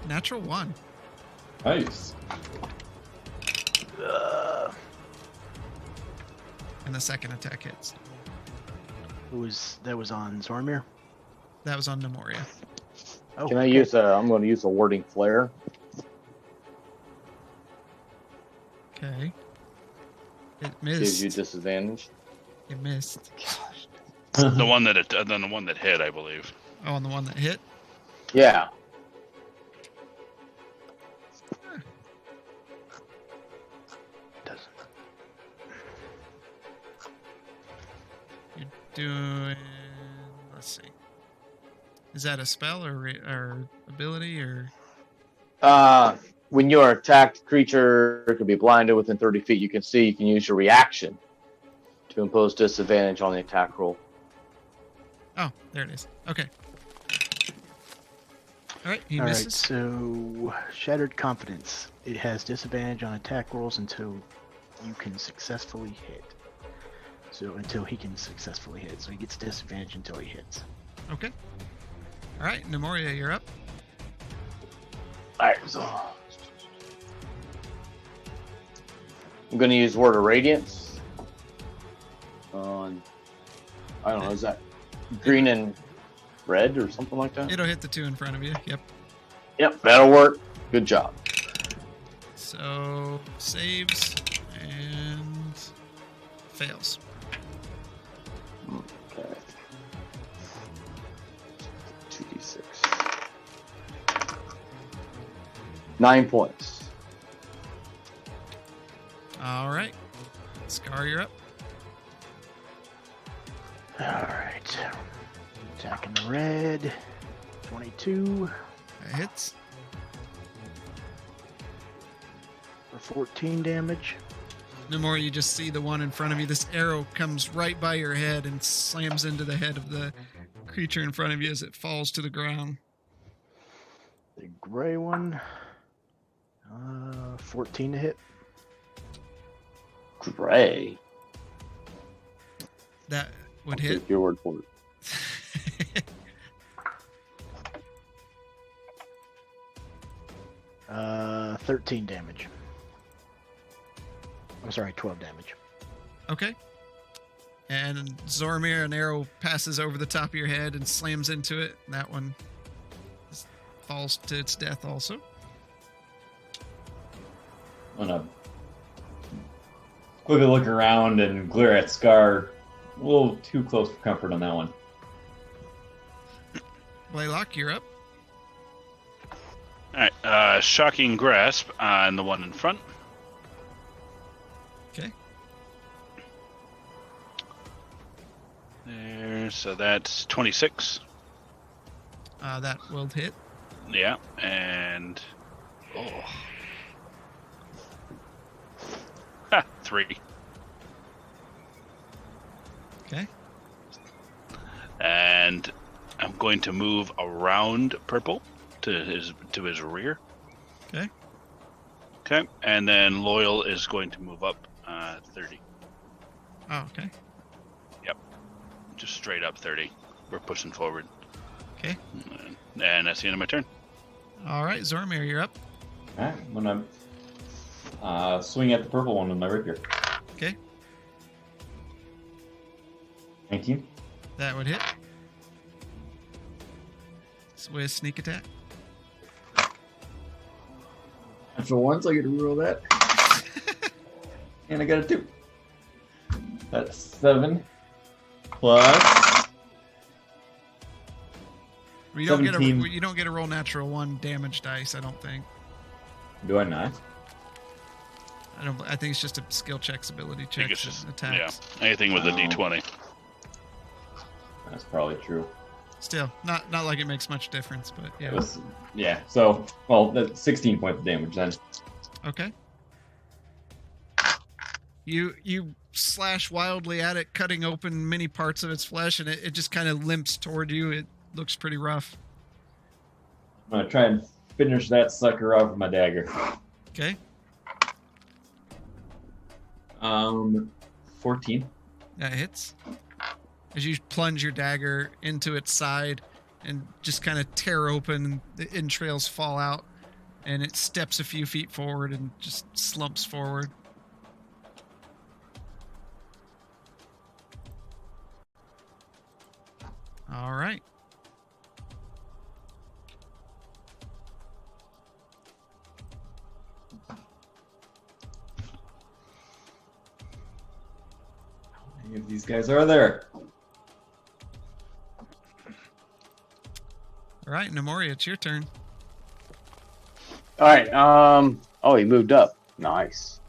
Speaker 1: Natural 1.
Speaker 5: Nice.
Speaker 1: And the second attack hits.
Speaker 4: That was on Zormir?
Speaker 1: That was on Nemoria.
Speaker 4: Oh,
Speaker 6: Can I
Speaker 4: okay.
Speaker 6: use I'm going to use a warding flare.
Speaker 1: Okay. It
Speaker 6: Gives
Speaker 1: missed.
Speaker 6: you disadvantage.
Speaker 1: It missed.
Speaker 2: The one that then the one that hit, I believe.
Speaker 1: Oh, on the one that hit?
Speaker 6: Yeah.
Speaker 1: doing. Let's see. Is that a spell or ability or?
Speaker 6: When you are attacked, creature could be blinded within 30 feet. You can see. You can use your reaction to impose disadvantage on the attack roll.
Speaker 1: Oh, there it is. Okay. All right, he
Speaker 4: All right,
Speaker 1: misses.
Speaker 4: so Shattered Confidence. It has disadvantage on attack rolls until you can successfully hit. So until he can successfully hit. So he gets disadvantage until he hits.
Speaker 1: Okay. All right, Nemoria, you're up.
Speaker 6: Alright, so I'm going to use Word of Radiance on, I don't know, is that green and red or something like that?
Speaker 1: It'll hit the 2 in front of you. Yep.
Speaker 6: Yep, that'll work. Good job.
Speaker 1: So saves and fails.
Speaker 6: Okay. 2d6. 9 points.
Speaker 1: All right. Scar, you're up.
Speaker 4: Alright. Attacking the red. 22
Speaker 1: That hits.
Speaker 4: for 14 damage.
Speaker 1: Nemoria, you just see the one in front of you. This arrow comes right by your head and slams into the head of the creature in front of you as it falls to the ground.
Speaker 4: The gray one. 14 to hit.
Speaker 6: Gray.
Speaker 1: That would
Speaker 6: I'll
Speaker 1: hit.
Speaker 6: take your word for it.
Speaker 4: 13 damage. I'm sorry, 12 damage.
Speaker 1: Okay. And Zoramir, an arrow passes over the top of your head and slams into it. That one falls to its death also.
Speaker 5: I'm gonna quickly look around and glare at Scar. A little too close for comfort on that one.
Speaker 1: Blaylock, you're up.
Speaker 2: All right. Shocking Grasp on the one in front.
Speaker 1: Okay.
Speaker 2: There. So that's 26.
Speaker 1: That will hit.
Speaker 2: Yeah. And. Oh. Ha! 3.
Speaker 1: Okay.
Speaker 2: And I'm going to move around Purple to his rear.
Speaker 1: Okay.
Speaker 2: Okay, and then Loyal is going to move up 30.
Speaker 1: Oh, okay.
Speaker 2: Just straight up 30. We're pushing forward.
Speaker 1: Okay.
Speaker 2: And that's the end of my turn.
Speaker 1: All right, Zoramir, you're up.
Speaker 5: Alright, I'm gonna swing at the purple one with my rapier.
Speaker 1: Okay.
Speaker 5: 19.
Speaker 1: That would hit. With sneak attack.
Speaker 5: After once, I get to reroll that. And I got a 2. That's 7. Plus.
Speaker 1: You don't
Speaker 5: 17.
Speaker 1: you don't get a roll natural 1 damage dice, I don't think.
Speaker 5: Do I not?
Speaker 1: I think it's just a skill checks, ability
Speaker 2: I think
Speaker 1: checks,
Speaker 2: it's just,
Speaker 1: and attacks.
Speaker 2: yeah, anything with a
Speaker 5: Oh.
Speaker 2: D20.
Speaker 5: That's probably true.
Speaker 1: Still, not like it makes much difference, but
Speaker 5: It
Speaker 1: yeah.
Speaker 5: was, yeah, so, well, that's 16 points of damage then.
Speaker 1: Okay. You slash wildly at it, cutting open many parts of its flesh, and it just kind of limps toward you. It looks pretty rough.
Speaker 5: I'm gonna try and finish that sucker off with my dagger.
Speaker 1: Okay.
Speaker 5: 14.
Speaker 1: That hits. As you plunge your dagger into its side and just kind of tear open, the entrails fall out, and it steps a few feet forward and just slumps forward. All right.
Speaker 5: How many of these guys are there?
Speaker 1: All right, Nemoria, it's your turn.
Speaker 6: All right. Oh, he moved up. Nice.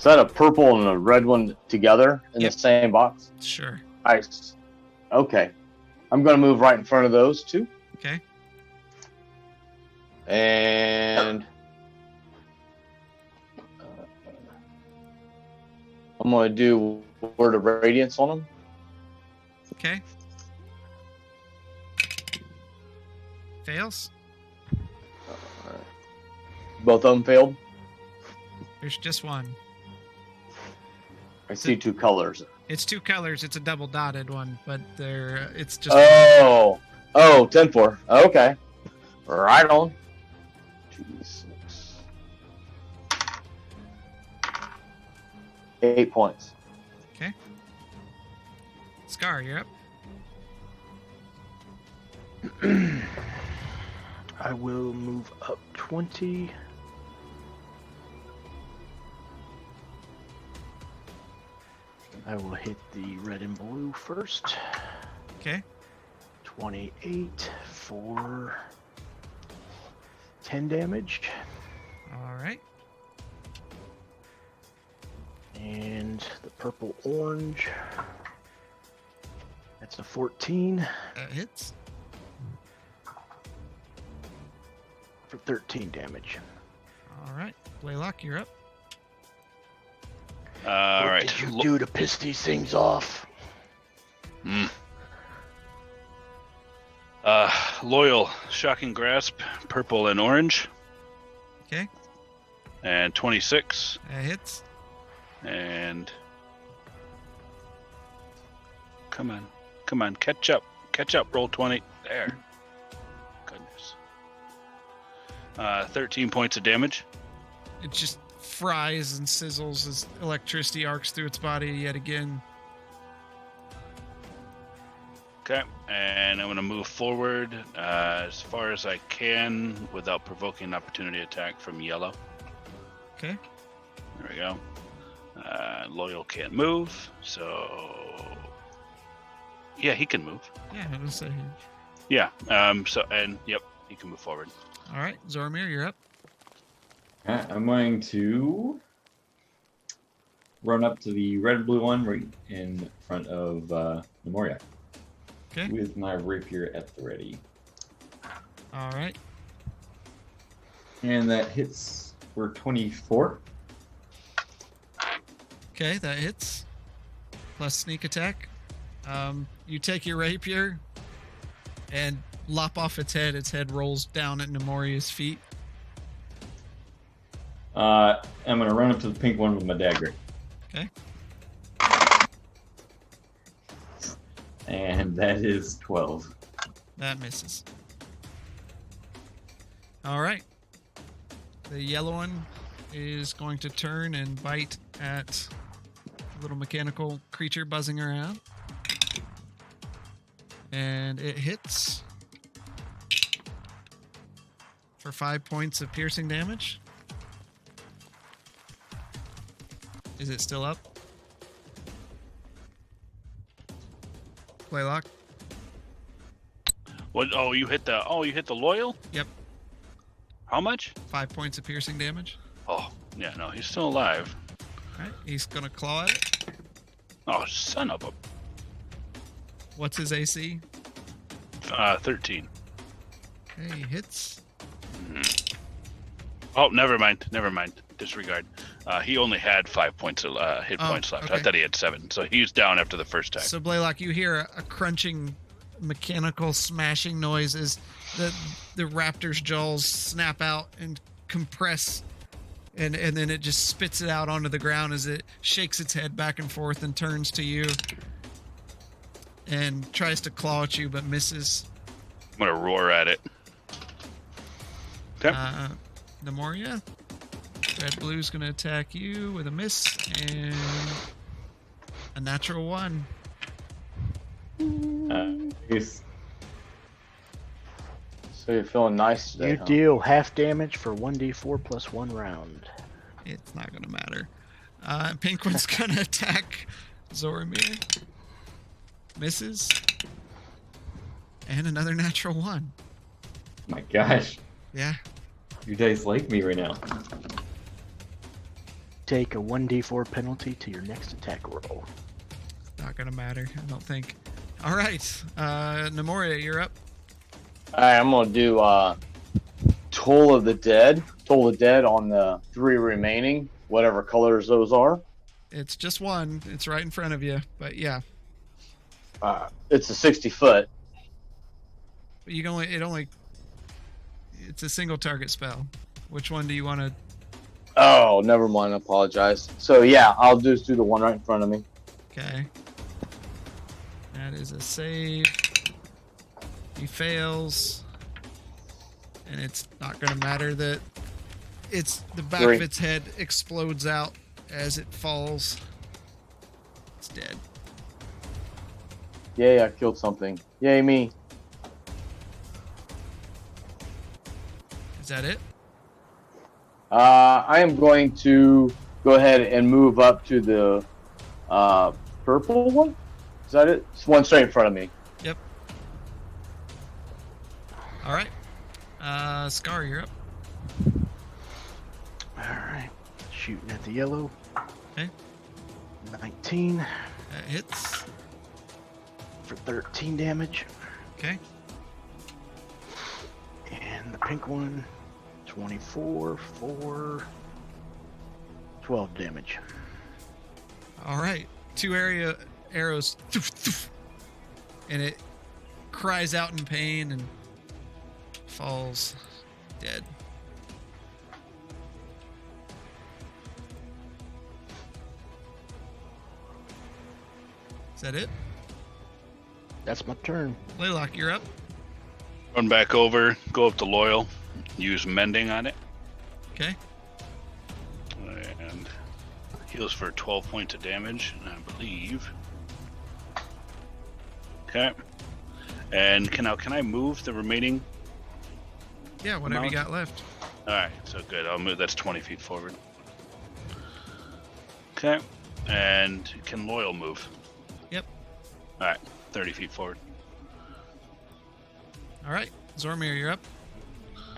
Speaker 6: Is that a purple and a red one together in
Speaker 1: Yep.
Speaker 6: the same box?
Speaker 1: Sure.
Speaker 6: Nice. Okay. I'm going to move right in front of those two.
Speaker 1: Okay.
Speaker 6: And I'm going to do Word of Radiance on them.
Speaker 1: Okay. Fails.
Speaker 6: Both of them failed.
Speaker 1: There's just one.
Speaker 6: I see two colors.
Speaker 1: It's two colors. It's a double dotted one, but it's just.
Speaker 6: Oh, 10-4. Okay. Right on. 2d6. 8 points.
Speaker 1: Scar, you're up.
Speaker 4: I will move up 20. I will hit the red and blue first.
Speaker 1: Okay.
Speaker 4: 28 for 10 damage.
Speaker 1: All right.
Speaker 4: And the purple orange. That's a 14
Speaker 1: That hits.
Speaker 4: for 13 damage.
Speaker 1: All right. Blaylock, you're up.
Speaker 2: All
Speaker 4: What
Speaker 2: right.
Speaker 4: did you do to piss these things off?
Speaker 2: Loyal, Shocking Grasp, purple and orange,
Speaker 1: Okay.
Speaker 2: and 26,
Speaker 1: That hits.
Speaker 2: and come on, catch up, roll 20, there. Goodness. 13 points of damage.
Speaker 1: It just fries and sizzles as electricity arcs through its body yet again.
Speaker 2: Okay, and I'm going to move forward as far as I can without provoking an opportunity attack from yellow.
Speaker 1: Okay.
Speaker 2: There we go. Loyal can't move, so yeah, he can move.
Speaker 1: Yeah, I was say.
Speaker 2: Yeah. Yep, he can move forward.
Speaker 1: All right, Zoromir, you're up.
Speaker 5: Alright, I'm going to run up to the red and blue one right in front of Nemoria.
Speaker 1: Okay.
Speaker 5: With my rapier at the ready.
Speaker 1: All right.
Speaker 5: And that hits for 24.
Speaker 1: Okay, that hits. Plus sneak attack. You take your rapier and lop off its head. Its head rolls down at Nemoria's feet.
Speaker 5: I'm going to run up to the pink one with my dagger.
Speaker 1: Okay.
Speaker 5: And that is 12.
Speaker 1: That misses. All right. The yellow one is going to turn and bite at the little mechanical creature buzzing around. And it hits for 5 points of piercing damage. Is it still up? Blaylock?
Speaker 2: What? Oh, you hit the loyal?
Speaker 1: Yep.
Speaker 2: How much?
Speaker 1: 5 points of piercing damage.
Speaker 2: Oh, yeah, no, he's still alive.
Speaker 1: All right, he's gonna claw at it.
Speaker 2: Oh, son of a
Speaker 1: What's his AC?
Speaker 2: 13.
Speaker 1: Okay, he hits.
Speaker 2: Oh, never mind. Disregard. He only had 5 points hit
Speaker 1: Oh,
Speaker 2: points left.
Speaker 1: okay.
Speaker 2: I thought he had 7, so he's down after the first attack.
Speaker 1: So Blaylock, you hear a crunching, mechanical smashing noise as the raptor's jaws snap out and compress, and then it just spits it out onto the ground as it shakes its head back and forth and turns to you and tries to claw at you but misses.
Speaker 2: I'm gonna roar at it. Okay.
Speaker 1: Nemoria, red blue's gonna attack you with a miss and a natural 1.
Speaker 5: Nice.
Speaker 6: So you're feeling nice today,
Speaker 4: You
Speaker 6: huh?
Speaker 4: deal half damage for 1d4 plus 1 round.
Speaker 1: It's not gonna matter. Pink one's gonna attack Zoromir. Misses. And another natural 1.
Speaker 5: My gosh.
Speaker 1: Yeah.
Speaker 5: You guys like me right now.
Speaker 4: take a 1d4 penalty to your next attack roll.
Speaker 1: Not gonna matter, I don't think. All right, Nemoria, you're up.
Speaker 6: All right, I'm gonna do Toll of the Dead. Toll of the Dead on the 3 remaining, whatever colors those are.
Speaker 1: It's just one. It's right in front of you, but yeah,
Speaker 6: It's a 60 foot.
Speaker 1: you can only. It's a single target spell. Which one do you want to?
Speaker 6: Oh, never mind. I apologize. So yeah, I'll just do the one right in front of me.
Speaker 1: Okay. That is a save. He fails. And it's not going to matter that it's the back
Speaker 6: 3.
Speaker 1: of its head explodes out as it falls. It's dead.
Speaker 6: Yay, I killed something. Yay, me.
Speaker 1: Is that it?
Speaker 6: I am going to go ahead and move up to the purple one. Is that it? It's one straight in front of me.
Speaker 1: Yep. All right. Scar, you're up.
Speaker 4: Alright. Shooting at the yellow.
Speaker 1: Okay.
Speaker 4: 19
Speaker 1: That hits.
Speaker 4: for 13 damage.
Speaker 1: Okay.
Speaker 4: And the pink one, 24 for 12 damage.
Speaker 1: All right. 2 arrows. And it cries out in pain and falls dead. Is that it?
Speaker 4: That's my turn.
Speaker 1: Laylock, you're up.
Speaker 2: Run back over, go up to Loyal, use Mending on it,
Speaker 1: Okay.
Speaker 2: and heals for 12 points of damage, I believe. Okay. And can I move the remaining?
Speaker 1: Yeah, whatever you
Speaker 2: Amount?
Speaker 1: got left.
Speaker 2: Alright, so good. I'll move. That's 20 feet forward. Okay. And can Loyal move?
Speaker 1: Yep.
Speaker 2: Alright, 30 feet forward.
Speaker 1: All right. Zormir, you're up.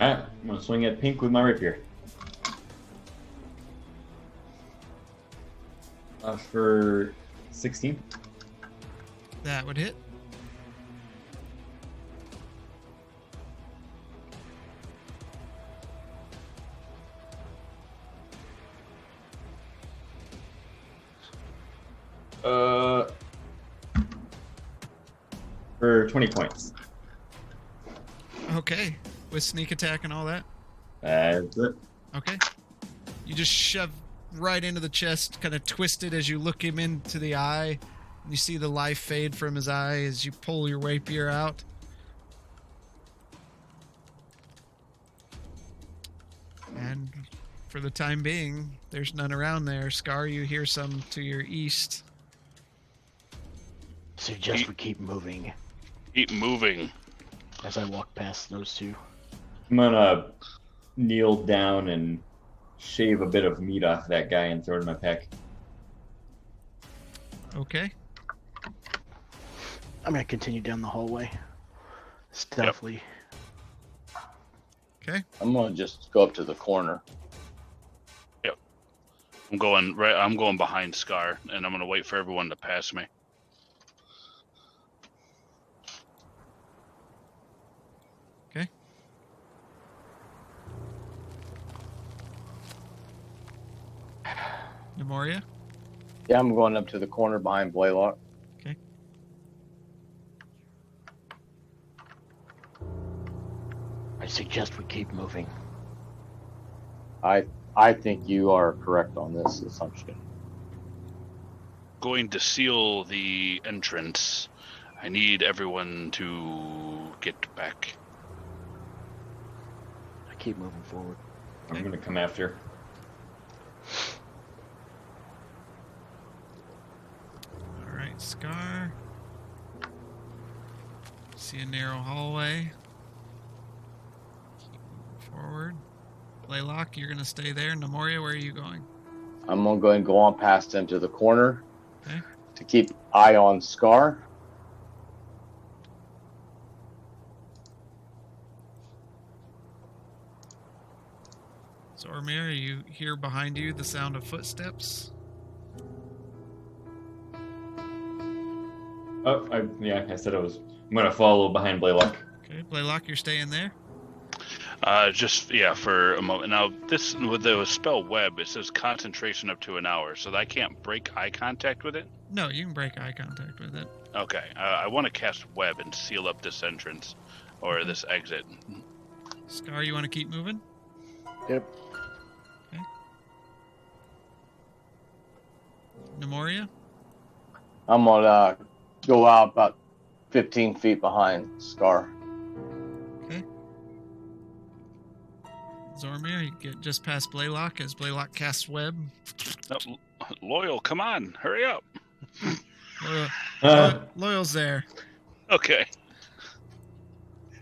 Speaker 5: Alright, I'm gonna swing at pink with my rapier. For 16.
Speaker 1: That would hit.
Speaker 5: For 20 points.
Speaker 1: Okay. With sneak attack and all that.
Speaker 5: That's it.
Speaker 1: Okay. You just shove right into the chest, kind of twisted as you look him into the eye. And you see the life fade from his eye as you pull your rapier out. And for the time being, there's none around there. Scar, you hear some to your east.
Speaker 4: Suggest we keep moving
Speaker 2: Keep moving.
Speaker 4: as I walk past those two.
Speaker 5: I'm gonna kneel down and shave a bit of meat off that guy and throw it in my pack.
Speaker 1: Okay.
Speaker 4: I'm gonna continue down the hallway. Stealthily.
Speaker 1: Okay.
Speaker 6: I'm gonna just go up to the corner.
Speaker 2: I'm going behind Scar, and I'm gonna wait for everyone to pass me.
Speaker 1: Okay. Nemoria?
Speaker 6: Yeah, I'm going up to the corner behind Blaylock.
Speaker 4: I suggest we keep moving.
Speaker 6: I think you are correct on this assumption.
Speaker 2: Going to seal the entrance. I need everyone to get back.
Speaker 4: I keep moving forward.
Speaker 5: I'm gonna come after.
Speaker 1: All right, Scar. See a narrow hallway. Keep moving forward. Laylock, you're gonna stay there. Nemoria, where are you going?
Speaker 6: I'm gonna go ahead and go on past him to the corner
Speaker 1: Okay.
Speaker 6: to keep eye on Scar.
Speaker 1: Zormir, you hear behind you the sound of footsteps.
Speaker 5: Oh, I said I'm gonna follow behind Blaylock.
Speaker 1: Okay, Blaylock, you're staying there.
Speaker 2: For a moment. Now, this with the spell web, it says concentration up to an hour, so that I can't break eye contact with it.
Speaker 1: No, you can break eye contact with it.
Speaker 2: Okay, I want to cast web and seal up this entrance or this exit.
Speaker 1: Scar, you want to keep moving?
Speaker 4: Yep.
Speaker 1: Okay. Nemoria?
Speaker 6: I'm gonna go out about 15 feet behind Scar.
Speaker 1: Okay. Zormir, you get just past Blaylock as Blaylock casts web.
Speaker 2: No, Loyal, come on, hurry up.
Speaker 1: Loyal's there.
Speaker 2: Okay.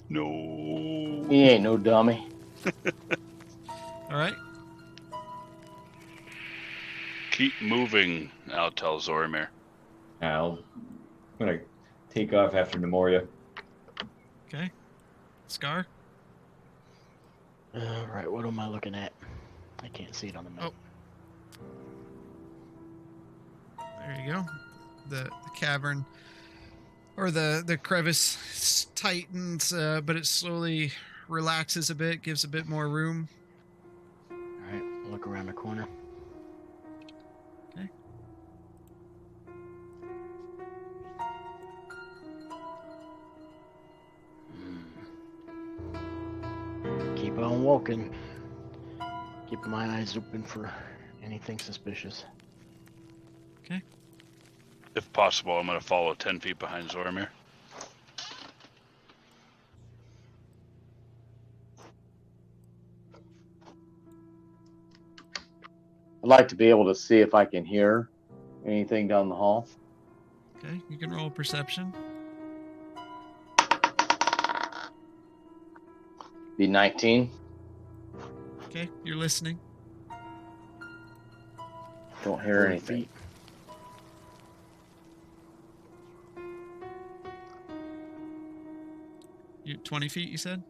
Speaker 2: No.
Speaker 6: He ain't no dummy.
Speaker 1: All right.
Speaker 2: Keep moving, I'll tell Zoramir.
Speaker 5: I'm gonna take off after Nemoria.
Speaker 1: Okay. Scar?
Speaker 4: Right, what am I looking at? I can't see it on the map.
Speaker 1: There you go. The cavern, or the crevice tightens, but it slowly relaxes a bit, gives a bit more room.
Speaker 4: Alright, look around the corner.
Speaker 1: Okay.
Speaker 4: Keep on walking. Keep my eyes open for anything suspicious.
Speaker 2: If possible, I'm going to follow 10 feet behind Zoramir.
Speaker 6: I'd like to be able to see if I can hear anything down the hall.
Speaker 1: Okay, you can roll perception.
Speaker 6: Be 19.
Speaker 1: Okay, you're listening.
Speaker 6: Don't hear
Speaker 4: 40
Speaker 6: anything.
Speaker 4: feet.
Speaker 1: You 20 feet, you said?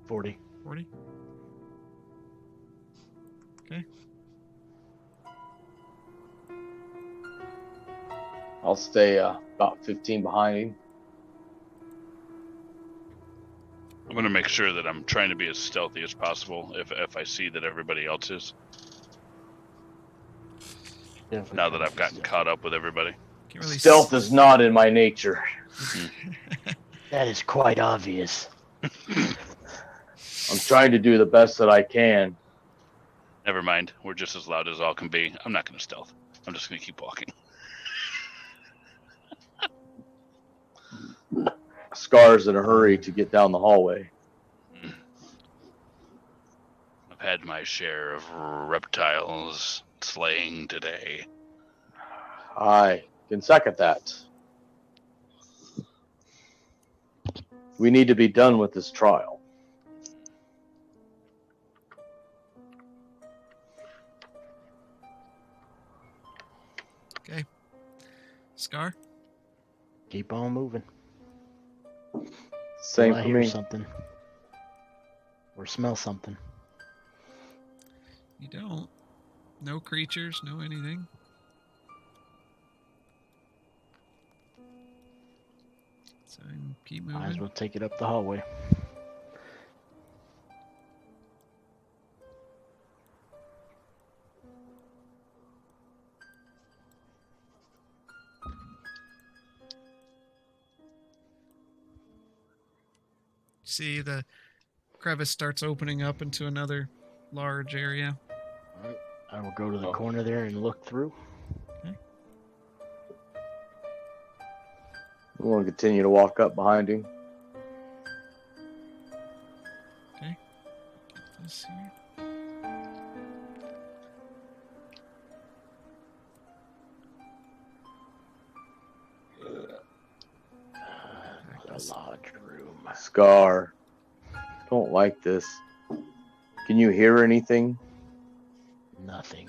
Speaker 4: 40.
Speaker 1: 40? Okay.
Speaker 6: I'll stay about 15 behind him.
Speaker 2: I'm going to make sure that I'm trying to be as stealthy as possible if I see that everybody else is.
Speaker 4: Definitely
Speaker 2: Now that I've gotten caught up with everybody.
Speaker 1: Can't really
Speaker 6: Stealth is not in my nature.
Speaker 4: That is quite obvious.
Speaker 6: I'm trying to do the best that I can.
Speaker 2: Never mind. We're just as loud as all can be. I'm not going to stealth. I'm just going to keep walking.
Speaker 6: Scar's in a hurry to get down the hallway.
Speaker 2: I've had my share of reptiles slaying today.
Speaker 6: I can second that. We need to be done with this trial.
Speaker 1: Okay. Scar?
Speaker 4: Keep on moving.
Speaker 6: Same
Speaker 4: Till I
Speaker 6: for
Speaker 4: hear
Speaker 6: me.
Speaker 4: something. Or smell something.
Speaker 1: You don't. No creatures, no anything. So keep moving.
Speaker 4: Might as well take it up the hallway.
Speaker 1: See the crevice starts opening up into another large area.
Speaker 4: Alright, I will go to the
Speaker 5: Oh.
Speaker 4: corner there and look through.
Speaker 6: We want to continue to walk up behind him.
Speaker 1: Get this here.
Speaker 4: The lodge room.
Speaker 6: Scar, don't like this. Can you hear anything?
Speaker 4: Nothing.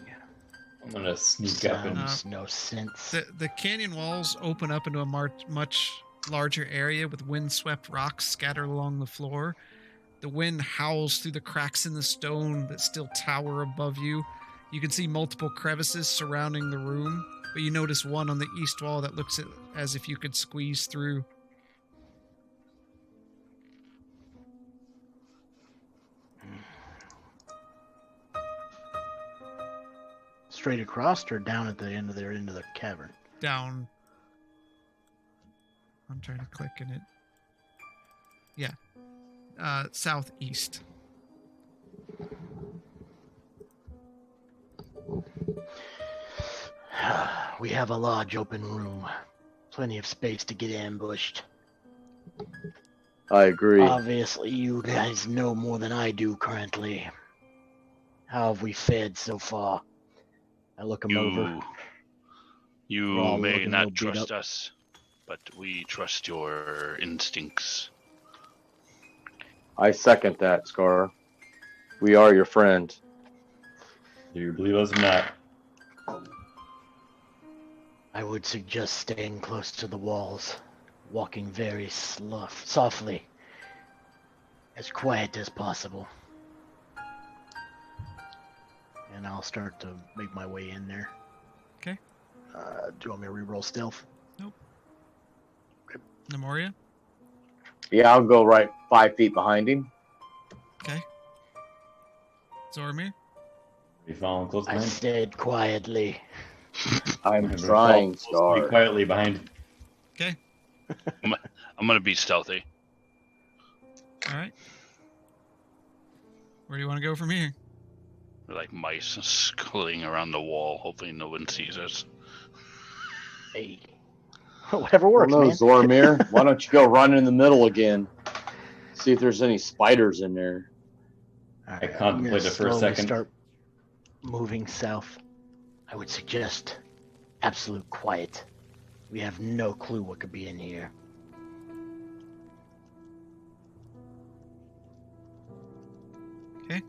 Speaker 5: I'm gonna sneak up and
Speaker 4: Sounds no sense.
Speaker 1: The canyon walls open up into a much larger area with windswept rocks scattered along the floor. The wind howls through the cracks in the stone that still tower above you. You can see multiple crevices surrounding the room, but you notice one on the east wall that looks as if you could squeeze through.
Speaker 4: Straight across or down at the end of the cavern?
Speaker 1: Down. I'm trying to click in it. Yeah. Southeast.
Speaker 4: We have a large open room. Plenty of space to get ambushed.
Speaker 6: I agree.
Speaker 4: Obviously, you guys know more than I do currently. How have we fared so far? I look them over.
Speaker 2: You
Speaker 4: We're all
Speaker 2: may
Speaker 4: looking a
Speaker 2: not
Speaker 4: little beat
Speaker 2: trust
Speaker 4: up.
Speaker 2: us, but we trust your instincts.
Speaker 6: I second that, Scar. We are your friend.
Speaker 5: Do you believe us or not?
Speaker 4: I would suggest staying close to the walls, walking very softly, as quiet as possible. And I'll start to make my way in there.
Speaker 1: Okay.
Speaker 4: Do you want me to reroll stealth?
Speaker 1: Nemoria?
Speaker 6: Yeah, I'll go right 5 feet behind him.
Speaker 1: Okay. Zormir?
Speaker 5: We following close
Speaker 4: I
Speaker 5: behind?
Speaker 4: stayed quietly.
Speaker 6: I'm
Speaker 5: We're
Speaker 6: trying,
Speaker 5: following close,
Speaker 6: Scar.
Speaker 5: pretty quietly behind.
Speaker 1: Okay.
Speaker 2: I'm gonna be stealthy.
Speaker 1: All right. Where do you want to go from here?
Speaker 2: We're like mice skulling around the wall, hopefully no one sees us.
Speaker 4: Hey, whatever
Speaker 6: Well,
Speaker 4: works,
Speaker 6: no,
Speaker 4: man.
Speaker 6: Zormir, why don't you go run in the middle again? See if there's any spiders in there.
Speaker 4: All
Speaker 5: I contemplated
Speaker 4: I'm
Speaker 5: for a
Speaker 4: gonna slowly
Speaker 5: second.
Speaker 4: Start moving south. I would suggest absolute quiet. We have no clue what could be in here.
Speaker 1: Okay.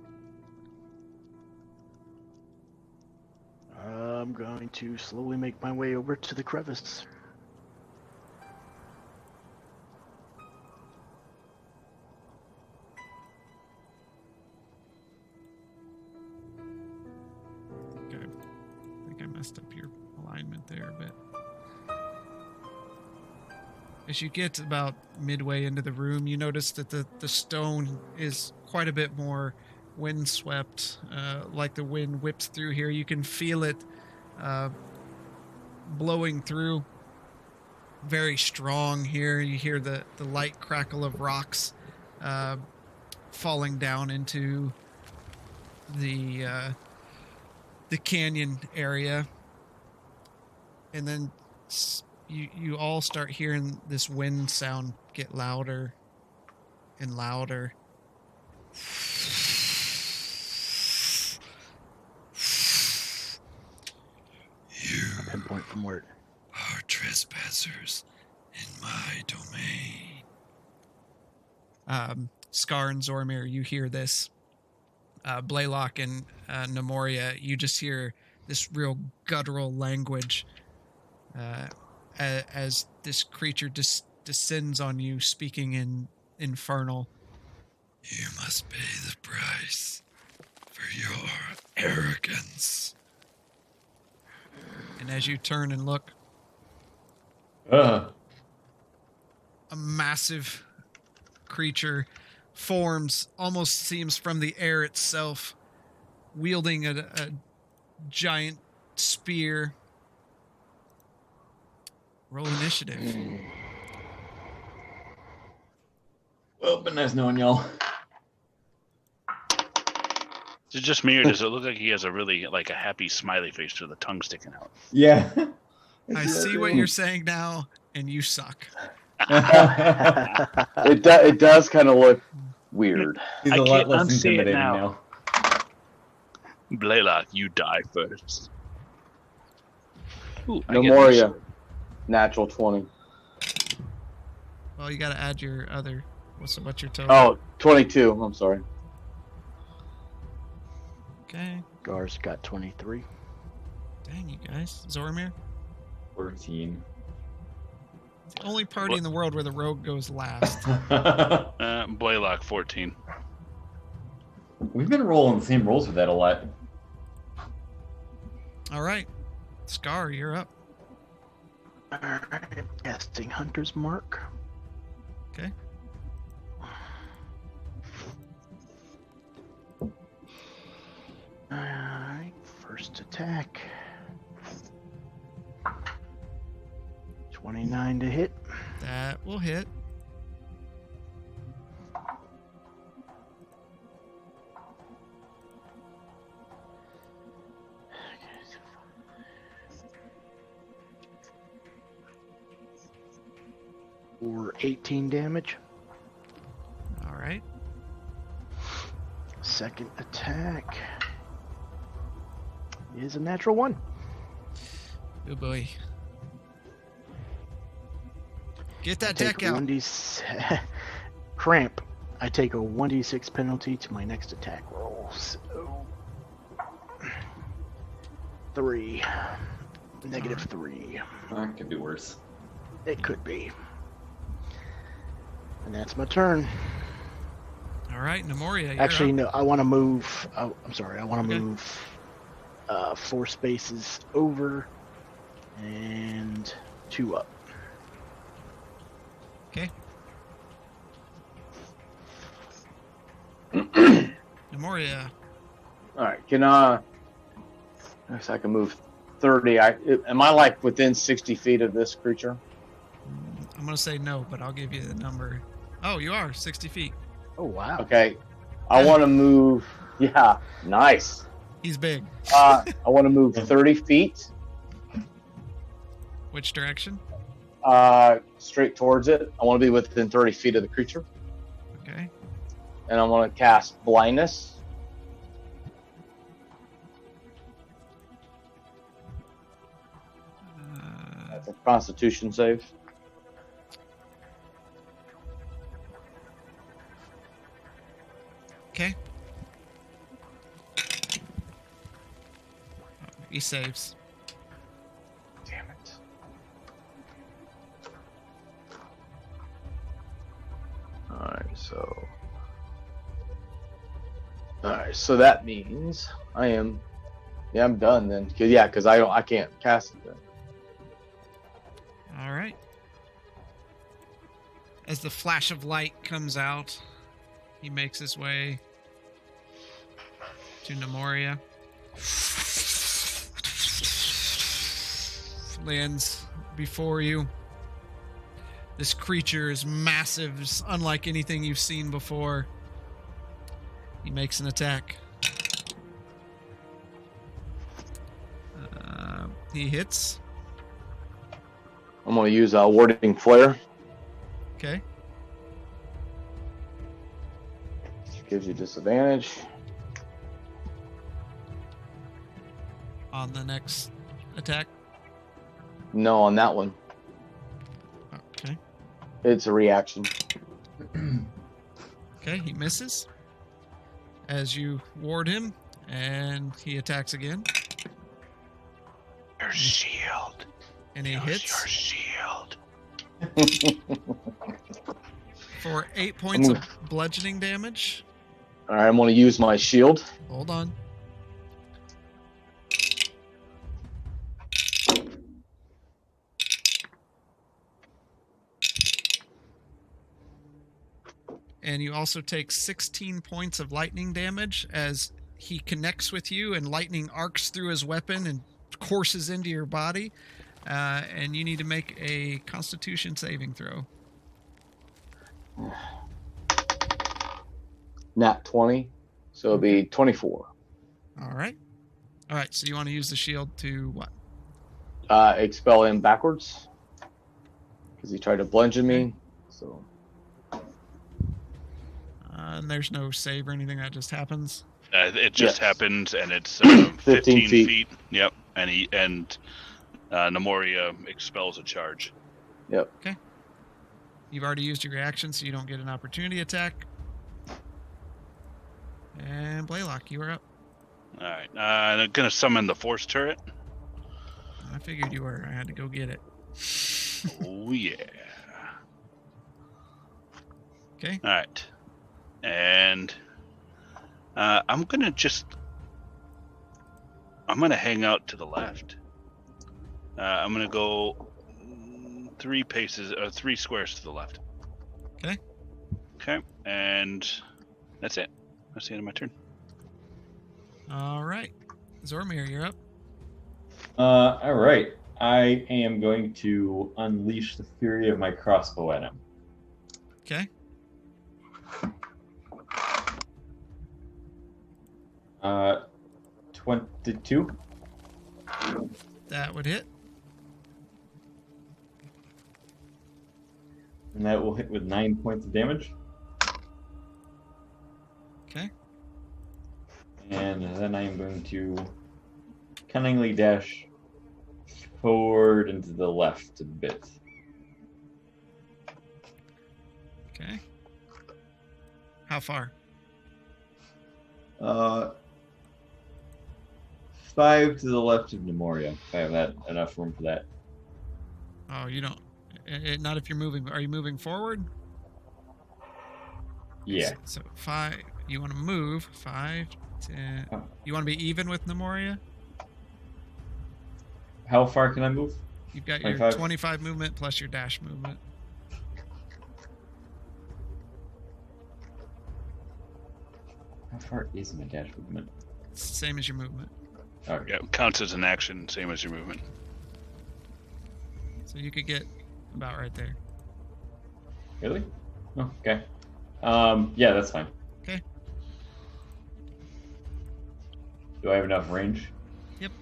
Speaker 4: I'm going to slowly make my way over to the crevice.
Speaker 1: Okay. I think I messed up your alignment there a bit. As you get about midway into the room, you notice that the stone is quite a bit more windswept. Like the wind whips through here. You can feel it blowing through. Very strong here. You hear the light crackle of rocks falling down into the canyon area. And then you all start hearing this wind sound get louder and louder. You
Speaker 4: Pinpoint from where.
Speaker 1: are trespassers in my domain. Scar and Zormir, you hear this. Blaylock and Nemoria, you just hear this real guttural language as this creature descends on you, speaking in Infernal. You must pay the price for your arrogance. And as you turn and look, a massive creature forms, almost seems from the air itself, wielding a giant spear. Roll initiative.
Speaker 5: Well, been nice knowing y'all.
Speaker 2: Is it just me, or does it look like he has a really like a happy smiley face with a tongue sticking out?
Speaker 5: Yeah.
Speaker 1: I see what you're saying now, and you suck.
Speaker 6: It does kind of look weird.
Speaker 5: He's
Speaker 2: I
Speaker 5: a lot
Speaker 2: can't
Speaker 5: less
Speaker 2: unsee it
Speaker 5: intimidating
Speaker 2: now.
Speaker 5: now.
Speaker 2: Blaylock, you die first. Ooh, I get
Speaker 6: Nemoria,
Speaker 2: this.
Speaker 6: natural 20.
Speaker 1: Well, you got to add your other. What's your total?
Speaker 6: Oh, 22. I'm sorry.
Speaker 1: Okay.
Speaker 4: Gar's got 23.
Speaker 1: Dang, you guys. Zormir?
Speaker 5: 14.
Speaker 1: It's the only party in the world where the rogue goes last.
Speaker 2: Blaylock 14.
Speaker 5: We've been rolling the same rolls with that a lot.
Speaker 1: All right. Scar, you're up.
Speaker 4: Alright, casting Hunter's Mark.
Speaker 1: Okay.
Speaker 4: Alright, first attack. 29 to hit.
Speaker 1: That will hit.
Speaker 4: For 18 damage.
Speaker 1: All right.
Speaker 4: Second attack is a natural 1.
Speaker 1: Oh boy. Get that
Speaker 4: Take
Speaker 1: deck out.
Speaker 4: 1d cramp. I take a 1d6 penalty to my next attack roll. So 3. Negative 3.
Speaker 5: That could be worse.
Speaker 4: It could be. And that's my turn.
Speaker 1: All right, Nemoria. You're
Speaker 4: Actually,
Speaker 1: up.
Speaker 4: no, I want to move. Oh, I'm sorry. I want to
Speaker 1: Okay.
Speaker 4: move 4 spaces over and 2 up.
Speaker 1: Okay. Nemoria.
Speaker 6: All right, can guess I can move 30. Am I like within 60 feet of this creature?
Speaker 1: I'm gonna say no, but I'll give you the number. Oh, you are 60 feet.
Speaker 4: Oh, wow.
Speaker 6: Okay, I want to move. Yeah, nice.
Speaker 1: He's big.
Speaker 6: I want to move 30 feet
Speaker 1: Which direction?
Speaker 6: straight towards it. I want to be within 30 feet of the creature,
Speaker 1: Okay.
Speaker 6: and I want to cast blindness. That's a Constitution save.
Speaker 1: Okay. He saves.
Speaker 6: Damn it. Alright, so. Alright, so that means I am. Yeah, I'm done then. Because I can't cast it then.
Speaker 1: All right. As the flash of light comes out, he makes his way to Nemoria. Lands before you. This creature is massive, it's unlike anything you've seen before. He makes an attack. He hits.
Speaker 6: I'm going to use a warding flare.
Speaker 1: Okay.
Speaker 6: Which gives you disadvantage.
Speaker 1: On the next attack.
Speaker 6: No, on that one.
Speaker 1: Okay.
Speaker 6: It's a reaction.
Speaker 1: Okay, he misses. As you ward him, and he attacks again.
Speaker 2: Your shield.
Speaker 1: And he
Speaker 2: Use
Speaker 1: hits
Speaker 2: your shield.
Speaker 1: for 8 points of bludgeoning damage.
Speaker 6: All right, I'm going to use my shield.
Speaker 1: Hold on. And you also take 16 points of lightning damage as he connects with you and lightning arcs through his weapon and courses into your body. And you need to make a Constitution saving throw.
Speaker 6: Nat 20. So it'll be 24.
Speaker 1: All right. All right. So you want to use the shield to what?
Speaker 6: Expel him backwards. Because he tried to bludgeon me. So.
Speaker 1: And there's no save or anything. That just happens.
Speaker 2: It just
Speaker 6: Yes.
Speaker 2: happens, and it's
Speaker 6: 15
Speaker 2: 15
Speaker 6: feet.
Speaker 2: feet. Yep, and Nemoria expels a charge.
Speaker 6: Yep.
Speaker 1: You've already used your reaction, so you don't get an opportunity attack. And Blaylock, you are up.
Speaker 2: All right, I'm gonna summon the force turret.
Speaker 1: I figured you were. I had to go get it.
Speaker 2: Oh yeah.
Speaker 1: Okay.
Speaker 2: All right, and I'm gonna hang out to the left. I'm gonna go 3 squares to the left.
Speaker 1: Okay.
Speaker 2: Okay, and that's it. That's the end of my turn.
Speaker 1: All right. Zormir, you're up.
Speaker 5: All right. I am going to unleash the fury of my crossbow at him.
Speaker 1: Okay.
Speaker 5: Uh, 22.
Speaker 1: That would hit.
Speaker 5: And that will hit with 9 points of damage.
Speaker 1: Okay.
Speaker 5: And then I am going to cunningly dash forward and to the left a bit.
Speaker 1: Okay. How far?
Speaker 5: 5 to the left of Nemoria. If I have that enough room for that.
Speaker 1: Oh, you don't. Not if you're moving. Are you moving forward?
Speaker 5: Yeah.
Speaker 1: So 5. You want to move 5, 10.
Speaker 5: Oh.
Speaker 1: You want to be even with Nemoria?
Speaker 5: How far can I move?
Speaker 1: You've got your
Speaker 5: 25?
Speaker 1: 25 movement plus your dash movement.
Speaker 5: How far is my dash movement?
Speaker 1: It's the same as your movement.
Speaker 5: Okay.
Speaker 2: Yeah, counts as an action, same as your movement.
Speaker 1: So you could get about right there.
Speaker 5: Really? Oh, okay. Yeah, that's fine.
Speaker 1: Okay.
Speaker 5: Do I have enough range?
Speaker 1: Yep.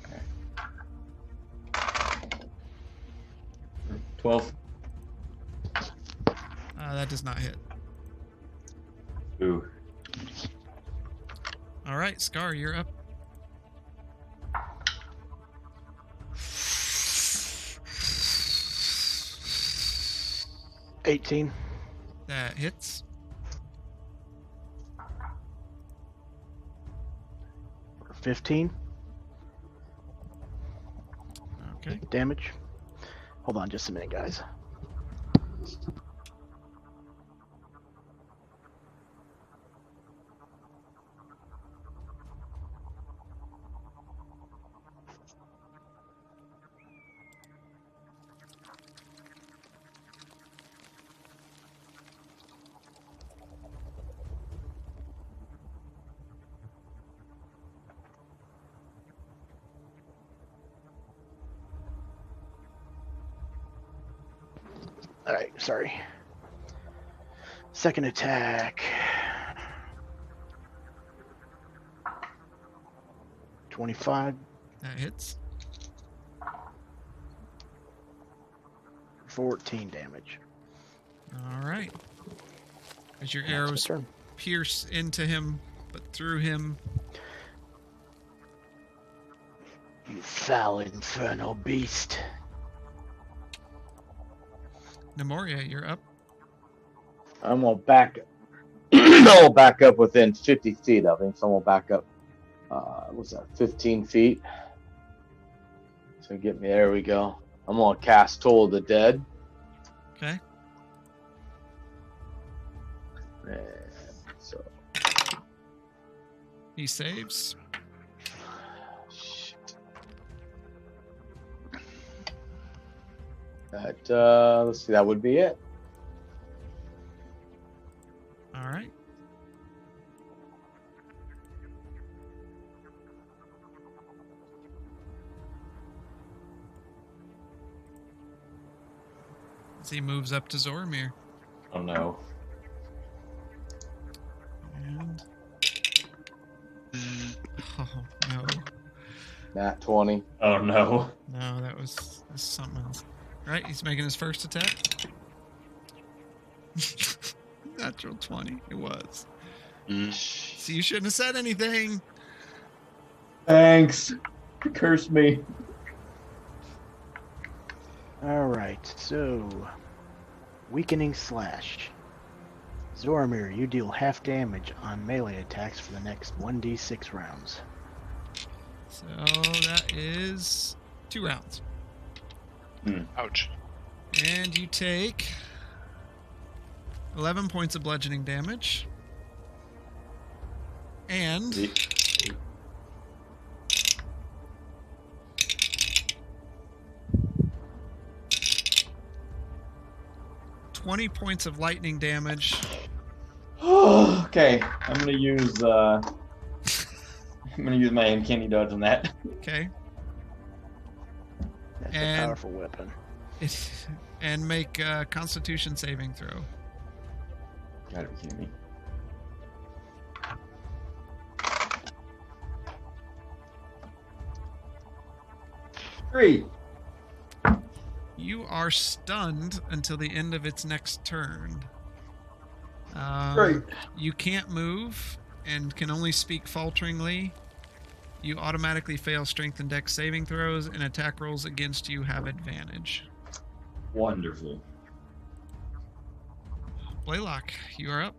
Speaker 5: Okay. 12.
Speaker 1: That does not hit.
Speaker 5: Ooh.
Speaker 1: All right, Scar, you're up.
Speaker 4: $18.
Speaker 1: That hits.
Speaker 4: For 15
Speaker 1: Okay.
Speaker 4: damage. Hold on just a minute, guys. All right, sorry. Second attack. 25,
Speaker 1: That hits.
Speaker 4: 14 damage.
Speaker 1: All right. As your
Speaker 4: That's my
Speaker 1: arrows
Speaker 4: turn.
Speaker 1: pierce into him, but through him.
Speaker 4: You foul infernal beast.
Speaker 1: Nemoria, you're up.
Speaker 6: I'm gonna back. I'll back up within 50 feet of him. So I'm gonna back up. What's that? 15 feet. So get me. There we go. I'm gonna cast Toll of the Dead.
Speaker 1: Okay.
Speaker 6: And so
Speaker 1: He saves.
Speaker 6: shit. That let's see. That would be it.
Speaker 1: All right. As he moves up to Zoramir.
Speaker 5: Oh no.
Speaker 1: And oh no.
Speaker 6: Nat 20.
Speaker 5: Oh no.
Speaker 1: No, that was something else. Right, he's making his first attack. Natural 20. It was. So you shouldn't have said anything.
Speaker 5: Thanks. Curse me.
Speaker 4: All right, so weakening slash. Zoramir, you deal half damage on melee attacks for the next 1d6 rounds.
Speaker 1: So that is 2 rounds.
Speaker 2: Ouch.
Speaker 1: And you take 11 points of bludgeoning damage. And
Speaker 5: The-
Speaker 1: 20 points of lightning damage.
Speaker 5: Okay, I'm gonna use my uncanny dodge on that.
Speaker 1: Okay.
Speaker 4: That's
Speaker 1: And-
Speaker 4: a powerful weapon.
Speaker 1: And make a Constitution saving throw.
Speaker 5: Gotta be kidding me. Three.
Speaker 1: You are stunned until the end of its next turn.
Speaker 5: Great.
Speaker 1: You can't move and can only speak falteringly. You automatically fail strength and dex saving throws, and attack rolls against you have advantage.
Speaker 5: Wonderful.
Speaker 1: Blaylock, you are up.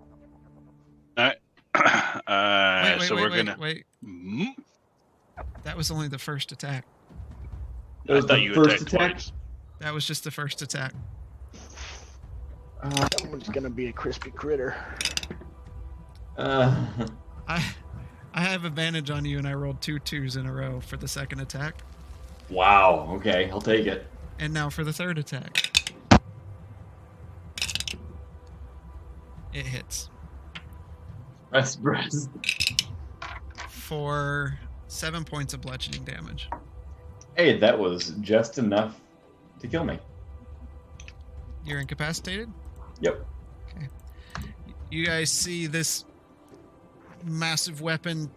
Speaker 2: Wait,
Speaker 1: Wait,
Speaker 2: so
Speaker 1: wait,
Speaker 2: we're
Speaker 1: wait,
Speaker 2: gonna.
Speaker 1: wait.
Speaker 2: Hmm?
Speaker 1: That was only the first attack.
Speaker 5: That
Speaker 2: I
Speaker 5: was
Speaker 2: thought
Speaker 5: the
Speaker 2: you
Speaker 5: first
Speaker 2: attacked
Speaker 5: attack?
Speaker 2: twice.
Speaker 1: That was just the first attack.
Speaker 4: Someone's gonna be a crispy critter.
Speaker 5: Uh,
Speaker 1: I have advantage on you, and I rolled 2 2s in a row for the second attack.
Speaker 5: wow. Okay, I'll take it.
Speaker 1: And now for the third attack. It hits
Speaker 5: Rest, rest.
Speaker 1: for 7 points of bludgeoning damage.
Speaker 5: Hey, that was just enough to kill me.
Speaker 1: You're incapacitated?
Speaker 5: Yep.
Speaker 1: You guys see this massive weapon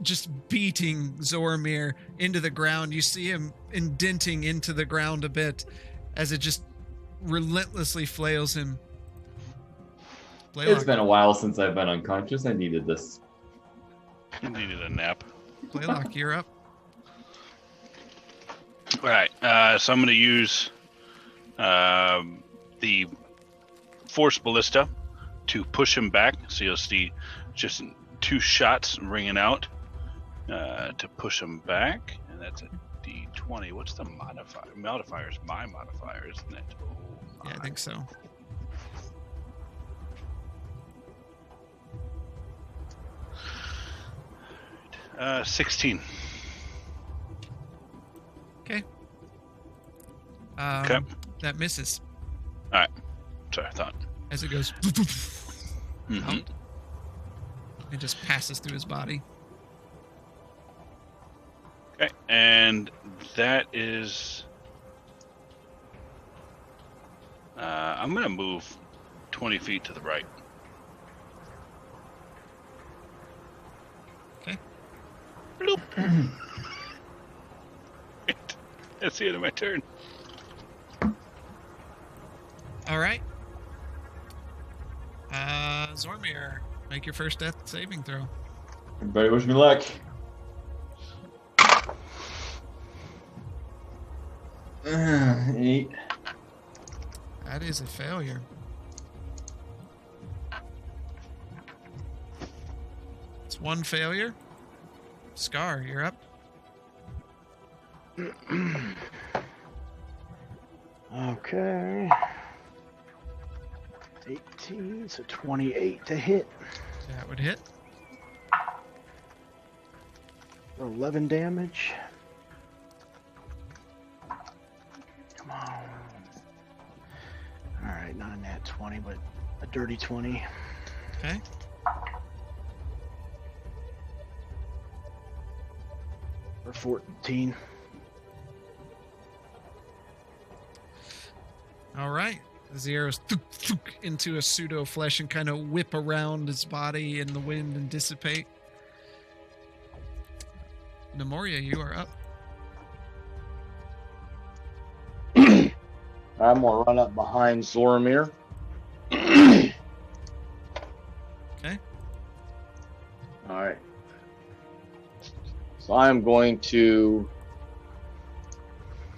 Speaker 1: just beating Zoramir into the ground. You see him indenting into the ground a bit as it just relentlessly flails him.
Speaker 5: It's
Speaker 1: Blaylock,
Speaker 5: been a while since I've been unconscious. I needed this.
Speaker 2: You needed a nap.
Speaker 1: Blaylock, you're up.
Speaker 2: All right. So I'm going to use the Force Ballista to push him back. So you'll see just 2 shots ringing out to push him back. And that's a D20. What's the modifier? Modifier is my modifier, isn't it? Oh,
Speaker 1: Yeah, I think so.
Speaker 2: my. 16.
Speaker 1: Okay.
Speaker 2: Okay.
Speaker 1: That misses
Speaker 2: Sorry, I thought.
Speaker 1: as it goes.
Speaker 2: Mhm.
Speaker 1: Out. It just passes through his body.
Speaker 2: Okay. And that is. I'm going to move 20 feet to the right.
Speaker 1: Okay.
Speaker 2: Bloop. That's the end of my turn.
Speaker 1: All right. Zormir, make your first death saving throw.
Speaker 5: Everybody wish me luck. Eight.
Speaker 1: That is a failure. It's one failure. Scar, you're up.
Speaker 4: Okay. 18, so 28 to hit.
Speaker 1: That would hit.
Speaker 4: For 11 damage. Come on. Alright, not a nat 20, but a dirty 20.
Speaker 1: Okay.
Speaker 4: For 14.
Speaker 1: All right. The arrows into a pseudo flesh and kind of whip around his body in the wind and dissipate. Nemoria, you are up.
Speaker 6: I'm gonna run up behind Zoramir.
Speaker 1: Okay.
Speaker 6: All right. So I'm going to.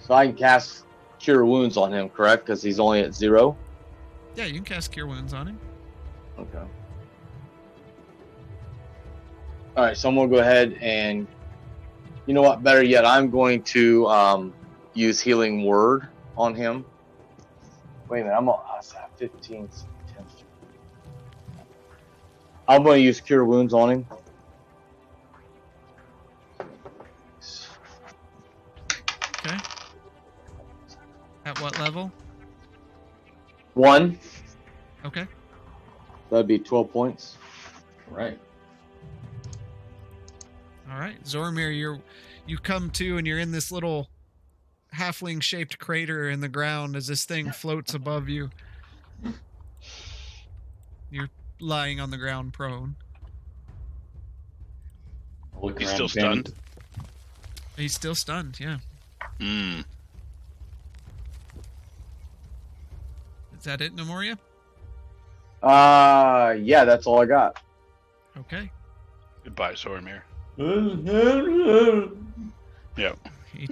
Speaker 6: So I can cast Cure Wounds on him, correct? Because he's only at 0.
Speaker 1: Yeah, you can cast Cure Wounds on him.
Speaker 6: Okay. All right. So I'm gonna go ahead and. You know what? Better yet, I'm going to use Healing Word on him. Wait a minute. I'm gonna 15, 10. I'm going to use Cure Wounds on him.
Speaker 1: Okay. At what level?
Speaker 6: 1.
Speaker 1: Okay.
Speaker 6: That'd be 12 points.
Speaker 5: Right.
Speaker 1: All right, Zormir, you come to and you're in this little halfling-shaped crater in the ground as this thing floats above you. You're lying on the ground prone.
Speaker 5: I'll look
Speaker 2: He's
Speaker 5: around
Speaker 2: still
Speaker 5: panicked.
Speaker 2: stunned?
Speaker 1: He's still stunned, yeah.
Speaker 2: Mm.
Speaker 1: Is that it, Nemoria?
Speaker 6: Yeah, that's all I got.
Speaker 1: Okay.
Speaker 2: Goodbye, Zormir.
Speaker 1: He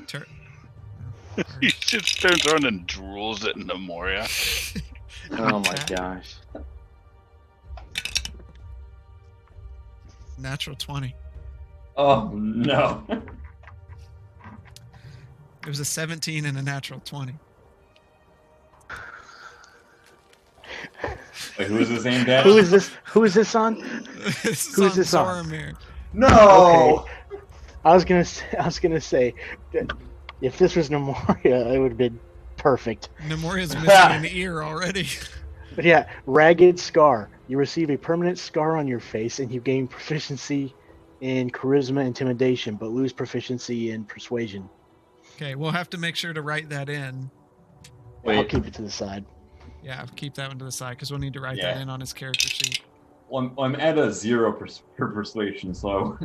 Speaker 2: He just turns around and drools at Nemoria.
Speaker 6: Oh my
Speaker 1: Okay.
Speaker 6: gosh.
Speaker 1: Natural 20.
Speaker 5: Oh no.
Speaker 1: It was a 17 and a natural 20.
Speaker 5: Wait, who is this aimed at?
Speaker 4: Who is this? Who is this on?
Speaker 1: Who's
Speaker 4: Who's this on?
Speaker 1: Zormir.
Speaker 5: No.
Speaker 4: I was gonna say, that if this was Nemoria, it would have been perfect.
Speaker 1: Nemoria's missing an ear already.
Speaker 4: But yeah, ragged scar. You receive a permanent scar on your face, and you gain proficiency in charisma, intimidation, but lose proficiency in persuasion.
Speaker 1: Okay, we'll have to make sure to write that in.
Speaker 4: I'll
Speaker 5: Wait.
Speaker 4: keep it to the side.
Speaker 1: Yeah, keep that one to the side because we'll need to write
Speaker 5: Yeah.
Speaker 1: that in on his character sheet.
Speaker 5: Well, I'm at a 0 per persuasion, so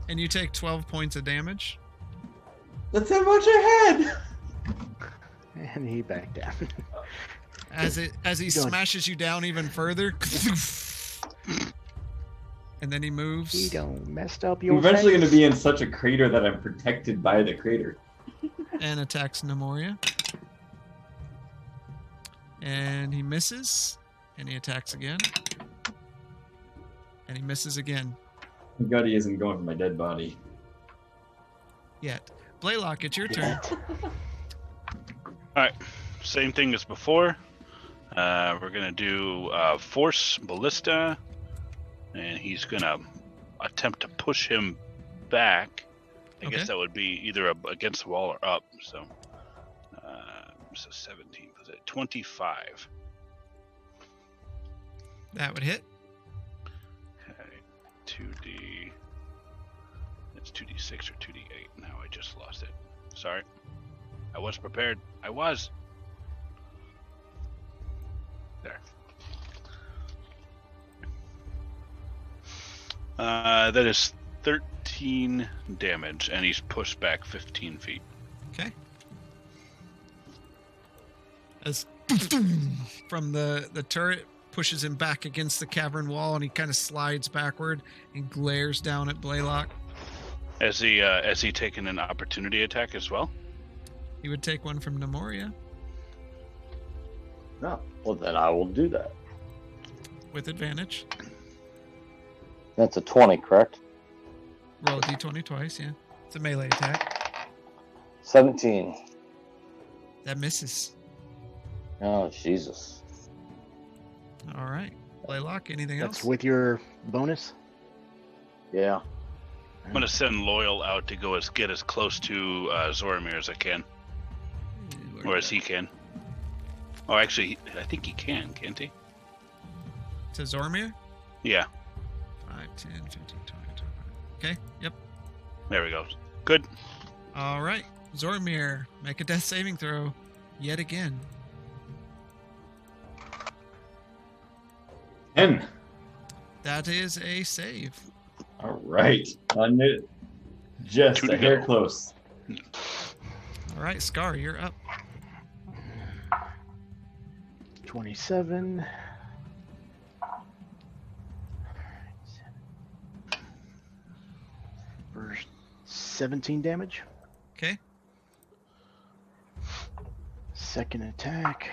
Speaker 1: And you take 12 points of damage.
Speaker 5: that's how much I had.
Speaker 4: And he backed down.
Speaker 1: As he
Speaker 4: Going.
Speaker 1: smashes you down even further. And then he
Speaker 4: He
Speaker 1: moves.
Speaker 4: don't messed up
Speaker 5: I'm
Speaker 4: your
Speaker 5: eventually
Speaker 4: face.
Speaker 5: going to be in such a crater that I'm protected by the crater.
Speaker 1: And attacks Nemoria. And he misses. And he attacks again. And he misses again.
Speaker 5: Thank God he isn't going for my dead body.
Speaker 1: Yet. Blaylock, it's your turn.
Speaker 2: Alright, same thing as before. We're gonna do Force Ballista, and he's gonna attempt to push him back. I
Speaker 1: Okay.
Speaker 2: guess that would be either against the wall or up. So 17, was it 25?
Speaker 1: That would hit.
Speaker 2: Okay, 2d. It's 2d6 or 2d8. Now I just lost it. Sorry. I was prepared. I was. There. That is 13 damage, and he's pushed back 15 feet.
Speaker 1: Okay. As from the turret pushes him back against the cavern wall, and he kind of slides backward and glares down at Blaylock.
Speaker 2: Has he taken an opportunity attack as well?
Speaker 1: He would take one from Nemoria
Speaker 6: No. Well, then I will do that.
Speaker 1: with advantage.
Speaker 6: That's a 20, correct?
Speaker 1: Roll a d20 twice, yeah. It's a melee attack.
Speaker 6: 17.
Speaker 1: That misses.
Speaker 6: Oh, Jesus.
Speaker 1: All right. Blaylock, anything
Speaker 4: That's
Speaker 1: else?
Speaker 4: with your bonus.
Speaker 6: Yeah.
Speaker 2: I'm gonna send Loyal out to go get as close to Zoromir as I can, or as he can. Oh, actually, I think he can, can't he?
Speaker 1: To Zormir?
Speaker 2: Yeah,
Speaker 1: 5, 10, 15, 20, 25. Okay, yep.
Speaker 2: there we go. Good.
Speaker 1: All right. Zormir, make a death saving throw yet again.
Speaker 5: 10.
Speaker 1: That is a save.
Speaker 5: All right. On it. Just
Speaker 2: Two
Speaker 5: a
Speaker 2: to
Speaker 5: hair
Speaker 2: go.
Speaker 5: close.
Speaker 1: All right, Scar, you're up.
Speaker 4: 27. For 17 damage.
Speaker 1: Okay.
Speaker 4: Second attack.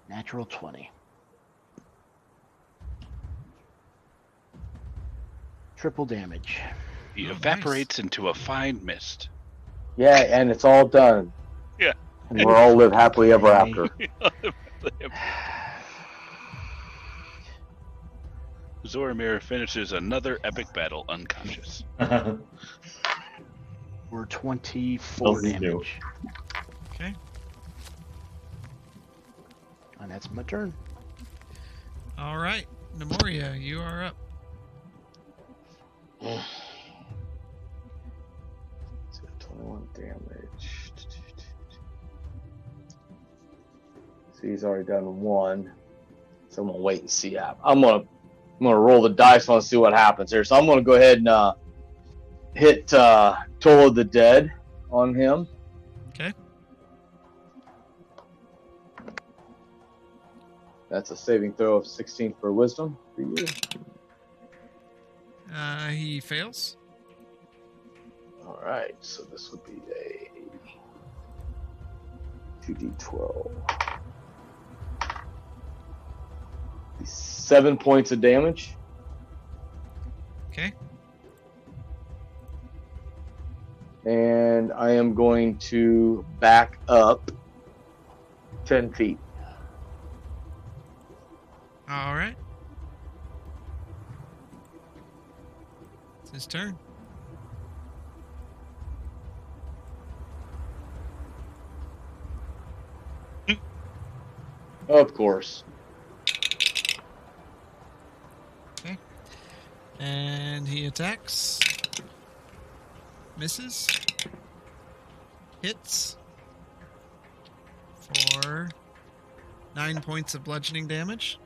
Speaker 4: Natural 20. Triple damage.
Speaker 2: He
Speaker 1: Oh, nice.
Speaker 2: evaporates into a fine mist.
Speaker 6: Yeah, and it's all done.
Speaker 2: Yeah.
Speaker 6: And we'll all live happily ever after.
Speaker 2: Zoromir finishes another epic battle unconscious.
Speaker 4: for 24
Speaker 5: Doesn't do.
Speaker 4: damage.
Speaker 1: Okay.
Speaker 4: And that's my turn.
Speaker 1: All right, Nemoria, you are up.
Speaker 6: So 21 damage. So he's already done one. So I'm gonna wait and see. I'm gonna roll the dice. I want to see what happens here. So I'm gonna go ahead and hit Toll of the Dead on him.
Speaker 1: Okay.
Speaker 6: That's a saving throw of 16 for wisdom for you.
Speaker 1: He fails.
Speaker 6: All right, so this would be a 2d12. 7 points of damage.
Speaker 1: Okay.
Speaker 6: And I am going to back up 10 feet.
Speaker 1: All right. It's his turn.
Speaker 6: Of course.
Speaker 1: And he attacks. Misses. Hits. For 9 points of bludgeoning damage.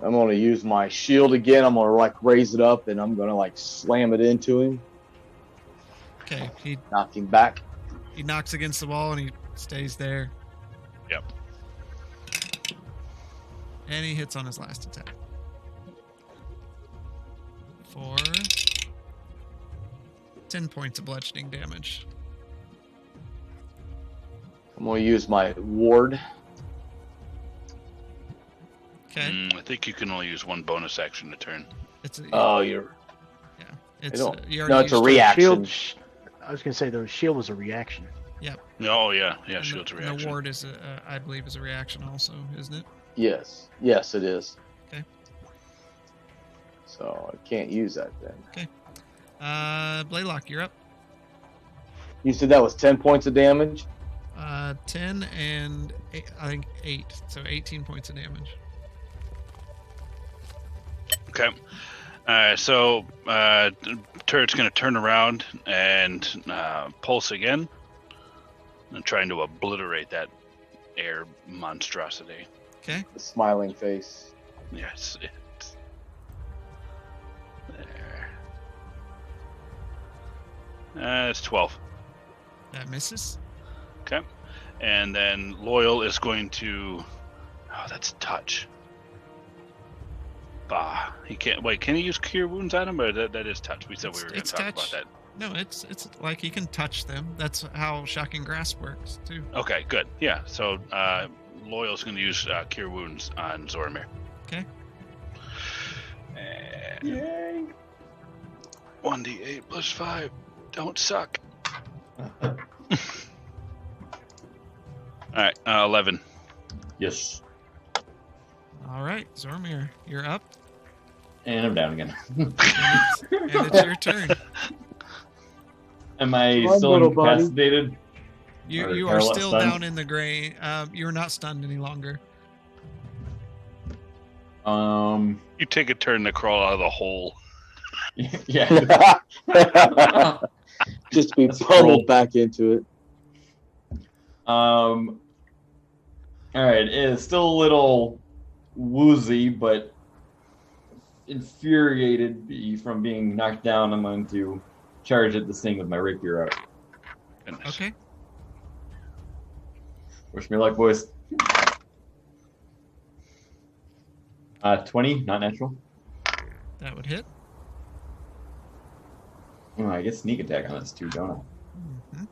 Speaker 6: I'm going to use my shield again. I'm going to like raise it up and I'm going to like slam it into him.
Speaker 1: Okay,
Speaker 6: Knock him back.
Speaker 1: he knocks against the wall and he stays there.
Speaker 2: Yep.
Speaker 1: And he hits on his last attack. For 10 points of bludgeoning damage.
Speaker 6: I'm going to use my ward.
Speaker 1: Okay.
Speaker 2: I think you can only use one bonus action a turn.
Speaker 1: It's a,
Speaker 6: Oh, you're.
Speaker 1: it's
Speaker 6: don't-
Speaker 1: you
Speaker 6: No,
Speaker 1: already
Speaker 6: it's a
Speaker 1: used
Speaker 6: reaction.
Speaker 4: Shield. I was gonna say the shield was a reaction.
Speaker 2: Oh yeah, yeah.
Speaker 1: and
Speaker 2: Shield's a
Speaker 1: the
Speaker 2: reaction.
Speaker 1: ward is I believe is a reaction also, isn't it?
Speaker 6: Yes. Yes, it is.
Speaker 1: Okay.
Speaker 6: So I can't use that then.
Speaker 1: Blaylock, you're up.
Speaker 6: You said that was 10 points of damage?
Speaker 1: 10 and I think 8, so 18 points of damage.
Speaker 2: Okay. So turret's going to turn around and pulse again, and trying to obliterate that air monstrosity.
Speaker 1: Okay.
Speaker 6: The smiling face.
Speaker 2: Yes. It's there. It's 12.
Speaker 1: That misses.
Speaker 2: Okay. And then Loyal is going to. Oh, that's touch. Bah. He can't. Wait, can he use Cure Wounds on him? Or that is touch? We said we were going to
Speaker 1: It's
Speaker 2: talk about
Speaker 1: touch.
Speaker 2: that.
Speaker 1: No, it's like he can touch them. That's how Shocking Grasp works too.
Speaker 2: Okay, good. Yeah, so Loyal's going to use Cure Wounds on Zoramir.
Speaker 1: Okay.
Speaker 2: And
Speaker 5: Yay!
Speaker 2: 1d8 plus 5. Don't suck. Alright, 11.
Speaker 5: Yes.
Speaker 1: All right, Zormir, you're up,
Speaker 5: And I'm down again.
Speaker 1: and it's your turn.
Speaker 5: Am I
Speaker 3: Run,
Speaker 5: still
Speaker 3: little buddy.
Speaker 5: incapacitated?
Speaker 1: You
Speaker 5: Or
Speaker 1: you are
Speaker 5: paralyzed,
Speaker 1: still
Speaker 5: stunned?
Speaker 1: down in the gray. You're not stunned any longer.
Speaker 2: You take a turn to crawl out of the hole.
Speaker 5: Yeah.
Speaker 6: Just be
Speaker 5: That's
Speaker 6: pummeled
Speaker 5: cool.
Speaker 6: back into it.
Speaker 5: All right. It's still a little woozy, but infuriated from being knocked down. I'm going to charge at this thing with my rapier out.
Speaker 2: Goodness.
Speaker 1: Okay.
Speaker 5: Wish me luck, boys. 20, not natural.
Speaker 1: That would hit.
Speaker 5: Oh, I get sneak attack on this too, don't I?
Speaker 1: Mhm.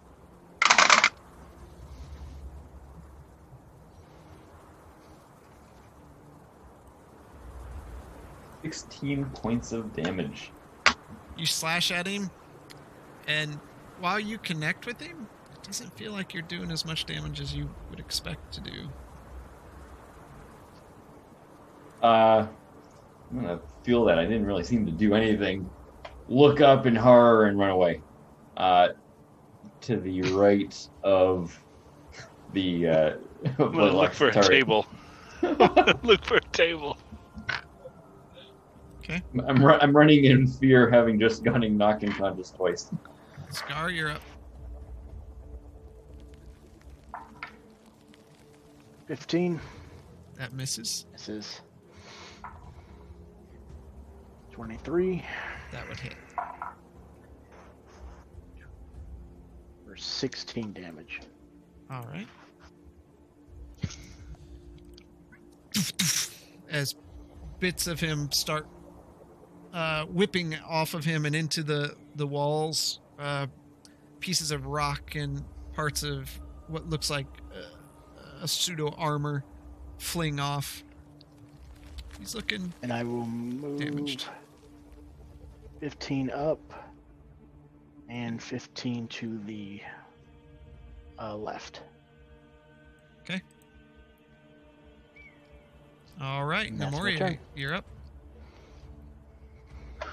Speaker 5: 16 points of damage.
Speaker 1: You slash at him, and while you connect with him, it doesn't feel like you're doing as much damage as you would expect to do.
Speaker 5: I'm gonna feel that I didn't really seem to do anything. Look up in horror and run away. to the right of the
Speaker 2: I'm gonna look for a
Speaker 5: target.
Speaker 2: table. Look for a table.
Speaker 1: Okay.
Speaker 5: I'm running in fear, having just gotten knocked unconscious twice.
Speaker 1: Scar, you're up.
Speaker 4: 15.
Speaker 1: That misses.
Speaker 4: This is 23
Speaker 1: That would hit.
Speaker 4: for 16 damage.
Speaker 1: All right. As bits of him start whipping off of him and into the walls, pieces of rock and parts of what looks like a pseudo armor fling off. He's looking
Speaker 4: And I will move
Speaker 1: damaged.
Speaker 4: 15 up and 15 to the left.
Speaker 1: All right,
Speaker 4: And that's my
Speaker 1: Nemoria,
Speaker 4: turn.
Speaker 1: you're up.
Speaker 6: All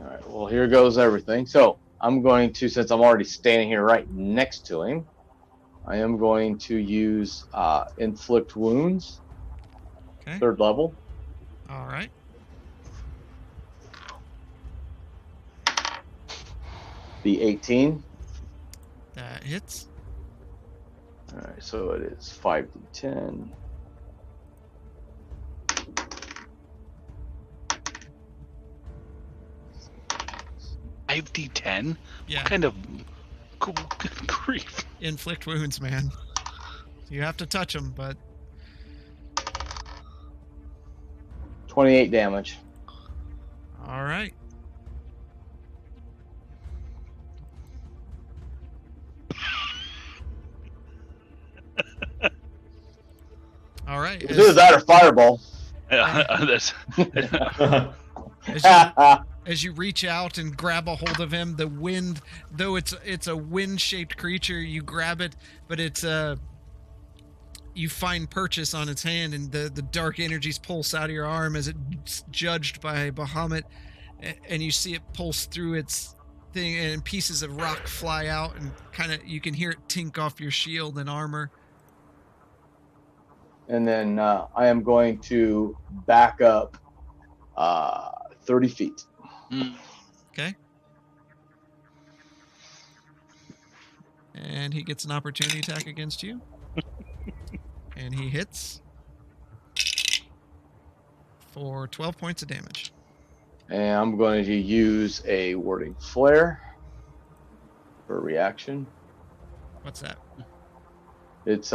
Speaker 6: right. Well, here goes everything. So I'm going to, since I'm already standing here right next to him, I am going to use inflict wounds,
Speaker 1: Okay.
Speaker 6: 3rd level.
Speaker 1: All right.
Speaker 6: The 18.
Speaker 1: That hits.
Speaker 6: All right. So it is 5d10.
Speaker 2: Five D10.
Speaker 1: Yeah.
Speaker 2: What kind of good grief?
Speaker 1: Inflict wounds, man. You have to touch him, but
Speaker 6: 28 damage.
Speaker 1: all right. All right.
Speaker 6: It was either that or fireball.
Speaker 2: That's,
Speaker 1: As you reach out and grab a hold of him, the wind, though it's a wind-shaped creature, you grab it, but it's you find purchase on its hand, and the dark energies pulse out of your arm as it's judged by Bahamut, and you see it pulse through its thing, and pieces of rock fly out, and kind of you can hear it tink off your shield and armor.
Speaker 6: And then I am going to back up 30 feet.
Speaker 1: Okay. And he gets an opportunity attack against you. And he hits for 12 points of damage.
Speaker 6: And I'm going to use a warding flare for a reaction.
Speaker 1: What's that?
Speaker 6: It's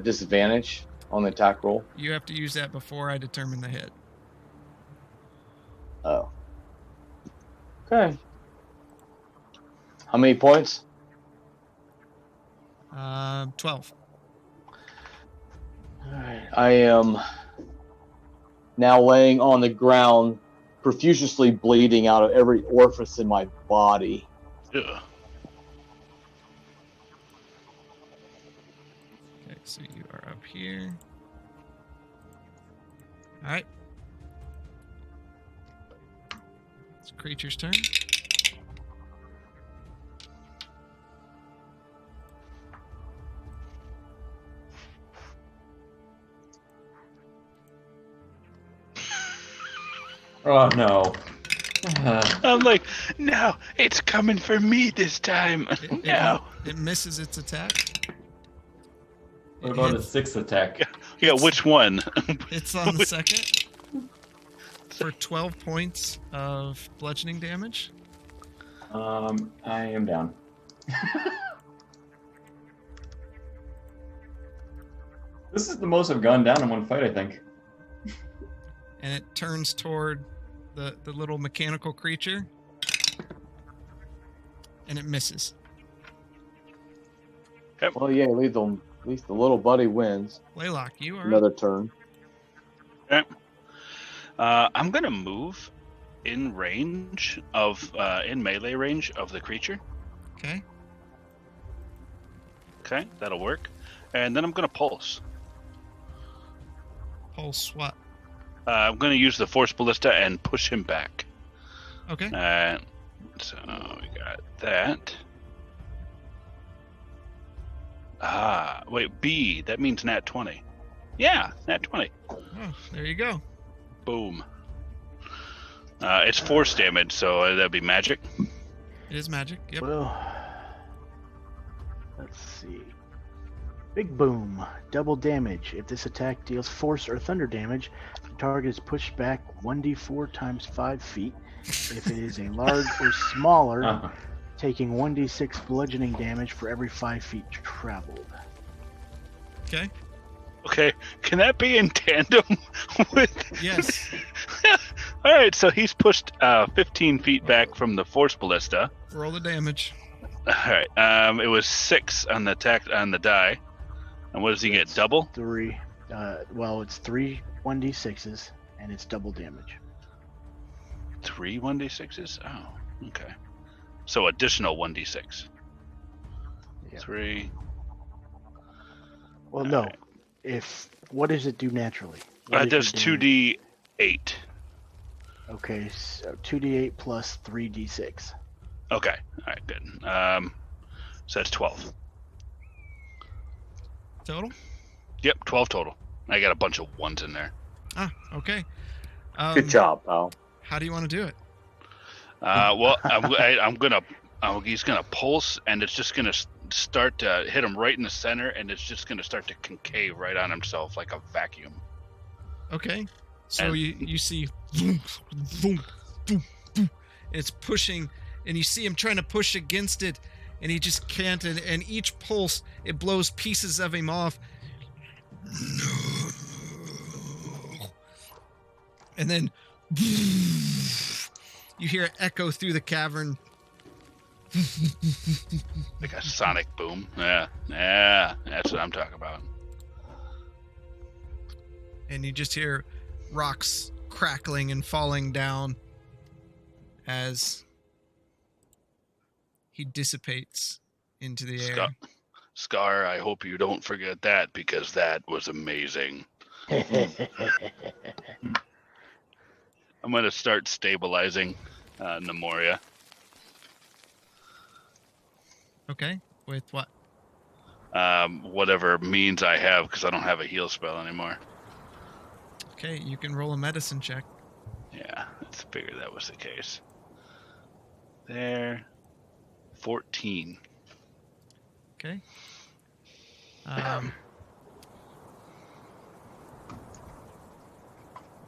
Speaker 6: disadvantage on the attack roll.
Speaker 1: You have to use that before I determine the hit.
Speaker 6: Oh. Okay. How many points?
Speaker 1: 12.
Speaker 6: Alright. I am now laying on the ground, profusely bleeding out of every orifice in my body.
Speaker 2: Ugh.
Speaker 1: Okay, so you are up here. All right. It's creature's turn.
Speaker 5: Oh no.
Speaker 2: I'm like, no, it's coming for me this time. No.
Speaker 1: It misses its attack.
Speaker 5: What about a 6th attack?
Speaker 2: Yeah, which one?
Speaker 1: It's on the second for 12 points of bludgeoning damage.
Speaker 5: I am down. This is the most I've gone down in one fight, I think.
Speaker 1: And it turns toward the little mechanical creature. And it misses.
Speaker 6: Well, yeah, at least the little buddy wins.
Speaker 1: Laylock, you are up.
Speaker 6: Another turn.
Speaker 2: I'm gonna move in range of in melee range of the creature.
Speaker 1: Okay.
Speaker 2: Okay, that'll work. And then I'm gonna pulse.
Speaker 1: Pulse what?
Speaker 2: I'm gonna use the force ballista and push him back.
Speaker 1: Okay.
Speaker 2: So we got that. Wait, B. That means nat 20. Yeah, nat 20.
Speaker 1: Oh, there you go.
Speaker 2: Boom. It's force damage, so that'd be magic.
Speaker 1: It is magic. Yep.
Speaker 4: Well, let's see. Big boom. Double damage. If this attack deals force or thunder damage, the target is pushed back 1d4 times 5 feet. If it is a large or smaller,
Speaker 5: Uh-huh.
Speaker 4: taking 1d6 bludgeoning damage for every 5 feet traveled.
Speaker 1: Okay.
Speaker 2: Okay, can that be in tandem with?
Speaker 1: Yes.
Speaker 2: All right, so he's pushed 15 feet back from the force ballista.
Speaker 1: Roll the damage.
Speaker 2: All right, it was 6 on the attack on the die, and what does he get? Double?
Speaker 4: 3. Well, it's 3 1d6s, and it's double damage.
Speaker 2: 3 1d6s? Oh, okay. So additional 1d6.
Speaker 4: Yeah.
Speaker 2: 3.
Speaker 4: Well, no.
Speaker 2: Alright.
Speaker 4: What does it do naturally? What
Speaker 2: It
Speaker 4: is
Speaker 2: does
Speaker 4: your damage?
Speaker 2: 2d8.
Speaker 4: Okay, so 2d8 plus 3d6.
Speaker 2: Okay, all right, good. So that's 12.
Speaker 1: Total?
Speaker 2: Yep, 12 total. I got a bunch of ones in there.
Speaker 1: Ah, okay.
Speaker 6: Good job, pal.
Speaker 1: How do you want to do it?
Speaker 2: Well, I'm gonna. He's gonna pulse, and it's just gonna start to hit him right in the center, and it's just gonna start to concave right on himself like a vacuum.
Speaker 1: Okay. So
Speaker 2: And-
Speaker 1: you see vroom, vroom, vroom, vroom. It's pushing, and you see him trying to push against it, and he just can't, and each pulse it blows pieces of him off. And then you hear it echo through the cavern.
Speaker 2: Like a sonic boom. Yeah, that's what I'm talking about.
Speaker 1: And you just hear rocks crackling and falling down as he dissipates into the air.
Speaker 2: Scar, I hope you don't forget that, because that was amazing. I'm gonna start stabilizing Nemoria.
Speaker 1: Okay, with what?
Speaker 2: Whatever means I have, because I don't have a heal spell anymore.
Speaker 1: Okay, you can roll a medicine check.
Speaker 2: Yeah, I figured that was the case. There. 14.
Speaker 1: Okay.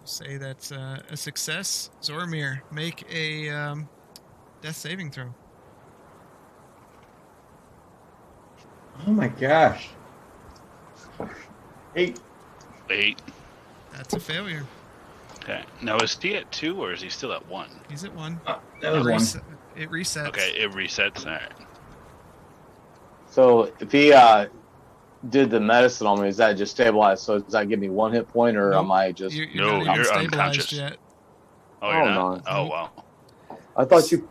Speaker 1: Say that's a success. Zormir, make a death saving throw.
Speaker 5: Oh my gosh. 8.
Speaker 2: 8.
Speaker 1: That's a failure.
Speaker 2: Okay. Now is he at 2 or is he still at 1?
Speaker 1: He's at 1.
Speaker 5: That was one.
Speaker 1: It resets.
Speaker 2: Okay, it resets. All right.
Speaker 6: So if he did the medicine on me, is that just stabilized? So does that give me 1 hit point, or
Speaker 1: Nope.
Speaker 6: am I just?
Speaker 1: You're
Speaker 2: No,
Speaker 1: not even
Speaker 2: you're
Speaker 1: stabilized
Speaker 2: unconscious.
Speaker 1: yet.
Speaker 2: Oh, you're
Speaker 6: Oh,
Speaker 2: not?
Speaker 6: no.
Speaker 2: Oh, wow.
Speaker 6: I thought you.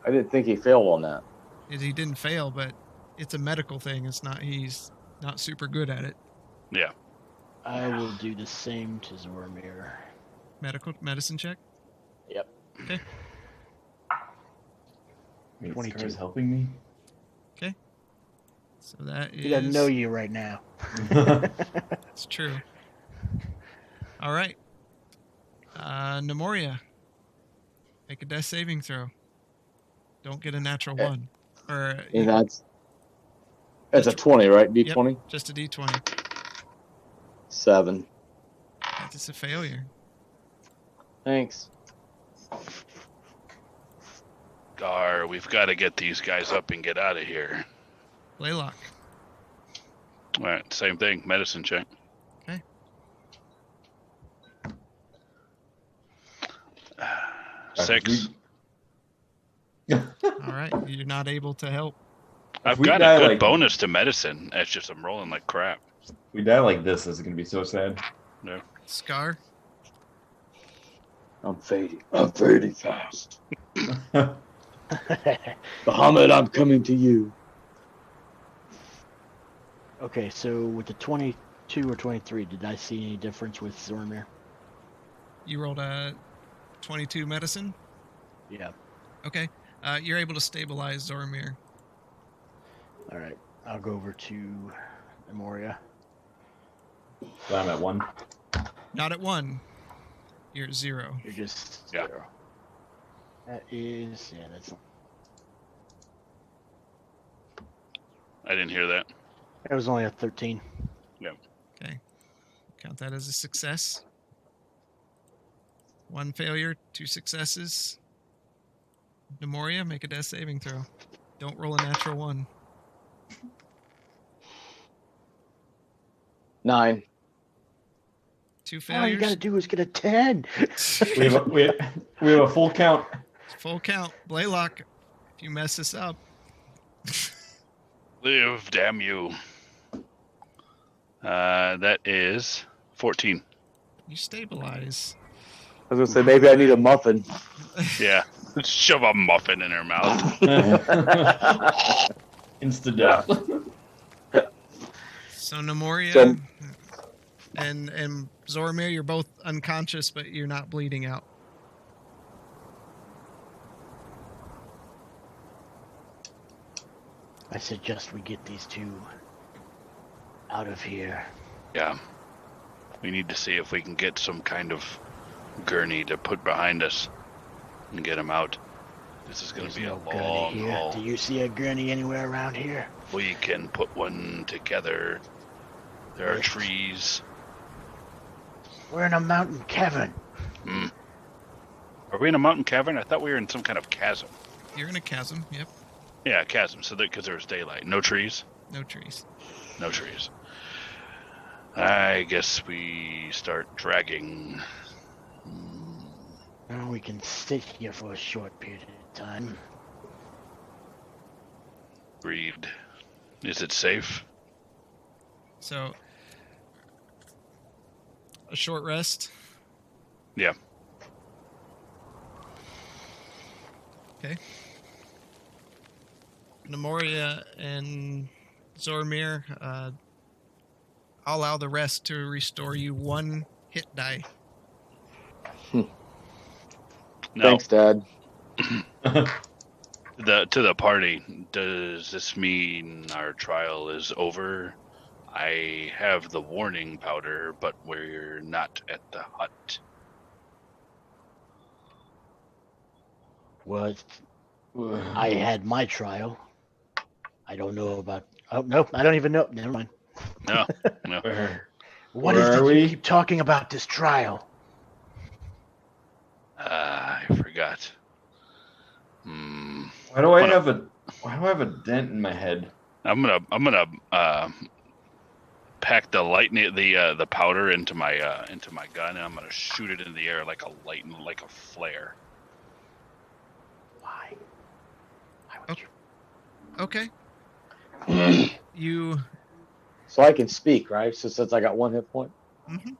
Speaker 6: I didn't think he failed on that.
Speaker 1: He didn't fail, but it's a medical thing. It's not. He's not super good at it.
Speaker 2: Yeah.
Speaker 4: I will do the same to Zormir.
Speaker 1: Medicine check.
Speaker 5: Wait,
Speaker 4: 22.
Speaker 5: Scar's helping me?
Speaker 1: So that is.
Speaker 4: He doesn't know you right now.
Speaker 1: That's true. All right. Nemoria, make a death saving throw. Don't get a natural
Speaker 6: Okay.
Speaker 1: one, or
Speaker 6: And that's a 20, right? D20.
Speaker 1: just a d20.
Speaker 6: 7.
Speaker 1: That's just a failure.
Speaker 6: Thanks.
Speaker 2: Gar, we've got to get these guys up and get out of here.
Speaker 1: Laylock.
Speaker 2: All right, same thing. Medicine check.
Speaker 1: Okay.
Speaker 2: 6.
Speaker 1: All right, you're not able to help.
Speaker 2: I've
Speaker 5: we
Speaker 2: got
Speaker 5: die
Speaker 2: a good
Speaker 5: like-
Speaker 2: bonus to medicine. It's just I'm rolling like crap.
Speaker 5: If we die like this, this is going to be so sad.
Speaker 1: Scar.
Speaker 6: I'm fading. I'm fading fast. Bahamut, I'm coming to you.
Speaker 4: Okay, so with the 22 or 23, did I see any difference with Zormir?
Speaker 1: You rolled a 22 medicine.
Speaker 4: Yeah.
Speaker 1: Okay. You're able to stabilize Zormir.
Speaker 4: All right. I'll go over to Memoria.
Speaker 5: So I'm at 1.
Speaker 1: Not at 1. You're at 0.
Speaker 4: You're just
Speaker 2: Yeah.
Speaker 4: 0. That is, yeah, that's.
Speaker 2: I didn't hear that.
Speaker 4: That was only a 13.
Speaker 1: Okay. Count that as a success. 1 failure, 2 successes. Nemoria, make a death saving throw. Don't roll a natural 1.
Speaker 6: 9.
Speaker 1: 2
Speaker 4: All you
Speaker 1: failures.
Speaker 4: gotta do is get a 10.
Speaker 5: We have a full count.
Speaker 1: Full count. Blaylock, if you mess this up.
Speaker 2: Live, damn you. That is 14.
Speaker 1: You stabilize.
Speaker 6: I was gonna say maybe I need a muffin.
Speaker 2: Yeah. Shove a muffin in her mouth.
Speaker 5: Insta death.
Speaker 1: So Nemoria
Speaker 6: So-
Speaker 1: and Zoramir, you're both unconscious, but you're not bleeding out.
Speaker 4: I suggest we get these two out of here.
Speaker 2: Yeah. We need to see if we can get some kind of gurney to put behind us and get him out. This is going
Speaker 4: There's
Speaker 2: to be
Speaker 4: no
Speaker 2: a
Speaker 4: gurney
Speaker 2: long
Speaker 4: here.
Speaker 2: haul.
Speaker 4: Do you see a gurney anywhere around here?
Speaker 2: We can put one together. There are
Speaker 4: Right.
Speaker 2: trees.
Speaker 4: We're in a mountain cavern.
Speaker 2: Are we in a mountain cavern? I thought we were in some kind of chasm.
Speaker 1: You're in a chasm. Yep.
Speaker 2: Yeah, chasm. So because there was daylight. No trees?
Speaker 1: No trees.
Speaker 2: No trees. I guess we start dragging.
Speaker 4: Well, we can sit here for a short period of time.
Speaker 2: Agreed. Is it safe?
Speaker 1: So a short rest.
Speaker 2: Yeah.
Speaker 1: Okay. Nemoria and Zoramir, I'll allow the rest to restore you 1 hit die.
Speaker 2: No.
Speaker 6: Thanks, Dad.
Speaker 2: To the party. Does this mean our trial is over? I have the warning powder, but we're not at the hut.
Speaker 4: Well, I had my trial. I don't know about. Oh no, I don't even know. Never mind.
Speaker 2: No, no.
Speaker 4: What
Speaker 5: Where
Speaker 4: is it
Speaker 5: are
Speaker 4: you
Speaker 5: we?
Speaker 4: keep talking about this trial?
Speaker 2: I forgot.
Speaker 5: Why do I have a dent in my head?
Speaker 2: I'm gonna pack the lightning the powder into my gun, and I'm gonna shoot it in the air like a flare.
Speaker 4: Why? Why would you?
Speaker 1: Okay. You.
Speaker 6: So I can speak, right? So since I got 1 hit point.
Speaker 1: Mhm.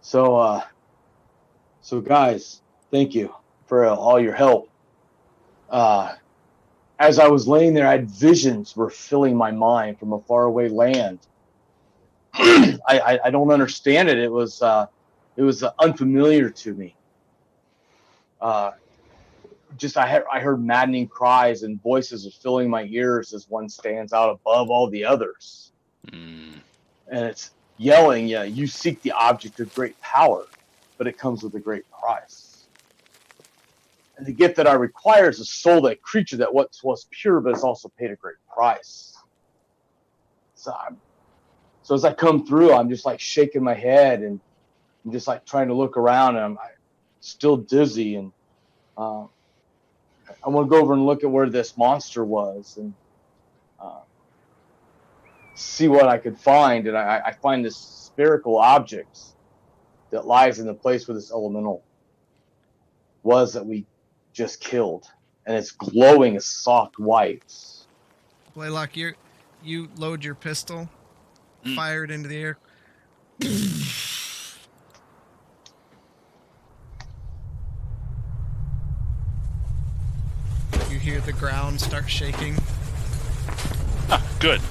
Speaker 6: So guys, thank you for all your help. As I was laying there, I had visions were filling my mind from a faraway land. I don't understand it. It was unfamiliar to me. I heard maddening cries and voices are filling my ears as one stands out above all the others.
Speaker 2: Mm.
Speaker 6: And it's yelling, yeah, you seek the object of great power, but it comes with a great price. And the gift that I require is a soul, that creature that once was pure, but has also paid a great price. So as I come through, I'm just like shaking my head, and I'm just like trying to look around, and I'm still dizzy, and I want to go over and look at where this monster was, and see what I could find. And I find this spherical object that lies in the place where this elemental was that we just killed, and it's glowing a soft white.
Speaker 1: Blaylock, you load your pistol,
Speaker 2: Mm.
Speaker 1: fire it into the air. You hear the ground start shaking.
Speaker 2: Good.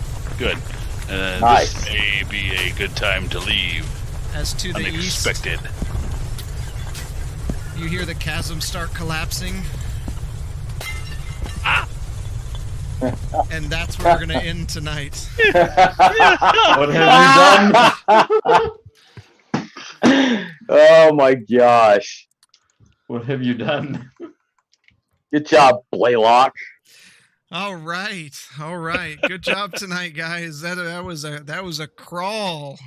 Speaker 6: Nice.
Speaker 2: This may be a good time to leave.
Speaker 1: As to the east,
Speaker 2: Unexpected.
Speaker 1: you hear the chasm start collapsing. And that's where we're gonna end tonight.
Speaker 5: What have you done?
Speaker 6: Oh my gosh.
Speaker 5: What have you done?
Speaker 6: Good job, Blaylock.
Speaker 1: All right. Good job tonight, guys. That was a crawl.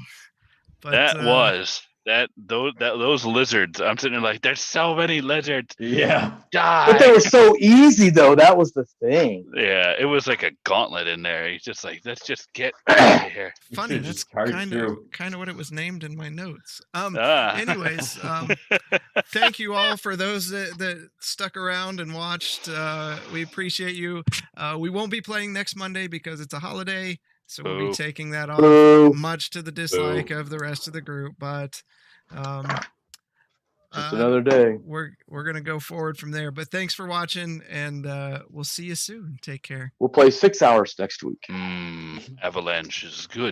Speaker 1: But
Speaker 2: those lizards. I'm sitting there like, there's so many lizards.
Speaker 5: Yeah.
Speaker 2: Die.
Speaker 6: But they were so easy, though. That was the thing.
Speaker 2: Yeah, it was like a gauntlet in there. He's just like, let's just get out of here.
Speaker 1: funny.
Speaker 5: should've
Speaker 1: That's
Speaker 5: just carved
Speaker 1: kind
Speaker 5: through.
Speaker 1: of what it was named in my notes.
Speaker 2: Ah.
Speaker 1: Anyways, thank you all for those that stuck around and watched. We appreciate you. We won't be playing next Monday because it's a holiday, so we'll be
Speaker 2: Boo.
Speaker 1: taking that off,
Speaker 6: Boo.
Speaker 1: much to the dislike of the rest of the group. But
Speaker 6: Just another day.
Speaker 1: we're gonna go forward from there. But thanks for watching, and we'll see you soon. Take care.
Speaker 6: We'll play 6 hours next week.
Speaker 2: Avalanche is good.